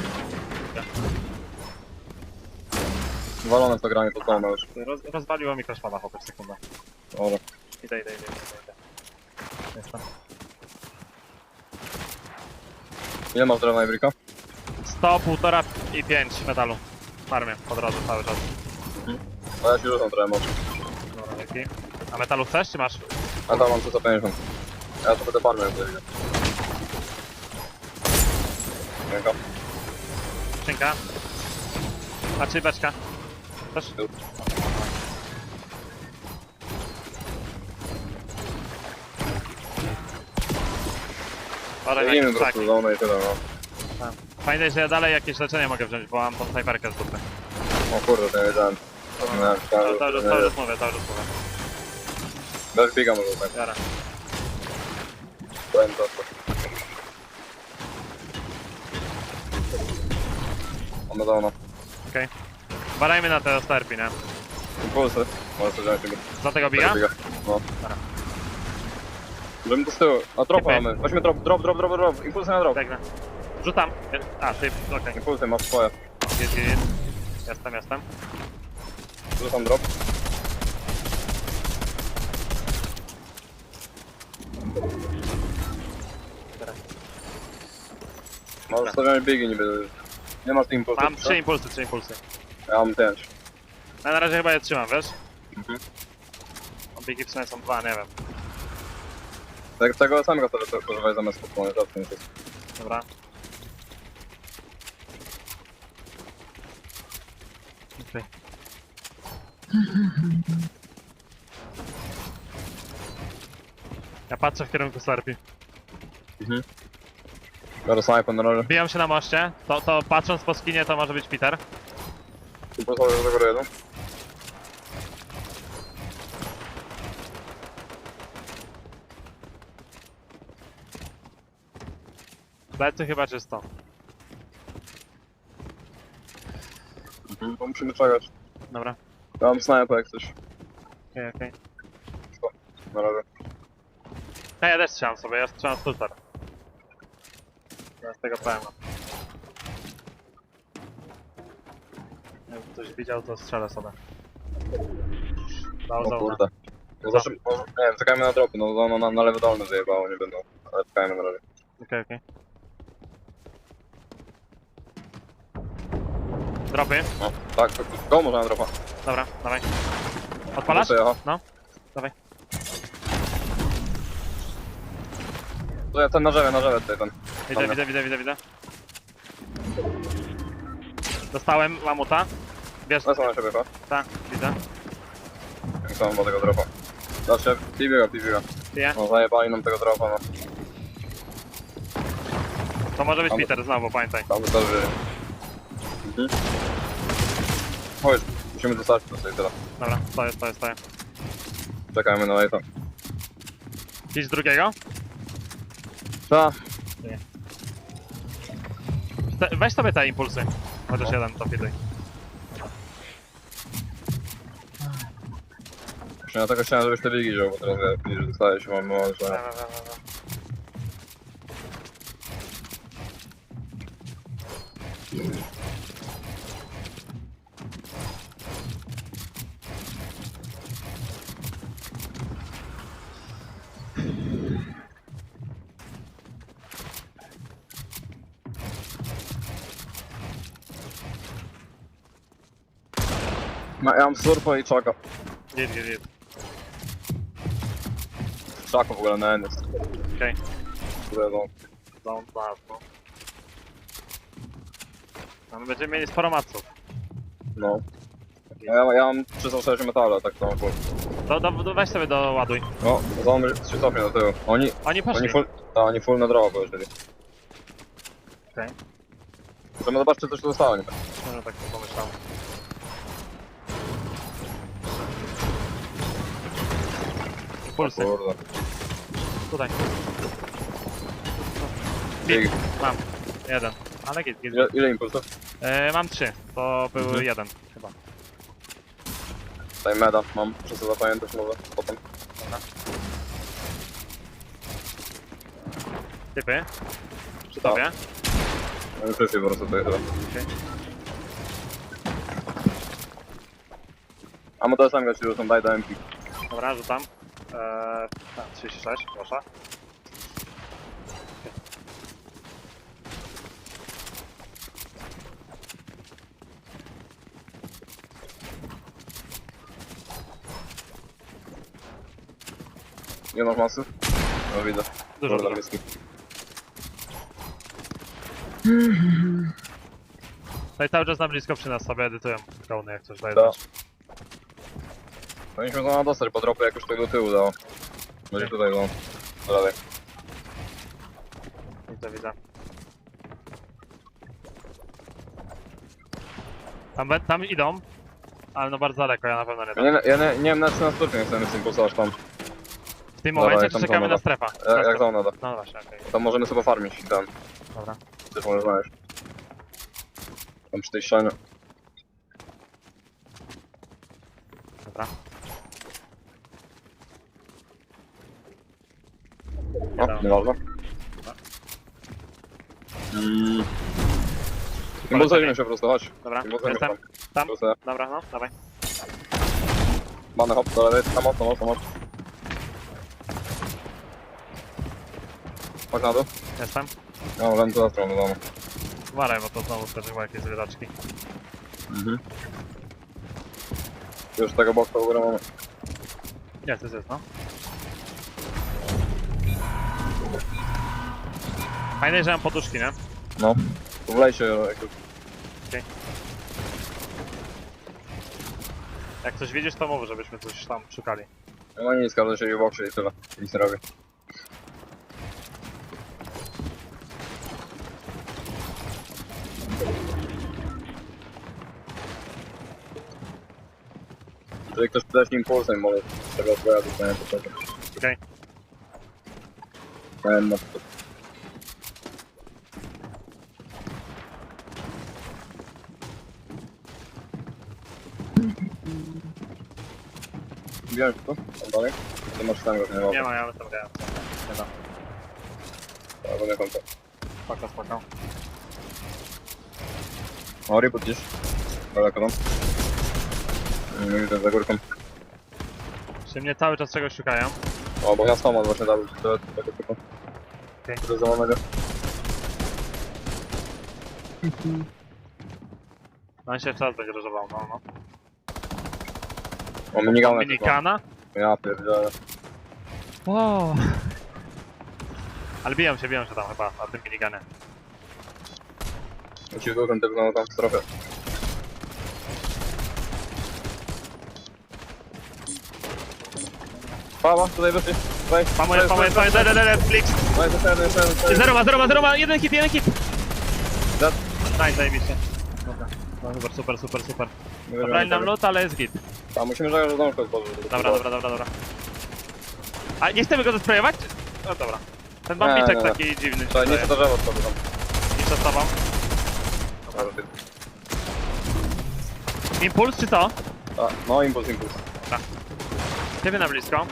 Walone w to granie, to co już. Rozwaliło mi crashpada, chłopie, sekunda. Dobra. Idę. Jestem. Ile masz drewna i brika? 100, 1,5 i 5 metalu. Farmię po drodze cały czas. No ja ci rzucam trochę mocy. Dobra, dzięki. A metalu chcesz, czy masz? A tam mam 350. Ja to będę farmił, jak wyjdzie. Dziękuję. Skrzynka. Patrz, beczka. Też? Biegnijmy po prostu zonę i tyle, no. Pamiętaj, że ja dalej jakieś leczenie mogę wziąć, bo mam tą snajperkę z dupy. O kurde, to nie wiedziałem. Cały czas mówię. Bez biega może tak. Jara. Powiem to. Mamy zona. Okej. Badajmy na te sterpi, nie? Impulsy. Może sobie wziąć tego. Za tego biga? No. Żebym to z tyłu. A dropa mamy. Weźmy drop. Impulsy na drop. Biegnę. Rzucam. A, ty, okej. Impulsy masz swoje. Jest. Jestem. Rzucam drop. Może stawiamy biegi niby. Nie masz tych impulsów. Mam 3 impulsy. Ja mam 5. Ja na razie chyba je trzymam, wiesz? Biegi w sumie są 2, nie wiem. Tak tego samego sobie używaj zamiast kupony, rzadko nie jest. Dobra. Okej. Ja patrzę w kierunku Serpi. Biorę sniper na razie. Bijam się na moście, to patrząc po skinie to może być Peter. Tu sobie do góry jedą. Plecy chyba czysto. To musimy czekać. Dobra. Ja mam sniper jak coś. Okej. Na razie. Ja też strzelam sobie, ja strzelam z Tultar. Z tego PM. Jakby ktoś widział, to strzelę sobie. Dał O za kurde. No zawsze, nie wiem, czekajmy na dropy, no na lewy dolny wyjebało, nie będą. Ale czekajmy na razie. Okej. Dropy. No, tak, go można na dropa. Dobra, dawaj. Odpalasz? No, dawaj. To ja ten na drzewie tutaj ten. Widzę. Dostałem mamuta. Bierz. Lecą na siebie, chyba. Tak, widzę. Jak sam tego dropa. Zawsze pibiega. Piję. No zajebali nam tego dropa, no. To może być Peter znowu, pamiętaj. Tam to żyje. Chodź, musimy dostać to sobie tyle. Dobra, stoję. Czekajmy na lejta. Idź z drugiego? Tak. Weź sobie te impulsy. Chociaż jeden, to pituj. Ja tego chciałem, żebyś te bigi wziął, bo teraz widzisz, że dostaje się, mamy mało, że... Ja mam surfa i czaka. Git. Czaka w ogóle na end jest. Okej. Down, no. No my będziemy mieli sporo maców. no. Ja mam 306 metalu, tak to mam full. Weź sobie doładuj. No, załamy 3 stopnie do tyłu. Oni poszli. Oni full na drogę pojeździli. Okej. Chcemy zobaczyć, czy coś tu zostało, nie? No tak pomyślałem. Impulsy. Kurde. Tutaj. Big. Mam. Jeden. Ale git. Ile impulsów? Mam 3. To był jeden chyba. Tutaj meda mam, muszę sobie zapamiętać może potem. Dobra. Typy. Przy tobie. Oni przyszli po prostu tutaj chyba. A mo to sam gości rzucą, daj do MP. Dobra, rzucam. 36, proszę. Nie masz masy? No widzę. Dużo. Tutaj cały czas na blisko przy nas sobie edytują krony, jak coś daje. Powinniśmy to dostać po dropy, jak już tutaj do tyłu dało. Będzie tutaj, no. Dalej. Widzę. Tam idą, ale no bardzo daleko, ja na pewno nie dam. Nie wiem na 13 stopni, nie chcemy z impulsować tam. W tym momencie czy czekamy na strefa? Jak zona da. No właśnie, okej. Tam możemy sobie farmić ten. Dobra. Też możesz znaleźć. Tam przy tej ścianie. Dobra. No, nieważne. Impulsujmy się po prostu, chodź. Dobra, Impulsujmy jestem. się Tam? Impulsuję. Dobra, no, dawaj. Bany hop, do lewej, tam mocno. Chodź na dół. Jestem. Ja mam tu na stronę do domu. Uważaj, bo to znowu skoczyło jakieś zwiedzaczki. Już tego boksa u góry mamy. Jest, no. Fajne, że mam poduszki, nie? No. Wlej się jakoś. Okej. Jak coś widzisz, to mów, żebyśmy coś tam szukali. No nic, każdy siedzi w boksie i tyle. Nic nie robi. Jeżeli ktoś przydaje impulsem, może z tego odpowiada dostanie to. Okej. Na to. Bierzesz to? Tam dalej? To masz tam go, nie ma. Nie ma, ja tam grałem. Nie da. Albo nie kończę. Spoko. Ori, podcisz. Daleko tam. Nie widzę za górką. Czy mnie cały czas czegoś szukają? O, bo ja sam mam właśnie dał tego typu. Okej. Do zamanego. No on się czas będzie różował, no. O, minigana. Minikana? Ja pierdzielę. Wow. Ale biją się tam chyba na tym miniganie. Ci w górę tego tam trochę. Pawa, tutaj wyszli. Pamuję, Clix. Zero ma, jeden hit. Nice, zajebiście. Dobra, no, super. Zabrali nam loot, ale jest git. A musimy zagrać, że domko otworzył. Dobra. A nie chcemy go zasprayować? No dobra. Ten bambiczek taki dziwny. To nie się to drzewo otworzy tam. Nic z tobą. Impuls czy co? A, no impuls. Tak. Ciebie na blisko.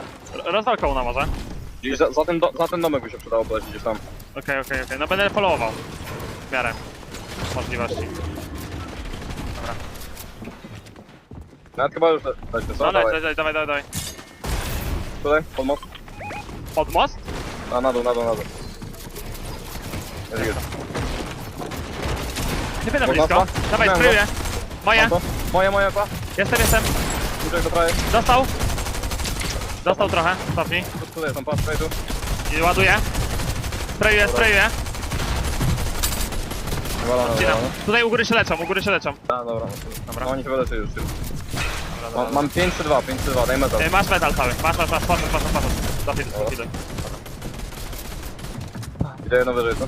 Rozdal koło na może. Gdzieś za ten domek by się przydało polecić gdzieś tam. Okej. No będę followował. W miarę możliwości. Dobra. Nawet chyba już lećmy, co? No dawaj. Tutaj, pod most. Pod most? A, na dół. Ciebie na blisko. Dawaj, sprayuję. Moje, pa. Jestem. Uciek do prawej. Dostał trochę, stopni. Tutaj są, patrz, tu. I ładuję. Sprayuję. Wywalone. Tutaj u góry się leczą. A, dobra. No, oni się wyleczyli już. Mam 5-3-2, daj metal. Masz metal cały, masz. Do fidu. Idę jedno wyżej, co?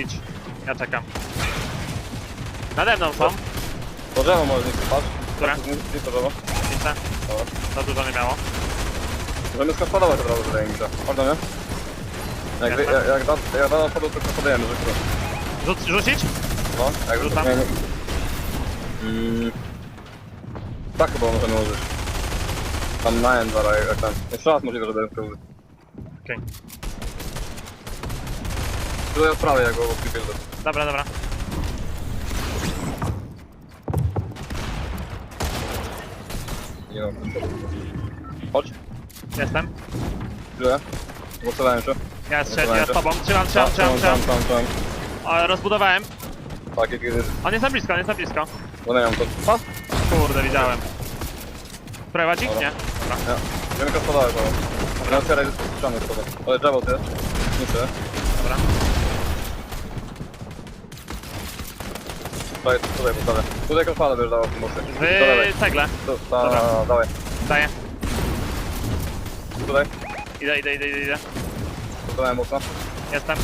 Idź, ja czekam. Nade mną są. To drzewo może nie patrz. Które? Gdzie to drzewo? Widzę. To dużo nie miało. Możemy skastodować od razu, wydaje mi się. Chodź do mnie. Jak da odchodu, to podajemy, że Rzucić? No, jak rzucam. Tak chyba możemy użyć. Tam na end zaraz, jak tam. Jeszcze raz możliwe, żeby to użyć. Okej. Tutaj od prawej, jak go przypierdolę. Dobra. Nie no. Chodź. Jestem. Tyle. Głosowałem się. Ja z tobą. Trzymam. Rozbudowałem. Tak, jak jest. On jest na blisko. Zamieniam to. Pa? Kurde, widziałem. Sprawować ich? Nie. Dobra. Będziemy kastodować to. Ja otwieraj ściany sobie. Ale drzewo ty jest. Niczy. Dobra. Tutaj postawię. Tutaj kospada będziesz dawał w tym mocy. Cegle. Dobra. Dawaj. Daję. Tutaj. Idę. Postawałem mocno. Jestem.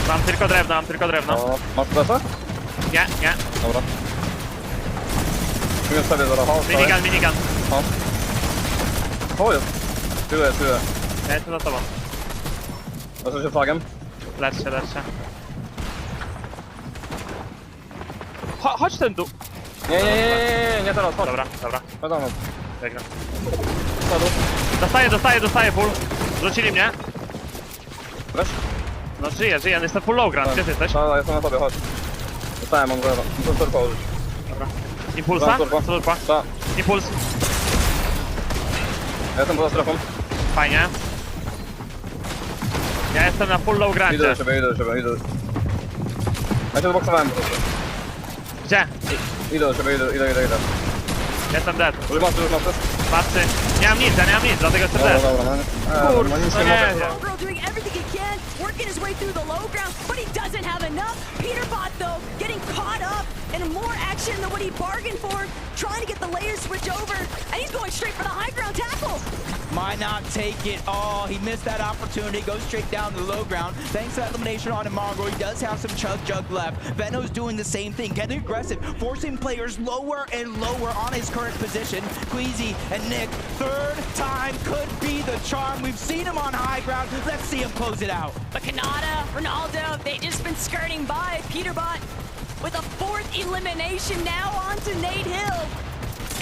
Mam tylko drewno. No, masz presę? Nie. Dobra. Musimy sobie zaraz. Minigun. O jest. Tyle. Ja jestem za tobą. Leczę się flagiem. Lecz się. Chodź ten dół. Nie teraz, chodź. Dobra. Wiadomo. Biegnę. Dostaję full. Rzucili mnie. Wiesz? No żyję, jestem full low ground. Gdzie ty jesteś? No, jestem na tobie, chodź. Dostałem, mam zero. Muszę turpa użyć. Dobra. Impulsa? Turpa. Tak. Impuls. Ja jestem poza strefą. Fajnie. Ja jestem na full low grandzie. Idę do siebie. Ja się zaboksowałem po prostu. Gdzie? Idę do siebie. Jestem dead. Już masz. Patrzy. Nie mam nic, dlatego jestem dead. Kurde, no nic nie mogę. Bro doing everything he can, working his way through the low ground, but he doesn't have enough. Peterbot, though, getting caught up. and more action than what he bargained for, trying to get the layer switch over, and he's going straight for the high ground tackle. Might not take it all. He missed that opportunity. Goes straight down to the low ground. Thanks to that elimination on Imango, he does have some chug jug left. Veno's doing the same thing, getting aggressive, forcing players lower and lower on his current position. Queasy and Nick, third time could be the charm. We've seen him on high ground. Let's see him close it out. But Kanata, Ronaldo, they just been skirting by. Peterbot with a 4th elimination now onto Nate Hill.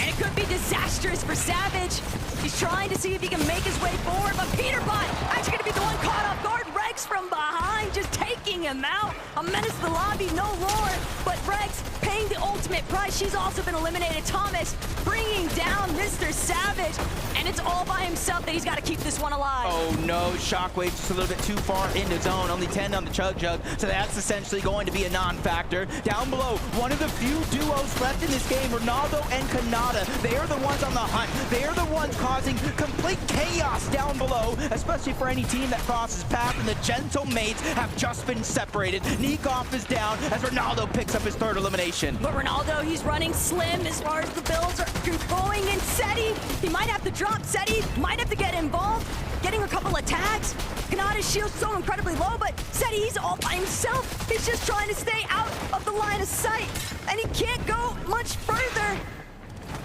And it could be disastrous for Savage. He's trying to see if he can make his way forward, but Peterbot actually gonna be the one caught off guard. Rex from behind, just taking him out. A menace to the lobby, no lore, but Rex paying the ultimate price. She's also been eliminated. Thomas bringing down Mr. Savage, and it's all by himself that he's got to keep this one alive. Oh no, Shockwave just a little bit too far into zone, only 10 on the chug jug, so that's essentially going to be a non-factor. Down below, one of the few duos left in this game, Ronaldo and Kanata. They are the ones on the hunt. They are the ones causing complete chaos down below, especially for any team that crosses path, and the Gentle Mates have just been separated. Nikoff is down as Ronaldo picks up his 3rd elimination. But Ronaldo, he's running slim as far as the builds are going, and Seti, he might have to drop. Seti might have to get involved, getting a couple of tags. Kanata's shield's so incredibly low, but Seti, he's all by himself. He's just trying to stay out of the line of sight, and he can't go much further.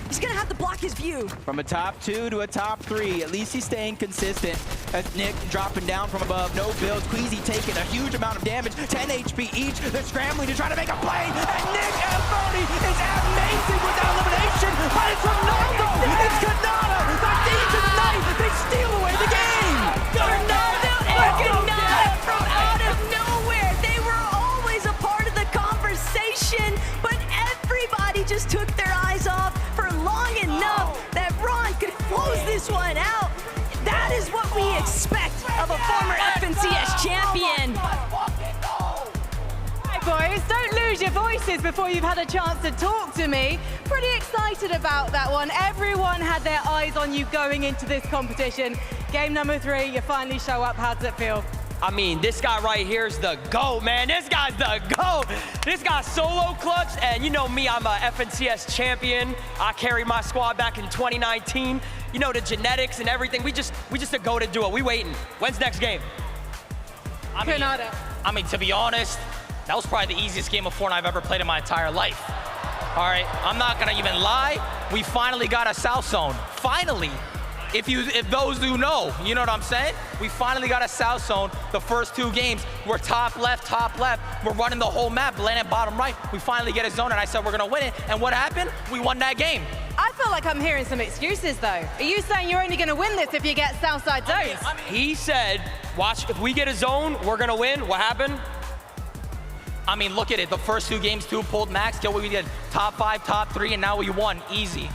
He's gonna have to block his view. From a top 2 to a top 3, at least he's staying consistent. As Nick dropping down from above, no builds. Queasy taking a huge amount of damage, 10 HP each. They're scrambling to try to make a play, and Nick Elfoni is amazing with that elimination, but it's Ronaldo! It's Kanata! The thieves of the night! They steal away the game! Ronaldo and Kanata from out of nowhere! They were always a part of the conversation, but everybody just took their eyes off for long enough that Ron could close this one out. That is what we expect of a former FNCS champion. Hi boys, don't lose your voices before you've had a chance to talk to me. Pretty excited about that one. Everyone had their eyes on you going into this competition. Game number 3, you finally show up. How does it feel? I mean, this guy right here is the GOAT, man. This guy's the GOAT. This guy's solo clutch, and you know me, I'm a FNCS champion. I carried my squad back in 2019. You know, the genetics and everything. We just a GOAT to do it. We waiting. When's next game? I mean, to be honest, that was probably the easiest game of Fortnite I've ever played in my entire life. All right, I'm not gonna even lie. We finally got a South Zone. Finally. If those who know, you know what I'm saying? We finally got a South Zone. The first 2 games, we're top left. We're running the whole map, landing bottom right. We finally get a zone, and I said we're gonna win it. And what happened? We won that game. I feel like I'm hearing some excuses though. Are you saying you're only gonna win this if you get Southside zones? He said, watch, if we get a zone, we're gonna win. What happened? I mean, look at it. The first 2 games, 2 pulled max. We did top 5, top 3, and now we won. Easy.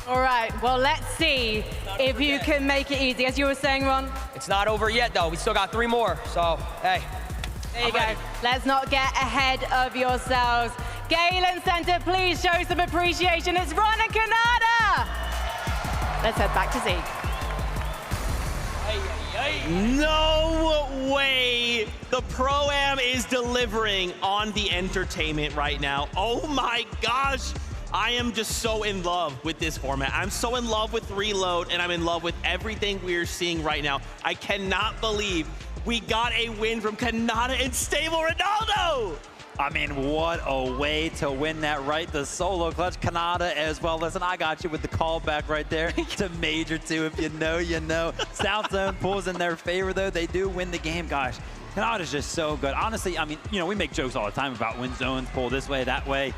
All right, well, let's see if you can make it easy. As you were saying, Ron? It's not over yet, though. We still got 3 more, so, hey. There you go. Let's not get ahead of yourselves. Galen Center, please show some appreciation. It's Ron and Kanata. Let's head back to Zeke. No way! The Pro-Am is delivering on the entertainment right now. Oh my gosh! I am just so in love with this format. I'm so in love with Reload, and I'm in love with everything we're seeing right now. I cannot believe we got a win from Kanata and Stable Ronaldo! I mean, what a way to win that, right? The solo clutch, Kanata as well. Listen, I got you with the callback right there to Major 2. If you know, you know. South Zone pulls in their favor, though. They do win the game, gosh. Kanata's just so good. Honestly, I mean, you know, we make jokes all the time about when zones pull this way, that way.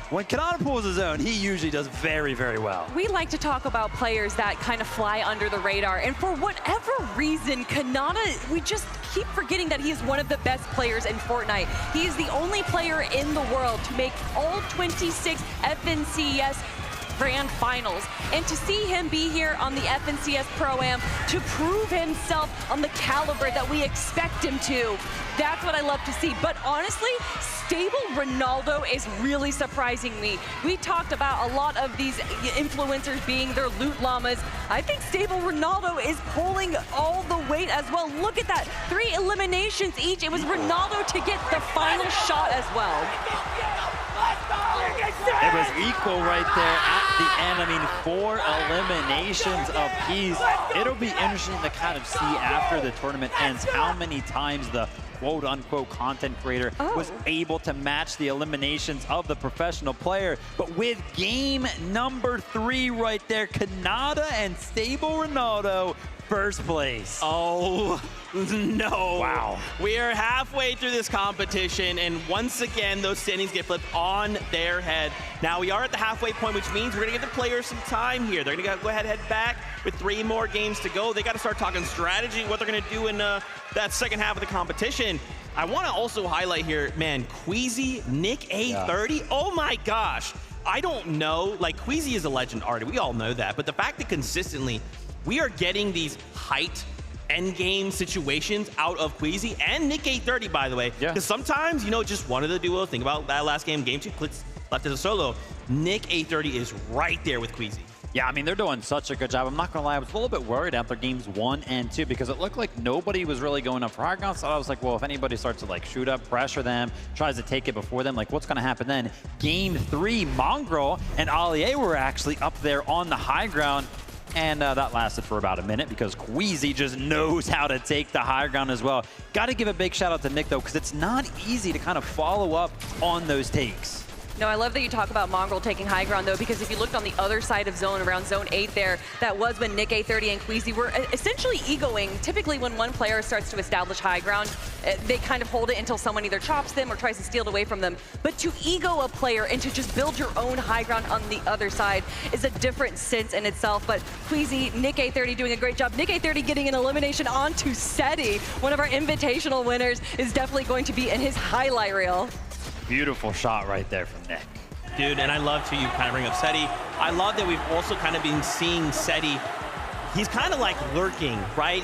When Kanata pulls his own, he usually does very, very well. We like to talk about players that kind of fly under the radar, and for whatever reason, Kanata, we just keep forgetting that he is one of the best players in Fortnite. He is the only player in the world to make all 26 FNCS Grand Finals. And to see him be here on the FNCS Pro-Am to prove himself on the caliber that we expect him to, that's what I love to see. But honestly, Stable Ronaldo is really surprising me. We talked about a lot of these influencers being their loot llamas. I think Stable Ronaldo is pulling all the weight as well. Look at that, 3 eliminations each. It was Ronaldo to get the final shot as well. It was equal right there at the end. I mean, 4 eliminations apiece. It'll be interesting to kind of see after the tournament ends how many times the quote-unquote content creator was able to match the eliminations of the professional player. But with game number 3 right there, Kanata and Stable Ronaldo, first place. Oh, no. Wow. We are halfway through this competition, and once again, those standings get flipped on their head. Now, we are at the halfway point, which means we're going to give the players some time here. They're going to go ahead and head back with 3 more games to go. They got to start talking strategy, what they're going to do in that second half of the competition. I want to also highlight here, man, Queasy, Nick A30. Yeah. Oh, my gosh. I don't know. Like, Queasy is a legend already. We all know that. But the fact that consistently we are getting these height endgame situations out of Queasy and Nick A30, by the way. Because sometimes, you know, just one of the duos, think about that last game, Game 2, Clix left as a solo. Nick A30 is right there with Queasy. Yeah, I mean, they're doing such a good job. I'm not going to lie, I was a little bit worried after games 1 and 2 because it looked like nobody was really going up for high ground. So I was like, well, if anybody starts to like shoot up, pressure them, tries to take it before them, like what's going to happen then? Game 3, Mongrel and Allier were actually up there on the high ground. And that lasted for about a minute because Queasy just knows how to take the high ground as well. Got to give a big shout out to Nick, though, because it's not easy to kind of follow up on those takes. No, I love that you talk about Mongrel taking high ground, though, because if you looked on the other side of zone, around zone 8 there, that was when Nick A30 and Queasy were essentially egoing. Typically, when one player starts to establish high ground, they kind of hold it until someone either chops them or tries to steal it away from them. But to ego a player and to just build your own high ground on the other side is a different sense in itself. But Queasy, Nick A30 doing a great job. Nick A30 getting an elimination onto Seti, one of our invitational winners, is definitely going to be in his highlight reel. Beautiful shot right there from Nick. Dude, and I love to you kind of bring up Seti. I love that we've also kind of been seeing Seti. He's kind of like lurking, right?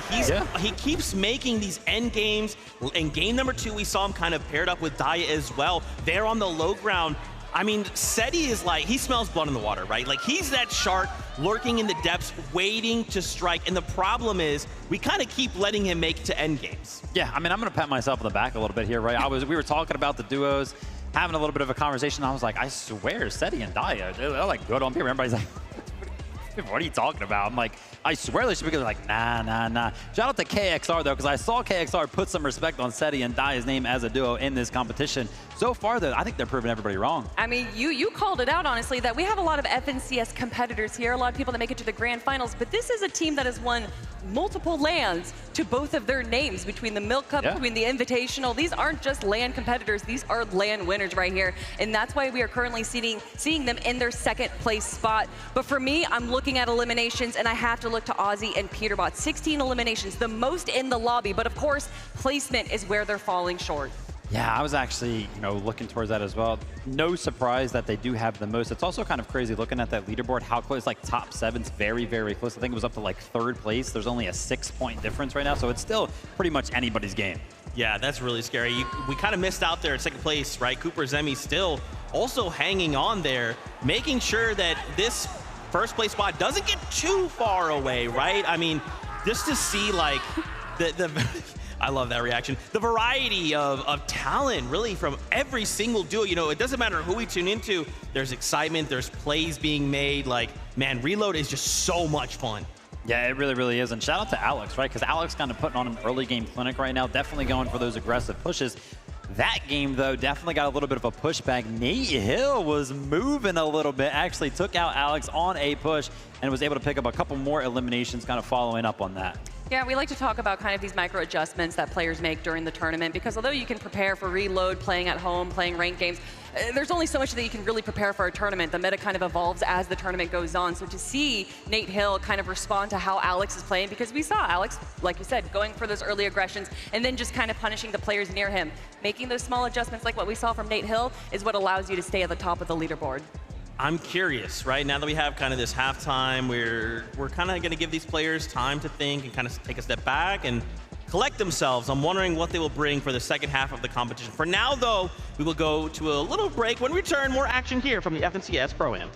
He keeps making these end games. In game number 2, we saw him kind of paired up with Daya as well. They're on the low ground. I mean, Seti is like, he smells blood in the water, right? Like, he's that shark lurking in the depths, waiting to strike. And the problem is, we kind of keep letting him make to end games. Yeah, I mean, I'm going to pat myself on the back a little bit here, right? We were talking about the duos, having a little bit of a conversation. I was like, I swear, Seti and Daya, they're like good on paper. Everybody's like, what are you talking about? I'm like, I swear they should be good. They're like, nah. Shout out to KXR, though, because I saw KXR put some respect on Seti and Daya's name as a duo in this competition. So far, though, I think they're proving everybody wrong. I mean, you called it out, honestly, that we have a lot of FNCS competitors here, a lot of people that make it to the grand finals, but this is a team that has won multiple lands to both of their names, between the Milk Cup, between the Invitational. These aren't just land competitors, these are land winners right here, and that's why we are currently seeing them in their second place spot. But for me, I'm looking at eliminations, and I have to look to Ozzy and Peterbot. 16 eliminations, the most in the lobby, but of course, placement is where they're falling short. Yeah, I was actually, looking towards that as well. No surprise that they do have the most. It's also kind of crazy looking at that leaderboard, how close, like top 7's very, very close. I think it was up to like 3rd place. There's only a 6-point difference right now, so it's still pretty much anybody's game. Yeah, that's really scary. We kind of missed out there at 2nd place, right? PRZEPRASZAM still also hanging on there, making sure that this 1st place spot doesn't get too far away, right? I mean, just to see like the I love that reaction. The variety of talent, really, from every single duo. It doesn't matter who we tune into. There's excitement. There's plays being made. Like, man, Reload is just so much fun. Yeah, it really, really is. And shout out to Alex, right? Because Alex kind of putting on an early game clinic right now. Definitely going for those aggressive pushes. That game, though, definitely got a little bit of a pushback. Nate Hill was moving a little bit, actually took out Alex on a push and was able to pick up a couple more eliminations kind of following up on that. Yeah, we like to talk about kind of these micro adjustments that players make during the tournament, because although you can prepare for Reload, playing at home, playing ranked games, there's only so much that you can really prepare for a tournament. The meta kind of evolves as the tournament goes on. So to see Nate Hill kind of respond to how Alex is playing, because we saw Alex, like you said, going for those early aggressions and then just kind of punishing the players near him. Making those small adjustments like what we saw from Nate Hill is what allows you to stay at the top of the leaderboard. I'm curious, right? Now that we have kind of this halftime, we're kind of going to give these players time to think and kind of take a step back and collect themselves. I'm wondering what they will bring for the second half of the competition. For now, though, we will go to a little break. When we return, more action here from the FNCS Pro-Am.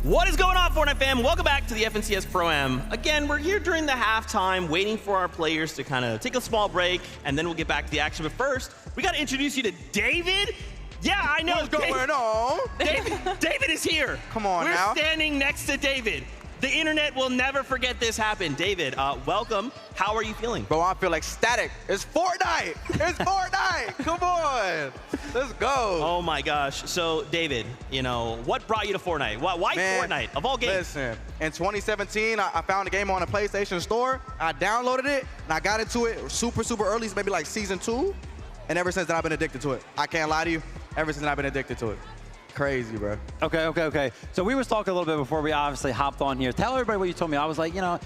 What is going on, Fortnite fam? Welcome back to the FNCS Pro-AM. Again, we're here during the halftime, waiting for our players to kind of take a small break, and then we'll get back to the action. But first, we got to introduce you to David. Yeah, I know. What's going on? David is here. Come on We're now. standing next to David. The internet will never forget this happened. David, welcome. How are you feeling? Bro, I feel ecstatic. It's Fortnite. It's Fortnite. Come on. Let's go. Oh my gosh. So, David, you know, what brought you to Fortnite? Why Man, Fortnite, of all games? Listen, in 2017, I found the game on a PlayStation Store. I downloaded it, and I got into it super early, maybe like season 2. And ever since then, I've been addicted to it. I can't lie to you. Ever since then, I've been addicted to it. Crazy, bro. Okay. So we was talking a little bit before we obviously hopped on here. Tell everybody what you told me. I was like, you know,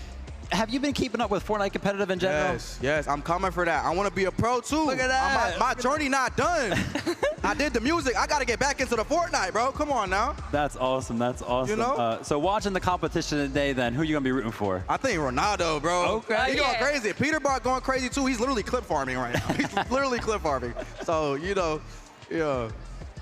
have you been keeping up with Fortnite competitive in general? Yes, I'm coming for that. I want to be a pro too. Look at that. My journey not done. I did the music. I got to get back into the Fortnite, bro. Come on now. That's awesome. That's awesome. You know? So watching the competition today, then, who are you going to be rooting for? I think Ronaldo, bro. Okay. He's going crazy. Peterbot going crazy too. He's literally clip farming right now. He's literally clip farming. So, you know, yeah.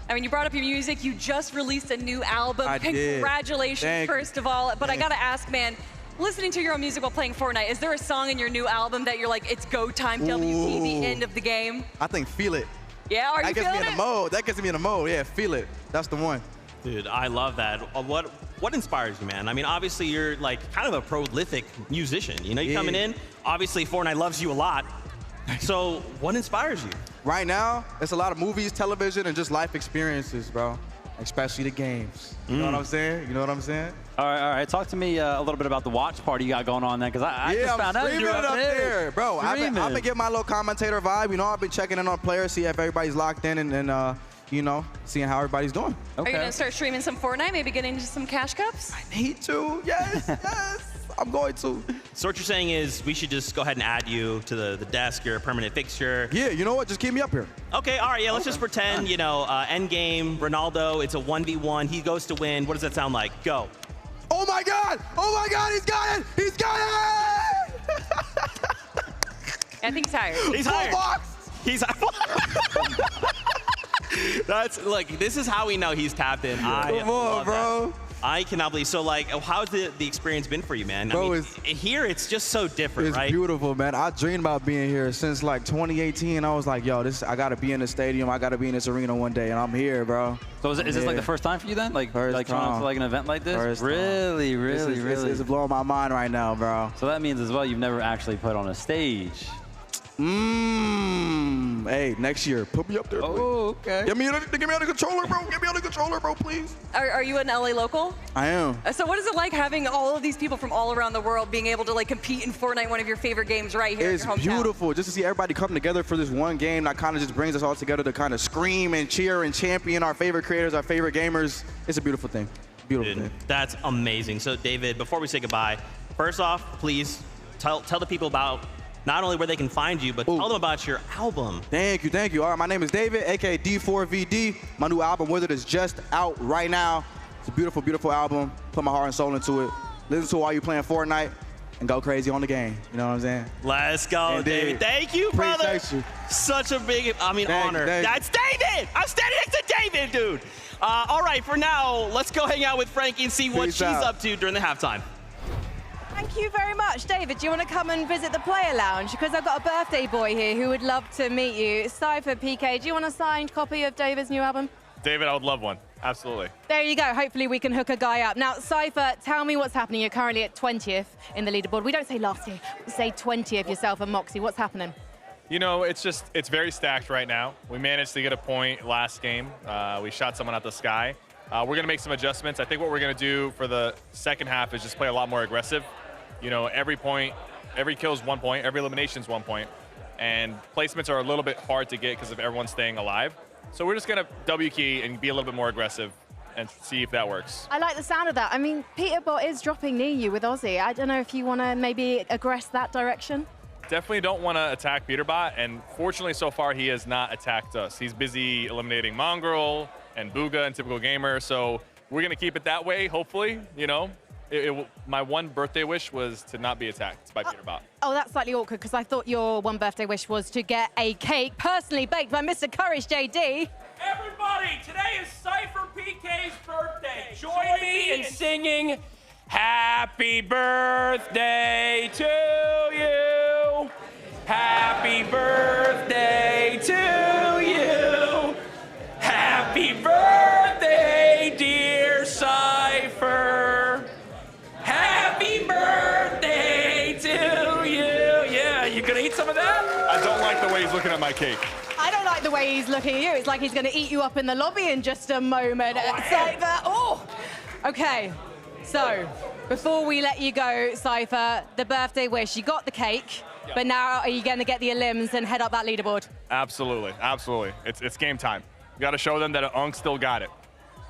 I mean, you brought up your music. You just released a new album. I did. Congratulations, first of all. But I got to ask, man, listening to your own music while playing Fortnite, is there a song in your new album that you're like, it's go time, WP, the end of the game? I think Feel It. Yeah, are you feeling it? That gets me in the mode. That gets me in the mode. Yeah, Feel It. That's the one. Dude, I love that. What inspires you, man? I mean, obviously you're like kind of a prolific musician. You know, you're coming in. Obviously, Fortnite loves you a lot. So, what inspires you? Right now, it's a lot of movies, television, and just life experiences, bro. Especially the games. You know what I'm saying? You know what I'm saying? All right. Talk to me a little bit about the watch party you got going on then, because I just found out you're up there. Bro, I've been getting my little commentator vibe. You know, I've been checking in on players, see if everybody's locked in, and you know, seeing how everybody's doing. Are you going to start streaming some Fortnite, maybe get into some cash cups? I need to, yes. I'm going to. So what you're saying is we should just go ahead and add you to the desk. You're a permanent fixture. Yeah, you know what? Just keep me up here. Okay, all right, yeah, let's just pretend, you know, end game, Ronaldo, it's a 1v1. He goes to win. What does that sound like? Go. Oh my God! Oh my God, he's got it! He's got it! I think he's tired. He's tired. He's That's, look, this is how we know he's tapped in. Come on, bro. I cannot believe. So, like, how's the experience been for you, man? Bro, I mean, here it's just so different, right? It's beautiful, man. I dreamed about being here since like 2018. I was like, yo, I gotta be in the stadium. I gotta be in this arena one day, and I'm here, bro. So is this like the first time for you then? Like trying to like an event like this? Really? It's blowing my mind right now, bro. So that means as well you've never actually put on a stage. Hey, next year, put me up there, please. Oh, okay. Get me out of the controller, bro. Get me out of the controller, bro, please. Are you an LA local? I am. So what is it like having all of these people from all around the world being able to like compete in Fortnite, one of your favorite games right here in your hometown? It's beautiful just to see everybody come together for this one game that kind of just brings us all together to kind of scream and cheer and champion our favorite creators, our favorite gamers. It's a beautiful thing. Beautiful thing. That's amazing. So, David, before we say goodbye, first off, please tell the people about not only where they can find you, but tell them about your album. Thank you. All right, my name is David, aka D4VD. My new album, Wizard, is just out right now. It's a beautiful, beautiful album. Put my heart and soul into it. Listen to it while you're playing Fortnite and go crazy on the game. You know what I'm saying? Let's go, David. Thank you, brother. Appreciate you. Such a big, honor. That's David. I'm standing next to David, dude. All right, for now, let's go hang out with Frankie and see what she's up to during the halftime. Thank you very much. David, do you want to come and visit the player lounge? Because I've got a birthday boy here who would love to meet you. Cypher, PK, do you want a signed copy of David's new album? David, I would love one. Absolutely. There you go. Hopefully we can hook a guy up. Now, Cypher, tell me what's happening. You're currently at 20th in the leaderboard. We don't say last year. We say 20th yourself and Moxie. What's happening? You know, it's very stacked right now. We managed to get a point last game. We shot someone out the sky. We're going to make some adjustments. I think what we're going to do for the second half is just play a lot more aggressive. You know, every kill is 1 point, every elimination is 1 point, and placements are a little bit hard to get because of everyone staying alive. So we're just going to W key and be a little bit more aggressive and see if that works. I like the sound of that. I mean, Peterbot is dropping near you with Aussie. I don't know if you want to maybe aggress that direction. Definitely don't want to attack Peterbot, and fortunately so far he has not attacked us. He's busy eliminating Mongrel and Booga and Typical Gamer, so we're going to keep it that way, hopefully, you know. My one birthday wish was to not be attacked by Peterbot. Oh, that's slightly awkward because I thought your one birthday wish was to get a cake personally baked by Mr. Courage JD. Everybody, today is Cypher PK's birthday. Join me begin singing happy birthday to you. Happy birthday to you. Happy birthday, dear Cypher. Happy birthday to you. Yeah, you gonna eat some of that? I don't like the way he's looking at my cake. I don't like the way he's looking at you. It's like he's going to eat you up in the lobby in just a moment. Cypher, oh! Okay, so before we let you go, Cypher, the birthday wish, you got the cake, but now are you going to get the elims and head up that leaderboard? Absolutely, absolutely. It's game time. We got to show them that Unk still got it.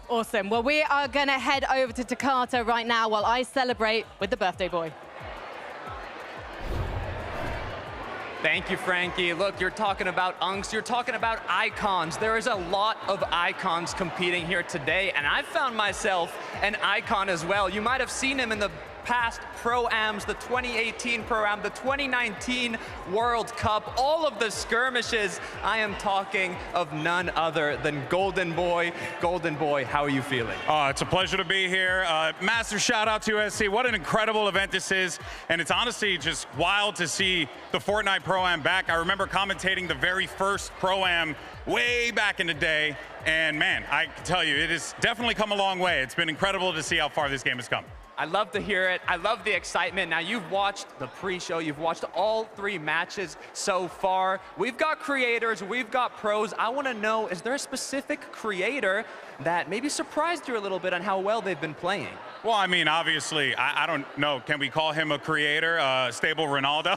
Awesome. Well, we are going to head over to Takata right now while I celebrate with the birthday boy. Thank you, Frankie. Look, you're talking about unks, you're talking about icons. There is a lot of icons competing here today, and I found myself an icon as well. You might have seen him in the past Pro-Ams, the 2018 Pro-Am, the 2019 World Cup, all of the skirmishes. I am talking of none other than Golden Boy. Golden Boy, how are you feeling? It's a pleasure to be here. Massive shout out to USC. What an incredible event this is. And it's honestly just wild to see the Fortnite Pro-Am back. I remember commentating the very first Pro-Am way back in the day. And man, I can tell you, it has definitely come a long way. It's been incredible to see how far this game has come. I love to hear it. I love the excitement. Now, you've watched the pre-show. You've watched all 3 matches so far. We've got creators. We've got pros. I want to know, is there a specific creator that maybe surprised you a little bit on how well they've been playing? Well, I mean, obviously, I don't know. Can we call him a creator? Stable Ronaldo?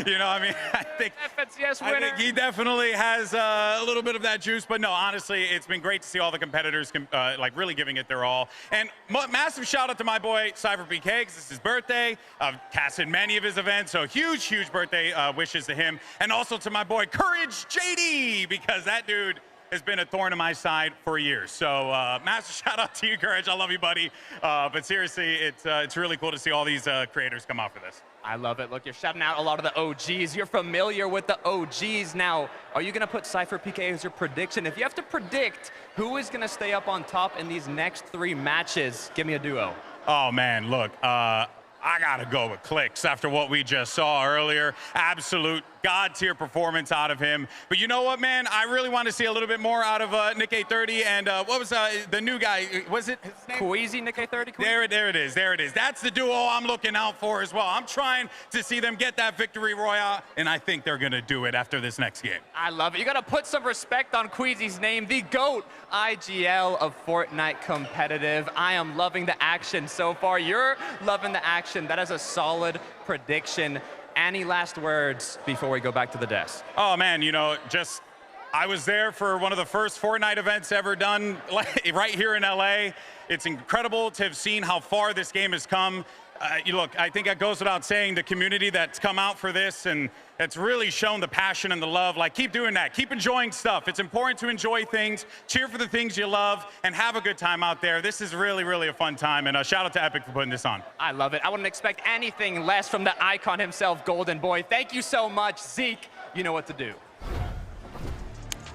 You know, I mean, I think FNCS winner. I think he definitely has a little bit of that juice. But no, honestly, it's been great to see all the competitors like really giving it their all. And massive shout out to my boy Cypher PK, because it's his birthday. I've casted many of his events, so huge birthday wishes to him. And also to my boy Courage JD, because that dude has been a thorn in my side for years. So massive shout out to you, Courage. I love you, buddy. But seriously, it's really cool to see all these creators come out for this. I love it. Look, you're shouting out a lot of the OGs. You're familiar with the OGs. Now, are you going to put Cypher PK as your prediction? If you have to predict who is going to stay up on top in these next 3 matches, give me a duo. Oh, man, look. I got to go with Clix after what we just saw earlier. Absolute God-tier performance out of him. But you know what, man? I really want to see a little bit more out of Nick A30 and what was the new guy? Was it his name? Queasy, Nick A30? There it is. That's the duo I'm looking out for as well. I'm trying to see them get that victory royale, and I think they're going to do it after this next game. I love it. You got to put some respect on Queasy's name, the GOAT IGL of Fortnite competitive. I am loving the action so far. You're loving the action. That is a solid prediction. Any last words before we go back to the desk? Oh, man, you know, I was there for one of the first Fortnite events ever done right here in LA. It's incredible to have seen how far this game has come. Look, I think that goes without saying, the community that's come out for this, and it's really shown the passion and the love. Like, keep doing that. Keep enjoying stuff. It's important to enjoy things, cheer for the things you love, and have a good time out there. This is really, really a fun time, and shout out to Epic for putting this on. I love it. I wouldn't expect anything less from the icon himself, Golden Boy. Thank you so much, Zeke. You know what to do.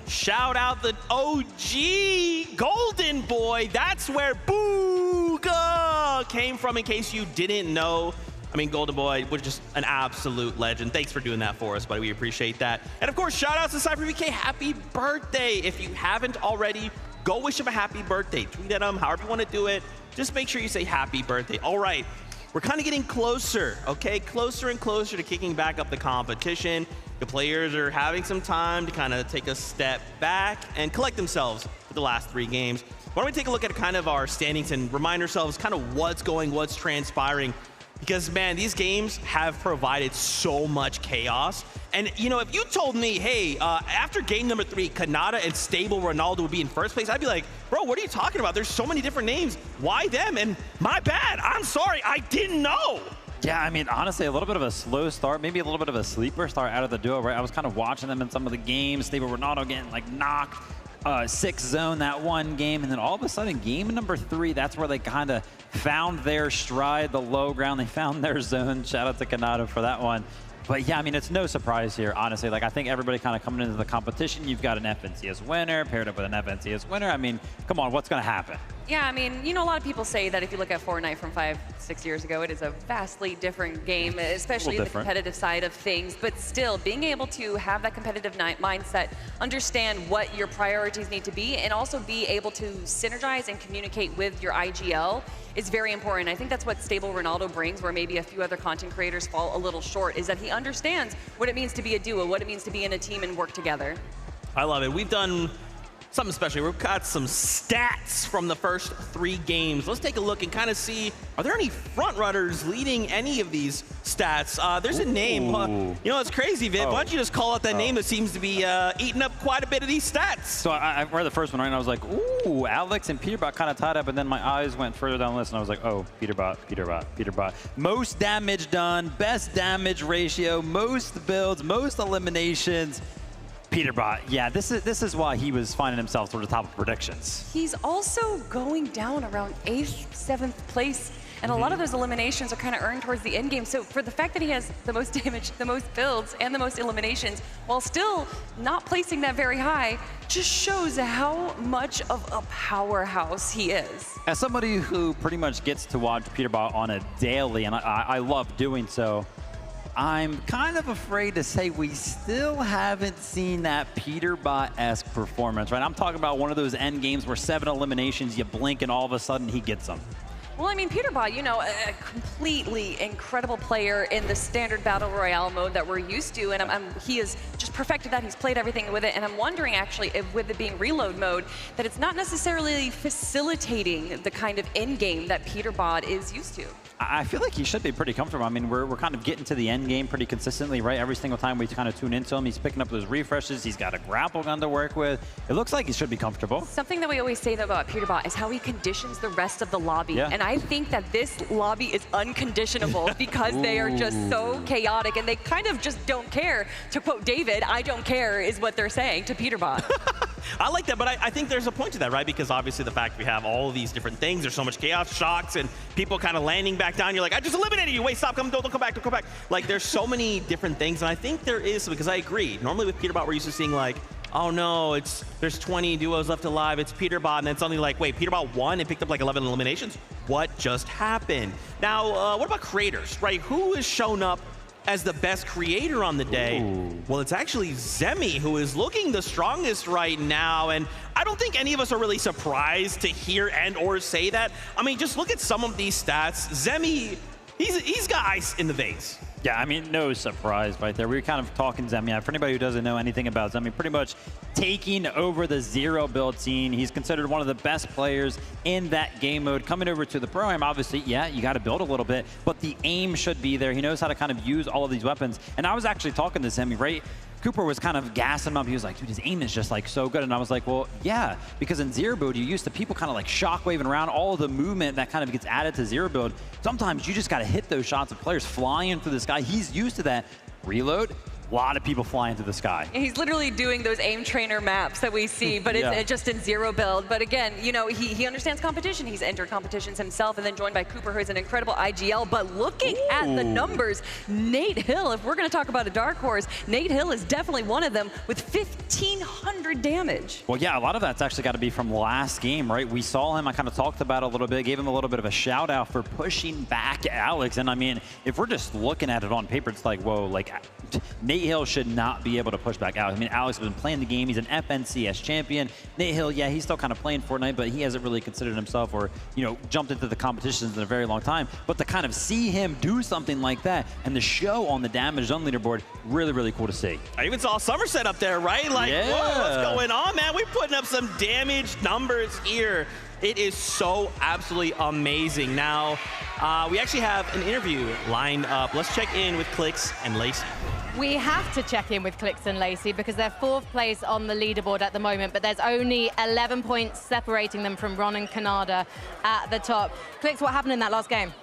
Shout out the OG Golden Boy. That's where Booga came from, in case you didn't know. I mean, Golden Boy was just an absolute legend. Thanks for doing that for us, buddy. We appreciate that. And of course, shout out to Cypher PK. Happy birthday. If you haven't already, go wish him a happy birthday. Tweet at him, however you want to do it. Just make sure you say happy birthday. All right, we're kind of getting closer, okay? Closer and closer to kicking back up the competition. The players are having some time to kind of take a step back and collect themselves for the last 3 games. Why don't we take a look at kind of our standings and remind ourselves kind of what's transpiring. Because, man, these games have provided so much chaos. And, you know, if you told me, hey, after game number 3, Kanata and Stable Ronaldo would be in first place, I'd be like, bro, what are you talking about? There's so many different names. Why them? And my bad. I'm sorry. I didn't know. Yeah, I mean, honestly, a little bit of a slow start, maybe a little bit of a sleeper start out of the duo, right? I was kind of watching them in some of the games. Stable Ronaldo getting, like, knocked. 6 zone that one game, and then all of a sudden, game number 3, that's where they kind of found their stride, the low ground. They found their zone. Shout out to Kanata for that one. But yeah, I mean, it's no surprise here, honestly. Like, I think everybody kind of coming into the competition, you've got an FNCS winner paired up with an FNCS winner. I mean, come on, what's going to happen? Yeah, I mean, you know, a lot of people say that if you look at Fortnite from 5-6 years ago, it is a vastly different game, especially the competitive side of things. But still, being able to have that competitive mindset, understand what your priorities need to be, and also be able to synergize and communicate with your IGL is very important. I think that's what Stable Ronaldo brings, where maybe a few other content creators fall a little short, is that he understands what it means to be a duo, what it means to be in a team and work together. I love it. We've done something special. We've got some stats from the first 3 games. Let's take a look and kind of see, are there any front runners leading any of these stats? There's a name. You know, it's crazy, Viv. Why don't you just call out that name that seems to be eating up quite a bit of these stats? So I read the first one, right, and I was like, ooh, Alex and Peterbot kind of tied up, and then my eyes went further down the list, and I was like, oh, Peterbot. Most damage done, best damage ratio, most builds, most eliminations. Peterbot, yeah, this is why he was finding himself toward the top of predictions. He's also going down around 8th, 7th place, and a lot of those eliminations are kind of earned towards the end game. So for the fact that he has the most damage, the most builds, and the most eliminations, while still not placing that very high, just shows how much of a powerhouse he is. As somebody who pretty much gets to watch Peterbot on a daily, and I love doing so, I'm kind of afraid to say we still haven't seen that Peterbot-esque performance, right? I'm talking about one of those end games where 7 eliminations, you blink, and all of a sudden he gets them. Well, I mean, Peterbot, you know, a completely incredible player in the standard Battle Royale mode that we're used to, and he has just perfected that. He's played everything with it, and I'm wondering, actually, if with it being reload mode, that it's not necessarily facilitating the kind of end game that Peterbot is used to. I feel like he should be pretty comfortable. I mean, we're kind of getting to the end game pretty consistently, right? Every single time we kind of tune into him, he's picking up those refreshes. He's got a grapple gun to work with. It looks like he should be comfortable. Something that we always say, though, about Peterbot is how he conditions the rest of the lobby. Yeah. And I think that this lobby is unconditionable because they are just so chaotic and they kind of just don't care. To quote David, I don't care is what they're saying to Peterbot. I like that, but I think there's a point to that, right? Because obviously the fact we have all of these different things, there's so much chaos, shocks, and people kind of landing back down. You're like, I just eliminated you. Wait, stop, don't come back, don't come back. Like, there's so many different things, and I think there is, because I agree. Normally with Peterbot, we're used to seeing like, oh no, there's 20 duos left alive, it's Peterbot, and then suddenly like, wait, Peterbot won and picked up like 11 eliminations? What just happened? Now, what about creators, right? Who has shown up as the best creator on the day? Ooh. Well, it's actually Zemi, who is looking the strongest right now, and I don't think any of us are really surprised to hear and or say that. I mean, just look at some of these stats. Zemi, he's got ice in the veins. Yeah, I mean, no surprise right there. We were kind of talking Zemi. For anybody who doesn't know anything about Zemi, pretty much taking over the zero build scene. He's considered one of the best players in that game mode. Coming over to the Pro-Am, obviously, yeah, you got to build a little bit, but the aim should be there. He knows how to kind of use all of these weapons. And I was actually talking to Zemi, right? Cooper was kind of gassing him up. He was like, dude, his aim is just like so good. And I was like, well, yeah, because in zero build, you're used to people kind of like shockwaving around, all of the movement that kind of gets added to zero build. Sometimes you just got to hit those shots of players flying through the sky. He's used to that. Reload, a lot of people flying through the sky. He's literally doing those aim trainer maps that we see, but it's just in zero build. But again, you know, he understands competition. He's entered competitions himself and then joined by Cooper, who is an incredible IGL. But looking at the numbers, Nate Hill, if we're going to talk about a dark horse, Nate Hill is definitely one of them with 1,500 damage. Well, yeah, a lot of that's actually got to be from last game, right? We saw him, I kind of talked about it a little bit, gave him a little bit of a shout out for pushing back Alex. And I mean, if we're just looking at it on paper, it's like, whoa, like Nate Hill should not be able to push back Alex. I mean, Alex has been playing the game. He's an FNCS champion. Nate Hill, yeah, he's still kind of playing Fortnite, but he hasn't really considered himself or, you know, jumped into the competitions in a very long time. But to kind of see him do something like that and the show on the damage zone leaderboard, really, really cool to see. I even saw Somerset up there, right? Like, yeah. Whoa, what's going on, man? We're putting up some damage numbers here. It is so absolutely amazing. Now, we actually have an interview lined up. Let's check in with Clix and Lacey. We have to check in with Clix and Lacey because they're 4th place on the leaderboard at the moment, but there's only 11 points separating them from Ron and Canada at the top. Clix, what happened in that last game?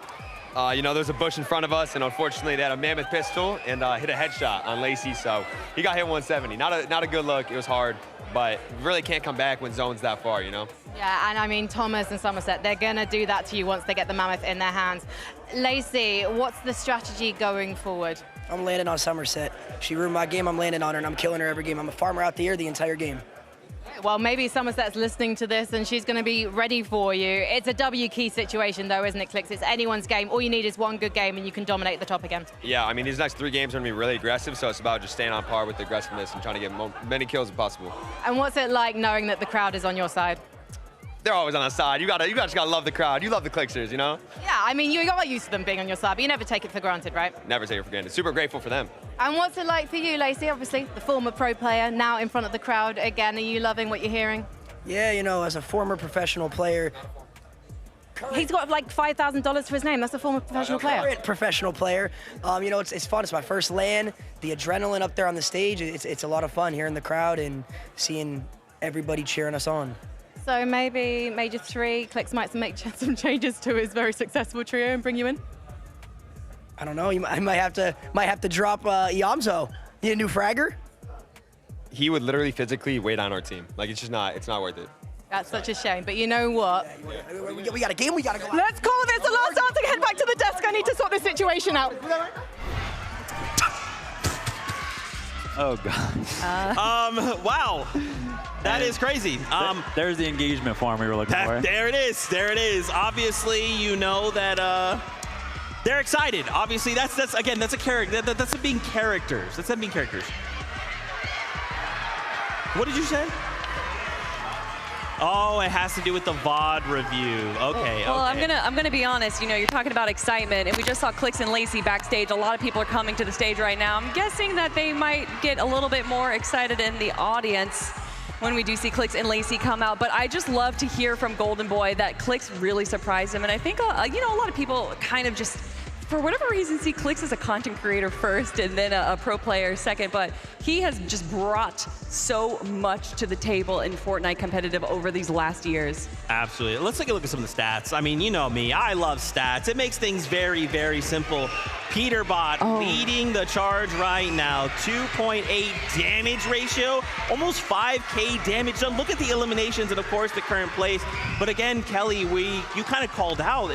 You know, there's a bush in front of us, and unfortunately they had a mammoth pistol and hit a headshot on Lacey, so he got hit 170. Not a good look. It was hard, but really can't come back when zone's that far, you know? Yeah, and I mean, Thomas and Somerset, they're going to do that to you once they get the mammoth in their hands. Lacey, what's the strategy going forward? I'm landing on Somerset. She ruined my game, I'm landing on her, and I'm killing her every game. I'm a farmer out the air the entire game. Well, maybe Somerset's listening to this and she's going to be ready for you. It's a W key situation though, isn't it, Clix? It's anyone's game. All you need is one good game and you can dominate the top again. Yeah, I mean, these next 3 games are going to be really aggressive, so it's about just staying on par with the aggressiveness and trying to get many kills as possible. And what's it like knowing that the crowd is on your side? They're always on the side. You just gotta love the crowd. You love the Clixers, you know? Yeah, I mean, you got used to them being on your side, but you never take it for granted, right? Never take it for granted. Super grateful for them. And what's it like for you, Lacey? Obviously, the former pro player, now in front of the crowd again. Are you loving what you're hearing? Yeah, you know, as a former professional player. He's got like $5,000 to his name. That's a former professional player. Current professional player. You know, it's fun. It's my first LAN. The adrenaline up there on the stage, it's a lot of fun hearing the crowd and seeing everybody cheering us on. So maybe Major 3, Clix might make some changes to his very successful trio and bring you in? I don't know. I might have to drop Iamzo. You a new fragger? He would literally physically weigh down our team. Like, it's not worth it. That's such a shame. But you know what? We got a game. We got to go out. Let's call this the last dance and head back to the desk. I need to sort this situation out. Oh, God. Wow. That is crazy. There's the engagement farm we were looking for. There it is. There it is. Obviously, you know that they're excited. Obviously, that's a character. That's them being characters. That's them being characters. What did you say? Oh, it has to do with the VOD review. Okay, well, okay. I'm gonna be honest. You know, you're talking about excitement, and we just saw Clix and Lacey backstage. A lot of people are coming to the stage right now. I'm guessing that they might get a little bit more excited in the audience when we do see Clix and Lacey come out. But I just love to hear from Golden Boy that Clix really surprised him, and I think you know, a lot of people kind of just, for whatever reason, see Clix as a content creator first and then a pro player second, but he has just brought so much to the table in Fortnite competitive over these last years. Absolutely. Let's take a look at some of the stats. I mean, you know me, I love stats. It makes things very, very simple. Peterbot leading the charge right now. 2.8 damage ratio, almost 5K damage done. Look at the eliminations and, of course, the current place. But again, Kelly, you kind of called out.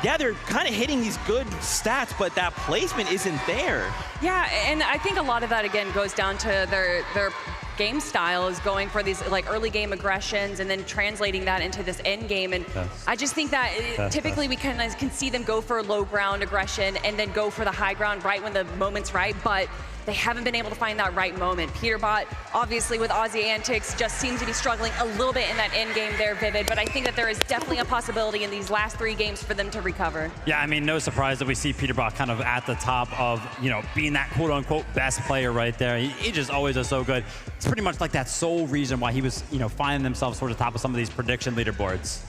Yeah, they're kind of hitting these good stats, but that placement isn't there. Yeah, and I think a lot of that, again, goes down to their game style is going for these like early game aggressions and then translating that into this end game. And I just think that typically we kind of can see them go for low ground aggression and then go for the high ground right when the moment's right, but they haven't been able to find that right moment. Peterbot, obviously with Aussie Antics, just seems to be struggling a little bit in that end game there, Vivid, but I think that there is definitely a possibility in these last 3 games for them to recover. Yeah, I mean, no surprise that we see Peterbot kind of at the top of, you know, being that quote-unquote best player right there. He just always is so good. It's pretty much like that sole reason why he was, you know, finding himself towards the top of some of these prediction leaderboards.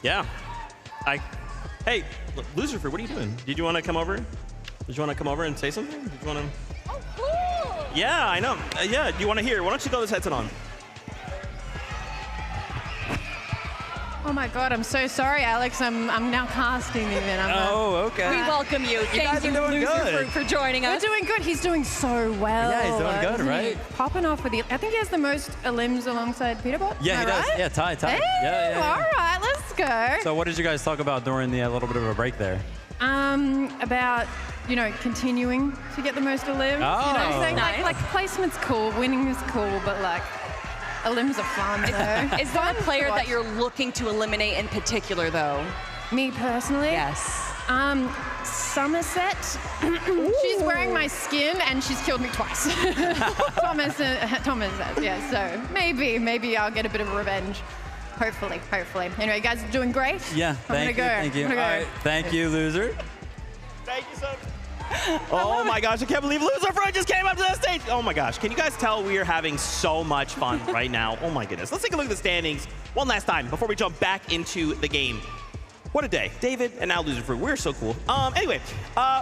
Yeah. Hey, Lucifer, what are you doing? Did you want to come over? Did you want to come over and say something? Did you want to? Oh, cool. Yeah, I know. Yeah, do you want to hear? Why don't you throw this headset on? Oh my God, I'm so sorry, Alex. I'm now casting even. Okay. We welcome you. Thank you, Lucifer, for joining us. We're doing good. He's doing so well. Yeah, he's doing good, right? Popping off with the. I think he has the most elims alongside Peterbot. Yeah, he does. Right? Yeah, Ty. Hey, Yeah. all right, let's go. So what did you guys talk about during the little bit of a break there? About, you know, continuing to get the most elims. Oh. You know, saying Nice. like placement's cool, winning is cool, but like elims are fun though. Is there a player that you're looking to eliminate in particular, though? Me personally? Yes. Somerset. She's wearing my skin and she's killed me twice. Thomas, yeah, so maybe I'll get a bit of revenge. Hopefully. Anyway, you guys are doing great. Yeah, Thank you. All right, thank you, loser. Thank you so much. Oh my gosh, I can't believe Lucifer just came up to the stage. Oh my gosh, can you guys tell we are having so much fun right now? Oh my goodness. Let's take a look at the standings one last time before we jump back into the game. What a day. David and now Lucifer, we're so cool. Anyway,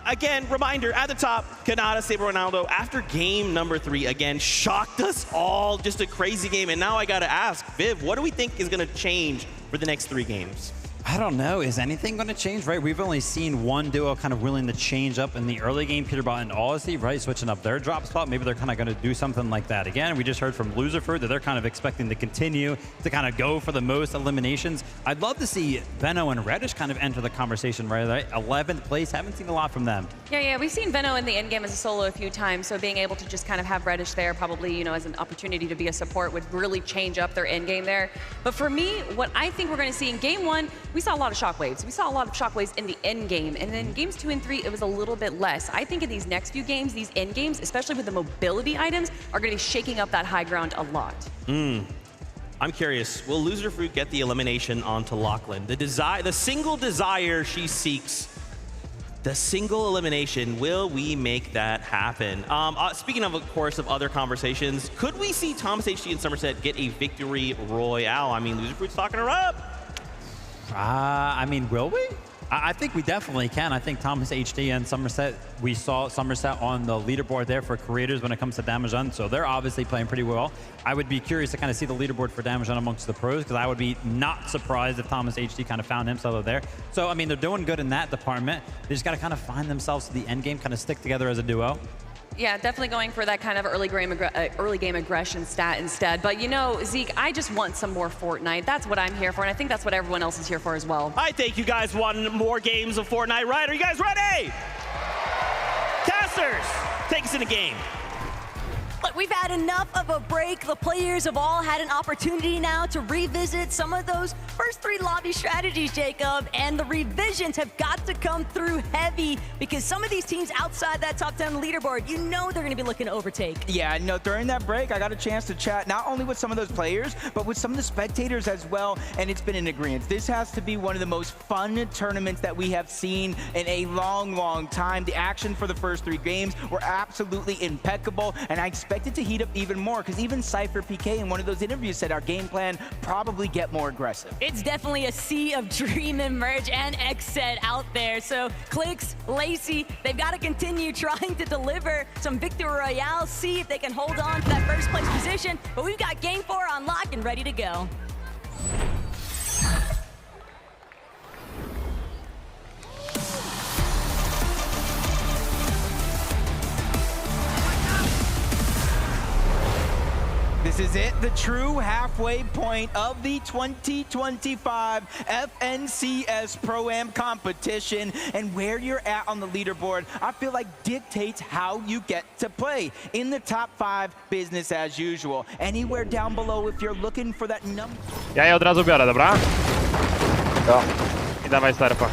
again, reminder at the top, Kanata, Saber Ronaldo, after game number 3, again, shocked us all. Just a crazy game. And now I got to ask, Viv, what do we think is going to change for the next 3 games? I don't know. Is anything going to change, right? We've only seen one duo kind of willing to change up in the early game, Peterbot and Aussie, right? Switching up their drop spot. Maybe they're kind of going to do something like that again. We just heard from Loserfruit that they're kind of expecting to continue to kind of go for the most eliminations. I'd love to see Veno and Reddish kind of enter the conversation, right? 11th place. Haven't seen a lot from them. Yeah, we've seen Veno in the end game as a solo a few times, so being able to just kind of have Reddish there probably, you know, as an opportunity to be a support would really change up their end game there. But for me, what I think we're going to see in game 1, we saw a lot of shockwaves. We saw a lot of shockwaves in the end game, and then games 2 and 3, it was a little bit less. I think in these next few games, these end games, especially with the mobility items, are going to be shaking up that high ground a lot. I'm curious, will Loserfruit get the elimination onto Lachlan? The single desire she seeks, the single elimination, will we make that happen? Speaking of course, of other conversations, could we see Thomas HT and Somerset get a victory royale? I mean, Loserfruit's talking her up. I mean, will we? I think we definitely can. I think Thomas HD and Somerset, we saw Somerset on the leaderboard there for creators when it comes to damage done, so they're obviously playing pretty well. I would be curious to kind of see the leaderboard for damage done amongst the pros, because I would be not surprised if Thomas HD kind of found himself there. So, I mean, they're doing good in that department. They just got to kind of find themselves to the end game, kind of stick together as a duo. Yeah, definitely going for that kind of early game aggression stat instead. But you know, Zeke, I just want some more Fortnite. That's what I'm here for, and I think that's what everyone else is here for as well. I think you guys want more games of Fortnite, right? Are you guys ready? Casters, take us in the game. Look, we've had enough of a break. The players have all had an opportunity now to revisit some of those first 3 lobby strategies, Jacob, and the revisions have got to come through heavy because some of these teams outside that top 10 leaderboard, you know they're going to be looking to overtake. Yeah, no, during that break, I got a chance to chat not only with some of those players, but with some of the spectators as well, and it's been in agreement. This has to be one of the most fun tournaments that we have seen in a long, long time. The action for the first 3 games were absolutely impeccable, and I expect it to heat up even more, because even Cypher PK in one of those interviews said our game plan probably get more aggressive. It's definitely a sea of Dream and Merge and Xset out there. So Clix, Lacey, they've got to continue trying to deliver some victory royale, see if they can hold on to that first place position. But we've got game 4 on lock and ready to go. This is it, the true halfway point of the 2025 FNCS Pro-Am competition, and where you're at on the leaderboard, I feel like dictates how you get to play. In the top 5, business as usual. Anywhere down below if you're looking for that number. Ja je od razu biorę, dobra? Ja. I dawaj sterpa.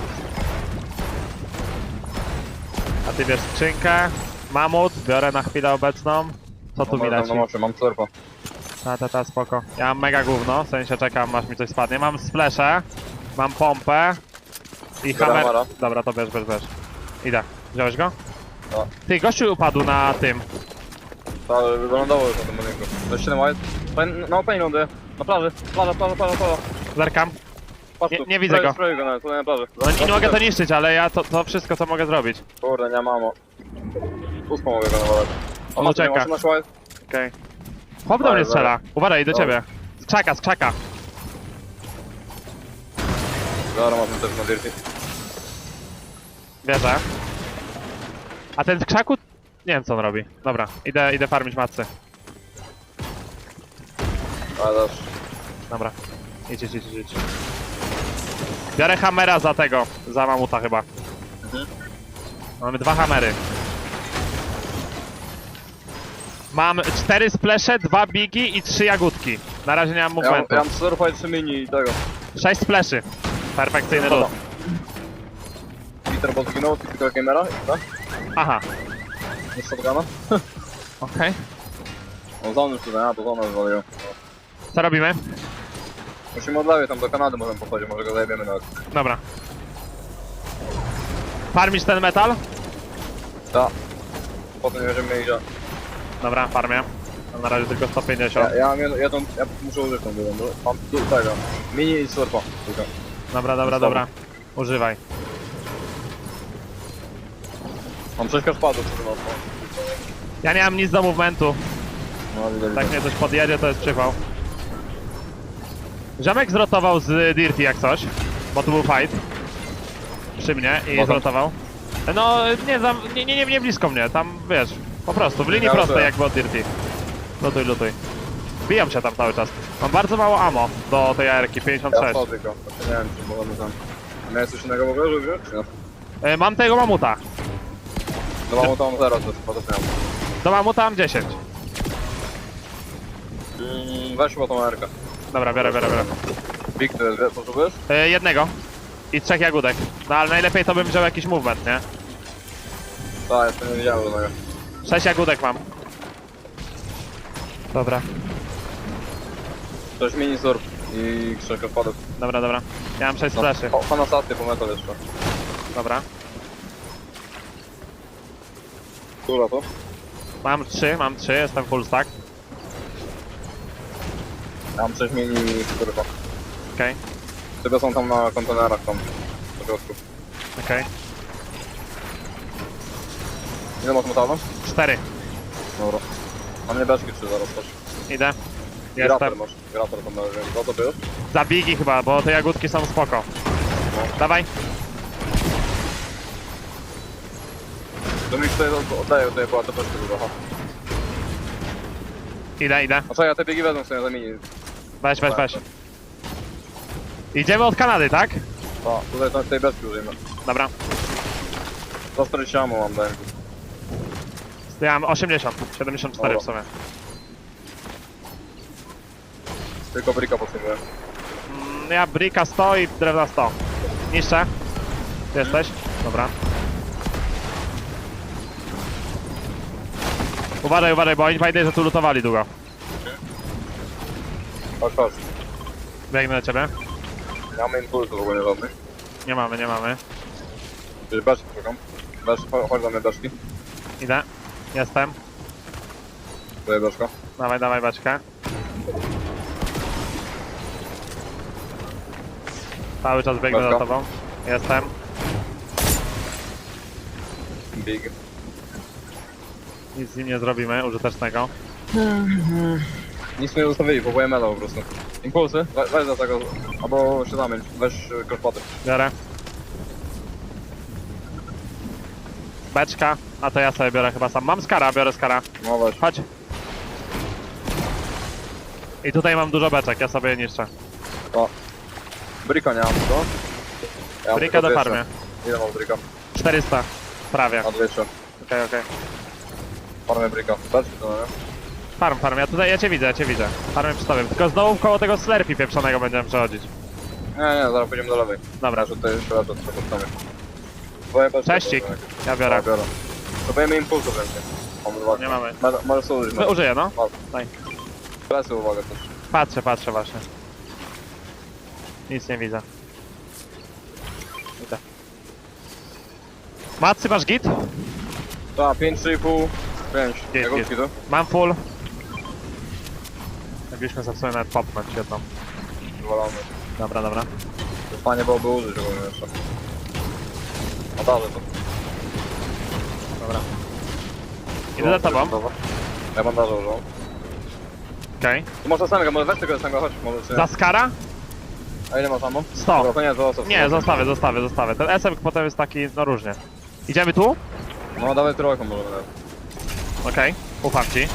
A ty bierz skrzynkę. Mamut, biorę na chwilę obecną. Co tu mi leci? Mam serpa. Ta, spoko. Ja mam mega gówno, w sensie czekam aż mi coś spadnie. Mam splesze, mam pompę i hammer. Dobra, to bierz. Idę. Wziąłeś go? No. Ty, gościu upadł na tym. Ale wylądował już na tym budynku. To 7 white. No, pain ląduje. Na plaży. Plaża. Zerkam. Nie widzę go. Spray go nawet, tutaj na plaży. No nie mogę to niszczyć, ale ja to wszystko co mogę zrobić. Kurde, nie mamo. Puspą mogę go nawalać. On ucieka. Okej. Chłop do mnie strzela. Uważaj, do ciebie. Z krzaka. Dobra, mam też na dirty. Bierze. A ten z krzaku? Nie wiem co on robi. Dobra, idę farmić matcy. Ale dobra. Idź. Biorę hammera za tego. Za mamuta chyba. Mamy 2 hammery. Mam 4 splesze, 2 bigi i 3 jagódki. Na razie nie mam movementu. Ja mam 4 fight, 3 mini i tego. 6 spleszy. Perfekcyjny loot. Peter bo zginął, ty tylko gamera, tak? Aha. Nie shotguna? Okej. No zony tutaj, to zony wywaliło. Co robimy? Musimy od lewej, tam do Kanady możemy pochodzić, może go zajebiemy nawet. Dobra. Farmisz ten metal? Tak. Potem nie będziemy mieli gdzie. Dobra, farmię. Mam na razie tylko 150. Ja muszę użyć tą drugą, mam tu tego. Mini i surfa. Dobra. Używaj. Mam 6 spadów przy nas. Ja nie mam nic do movementu. No, widać. Tak mnie coś podjedzie, to jest przypał. Ziomek zrotował z Dirty jak coś. Bo tu był fight. Przy mnie i zrotował. No, nie blisko mnie, tam wiesz, po prostu, w linii prostej jakby od Dirty. Lutuj. Biją się tam cały czas. Mam bardzo mało ammo do tej AR-ki, 56. Ja sobie go, nie wiem czy mogę tam. Miałeś coś innego w ogóle, żeby wziąć, czy nie? Mam tego mamuta. Do mamuta mam 0, to jest podobnie. Do mamuta mam 10. Weź chyba tą AR-kę. Dobra, biorę. Big, to jest, potrzebujesz? Jednego. I 3 jagódek. No ale najlepiej to bym wziął jakiś movement, nie? Tak, jeszcze nie widziałem żadnego. 6 jagódek mam. Dobra. 6 mini surf i 3 odpadów. Dobra. Ja mam 6 fleszy. Pana statty po metal jeszcze. Dobra. Dużo to? Mam 3, jestem full stack. Ja mam 6 mini surfa. Okej. Tylko są tam na kontenerach tam. Po środku. Okej. Ile masz metalu? 4. Dobra. A mnie beczki 3 zaraz też. Idę. Grater Jestem. masz. Grater tam na razie. Co to był? Zabigi chyba, bo te jagódki są spoko. Dawaj. To mi tutaj oddaję tutaj była to beczki dużo. Idę. A co, ja te biegi wezmę sobie za mini. Weź. Idziemy od Kanady, tak? Tak, tutaj tej beczki użyjmy. Dobra. Za 40 ammo mam, daję. Ja mam 80, 74 w sumie. Tylko bricka potrzebuję. Ja bricka 100 i drewna 100. Niszczę. Ty jesteś? Dobra. Uważaj, bo oni pamiętaj, że tu lutowali długo. Chodź. Biegnę do ciebie. Nie mamy impulsu w ogóle żadnych. Nie mamy. Czyli beczki szukam. Chodź do mnie beczki. Idę. Jestem. Tutaj beczka. Dawaj beczkę. Cały czas biegnę za tobą. Jestem. Big. Nic z nim nie zrobimy, użytecznego. Nic nie zostawili, próbuję medal po prostu. Impulsy? Weź za tego, albo się zamień. Weź crosspoty. Biorę. Beczka, a to ja sobie biorę chyba sam. Mam skara, biorę skara. No weź. Chodź. I tutaj mam dużo beczek, ja sobie je niszczę. O. Bricka nie mam tylko. Ja Bricka do farmy. Ile mam bricka? 400. Prawie. A 200. Okej. Farmę bricka. Beczki to nie? Farm, ja cię widzę. Farmy przy tobie. Tylko znowu koło tego slurpy pieprzonego będziemy przechodzić. Nie, zaraz pójdziemy do lewej. Dobra. Że tutaj jeszcze raz to Cześcik. Ja biorę. Próbujemy impulsu więcej. Mamy dwa. Nie mamy. Możesz sobie użyć. Użyję, no. Daj. Plecy uwagę też. Patrzę właśnie. Nic nie widzę. Idę. Macy, masz git? Tak, 5, 3,5, 5. Jagódki tu? Mam full. Jakbyśmy sobie nawet popnąć jedną. Zwalamy. Dobra. Fajnie byłoby użyć ogólnie jeszcze. Bandaże to. Dobra. Idę za tobą. Ja bandaże użyłem. Okej. Tu można samego, może weź tego samego, chodź. Może czy... Za skara? A ile ma samo? 100. Dobra, to nie, zostaw. Nie, zostawię. Ten SM potem jest taki, no różnie. Idziemy tu? No dawaj trójką może nawet. Okej, ufam ci.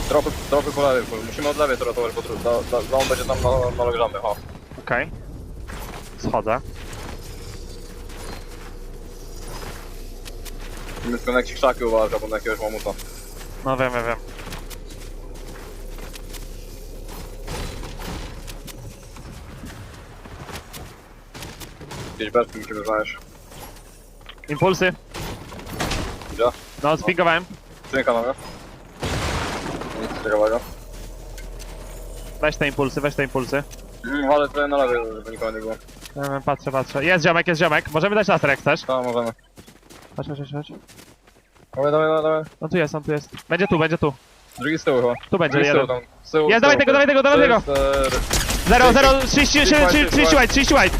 Tropy po lewej, musimy od lewej to ratować, bo on będzie tam na legrzamy, o. Okej. Schodzę. Musimy tylko na jakieś krzaki uważać, albo na jakiegoś mamuta. No wiem. Jakieś beczki musimy znaleźć. Impulsy. Gdzie? No, spingowałem. Skrzynka mamy. Nic ciekawego. Weź te impulsy. Uważaj tutaj na lewej, żeby nikogo nie było. Patrzę. Jest ziomek. Możemy dać laser jak chcesz. Tak, możemy. Chodź. Dawaj. On tu jest. Będzie tu. Drugi z tyłu chyba. Tu będzie jeden. Z tyłu, Jest, dawaj tego. 30 white.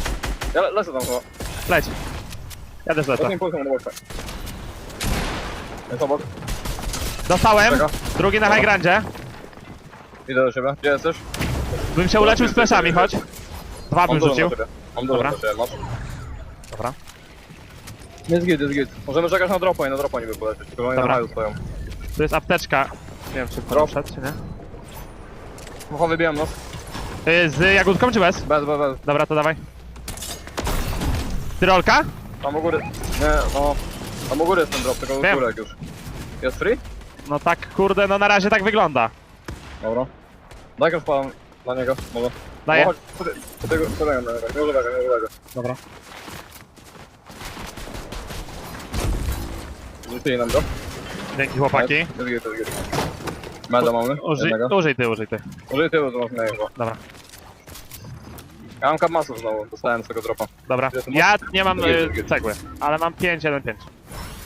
Ja lecę tam chyba. Leć. Ja też lecę. Jest obok. Dostałem. Drugi na high grandzie. Idę do ciebie. Gdzie jesteś? Bym się uleczył z flashami, chodź. 2 bym rzucił. Mam dużo na ciebie, masz. Dobra. Jest git. Możemy czekać na dropa i na dropa niby polecieć, tylko oni na Dobra. raju stoją. Tu jest apteczka. Nie wiem, czy proszę, czy nie? Mucha wybijam nas. Z jagódką czy bez? Bez. Dobra, to dawaj. Tyrolka? Tam u góry. Nie, no. Tam u góry jest ten drop, tylko Wiem. górek już. Jest free? No tak, kurde, no na razie tak wygląda. Dobra. Daj go wpadam na niego, może. Daję. No, chodź, do tego na niego. Nie używaj go. Dobra. Rzucili nam go. Dzięki chłopaki. Jest git. Meda mamy. Użyj ty. Użyj tyłu, to masz mniej chyba. Dobra. Ja mam kapmasów znowu, dostałem z tego dropa. Dobra. Ja nie mam cegły, ale mam 5-1-5.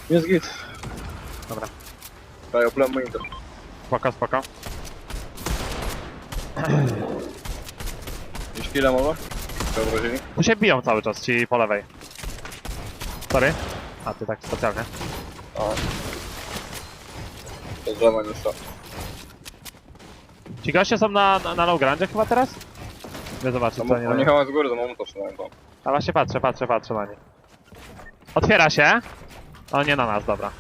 Jest git. Dobra. Daję oplem monitor. Spoko. Jakieś kile może? Wrócili. Tu się biją cały czas ci po lewej. Sorry. A ty tak specjalnie. O. To drzewo nie szło. Ci goście są na low grandzie chyba teraz? Nie zobaczyć co nie Oni chyba z góry, to mam to przynajmniej. A właśnie patrzę na nich. Otwiera się. O, nie na nas, dobra.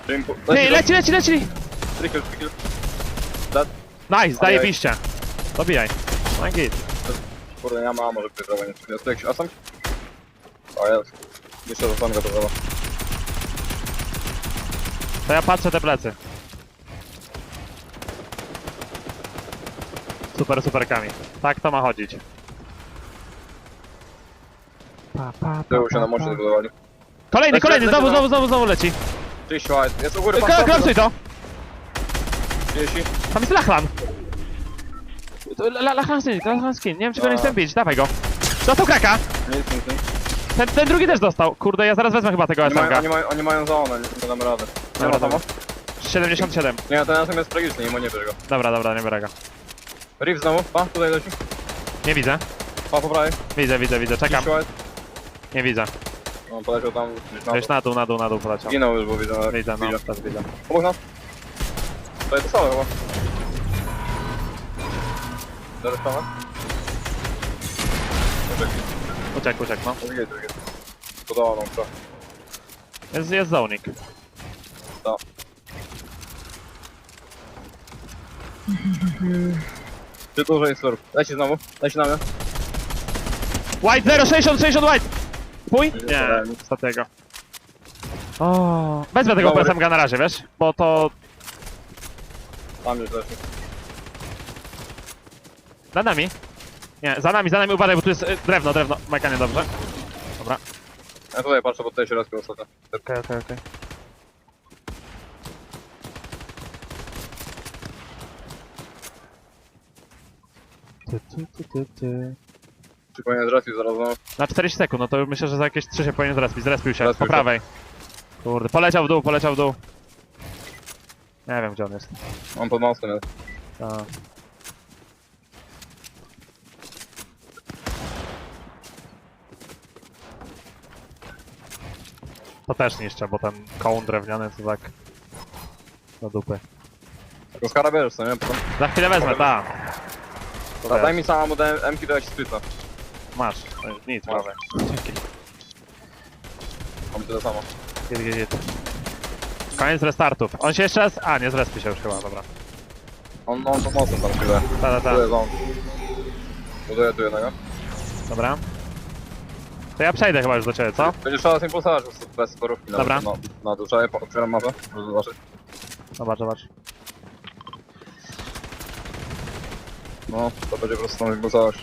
Ty, leci! Trickle. Nice, zajebiście. Dobijaj. No i git. Kurde, nie ma, może pierdoła nie. Jest tu jakiś asam? O, jest. Jeszcze zostałem go do zera. To ja patrzę te plecy. Superkami. Tak to ma chodzić. Tyłu się na mocy zbudowali. Kolejny, znowu leci. 30 white. Jest u góry, Klapsuj to! 30. Tam jest Lachlan. Lachlan skin, nie wiem czy go nie chcę bić, dawaj go. Dostał kraka! Ten drugi też dostał. Kurde, ja zaraz wezmę chyba tego SMG. Oni mają zonę, nie damy rady. Nie ma tam? 77. Nie, ten SM jest tragiczny, nie bierz go. Dobra, nie biorę go. Riv znowu, tutaj leci. Nie widzę. Po prawej. Widzę, czekam. Nie widzę. No, poleciał tam Gdzieś na dół poleciał. Ginął już, bo widzę. Widzę, no, też widzę. Obok nas. To jest to samo chyba. Zaraz pana? Uciekł, no. Jest. Podobał nam to. Jest zonik. Tak. Ty dużo jest slurp. Leci znowu, leci na mnie. White 60 white! Pój? Nie, niestety. O, wezmę tego PSMG na razie, wiesz? Bo to... Tam już leci. Nad nami? Nie, za nami uważaj, bo tu jest drewno. Majka niedobrze. Dobra. Ja tutaj patrzę, bo tutaj się rozpił ostatnio. Okej. Czy powinien zrespić zaraz znowu? Na 40 sekund, no to myślę, że za jakieś 3 się powinien zrespić. Zrespił się, po prawej. Kurde, poleciał w dół. Nie wiem gdzie on jest. On pod mostem jest. Tak. To też niszczę, bo ten kołun drewniany to tak... do dupy. Tylko skara bierzesz, co nie? Za chwilę wezmę, tak. Daj mi samemu M-ki, to ja ci spytam. Masz, nic, prawie. Dzięki. Mam tyle samo. Git. Koniec restartów. On się jeszcze raz... A, nie zrespi się już chyba, dobra. On pod mostem tam chwilę. Tak. Tu jest on. Buduję tu jednego. Dobra. To ja przejdę chyba już do ciebie, co? Będziesz trzeba z impulsować bez sporówki. Dobra. Na dół, trzeba otwieram mapę, żeby zobaczyć. Zobacz. No, to będzie po prostu tam impulsować.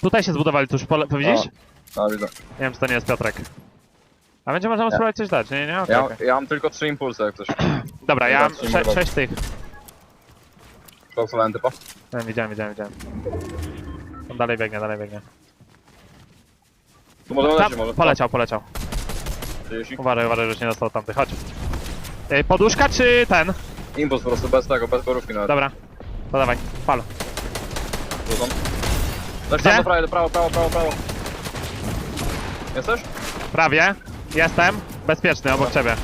Tutaj się zbudowali tuż po widzisz? A, widzę. Nie wiem czy to nie jest Piotrek. A będzie można spróbować coś dać, nie? Okay, ja mam tylko 3 impulsy jak coś. Dobra, ja mam 6 tych. Klausulałem typa? Nie, widziałem. On dalej biegnie. Tu możemy lecieć może. Poleciał. 30. Uważaj, żeś nie dostał tamtych, chodź. Poduszka czy ten? Impuls po prostu, bez borówki nawet. Dobra, to dawaj, pal. Leć tam do prawo. Jesteś? Prawie, jestem. Bezpieczny, obok ciebie.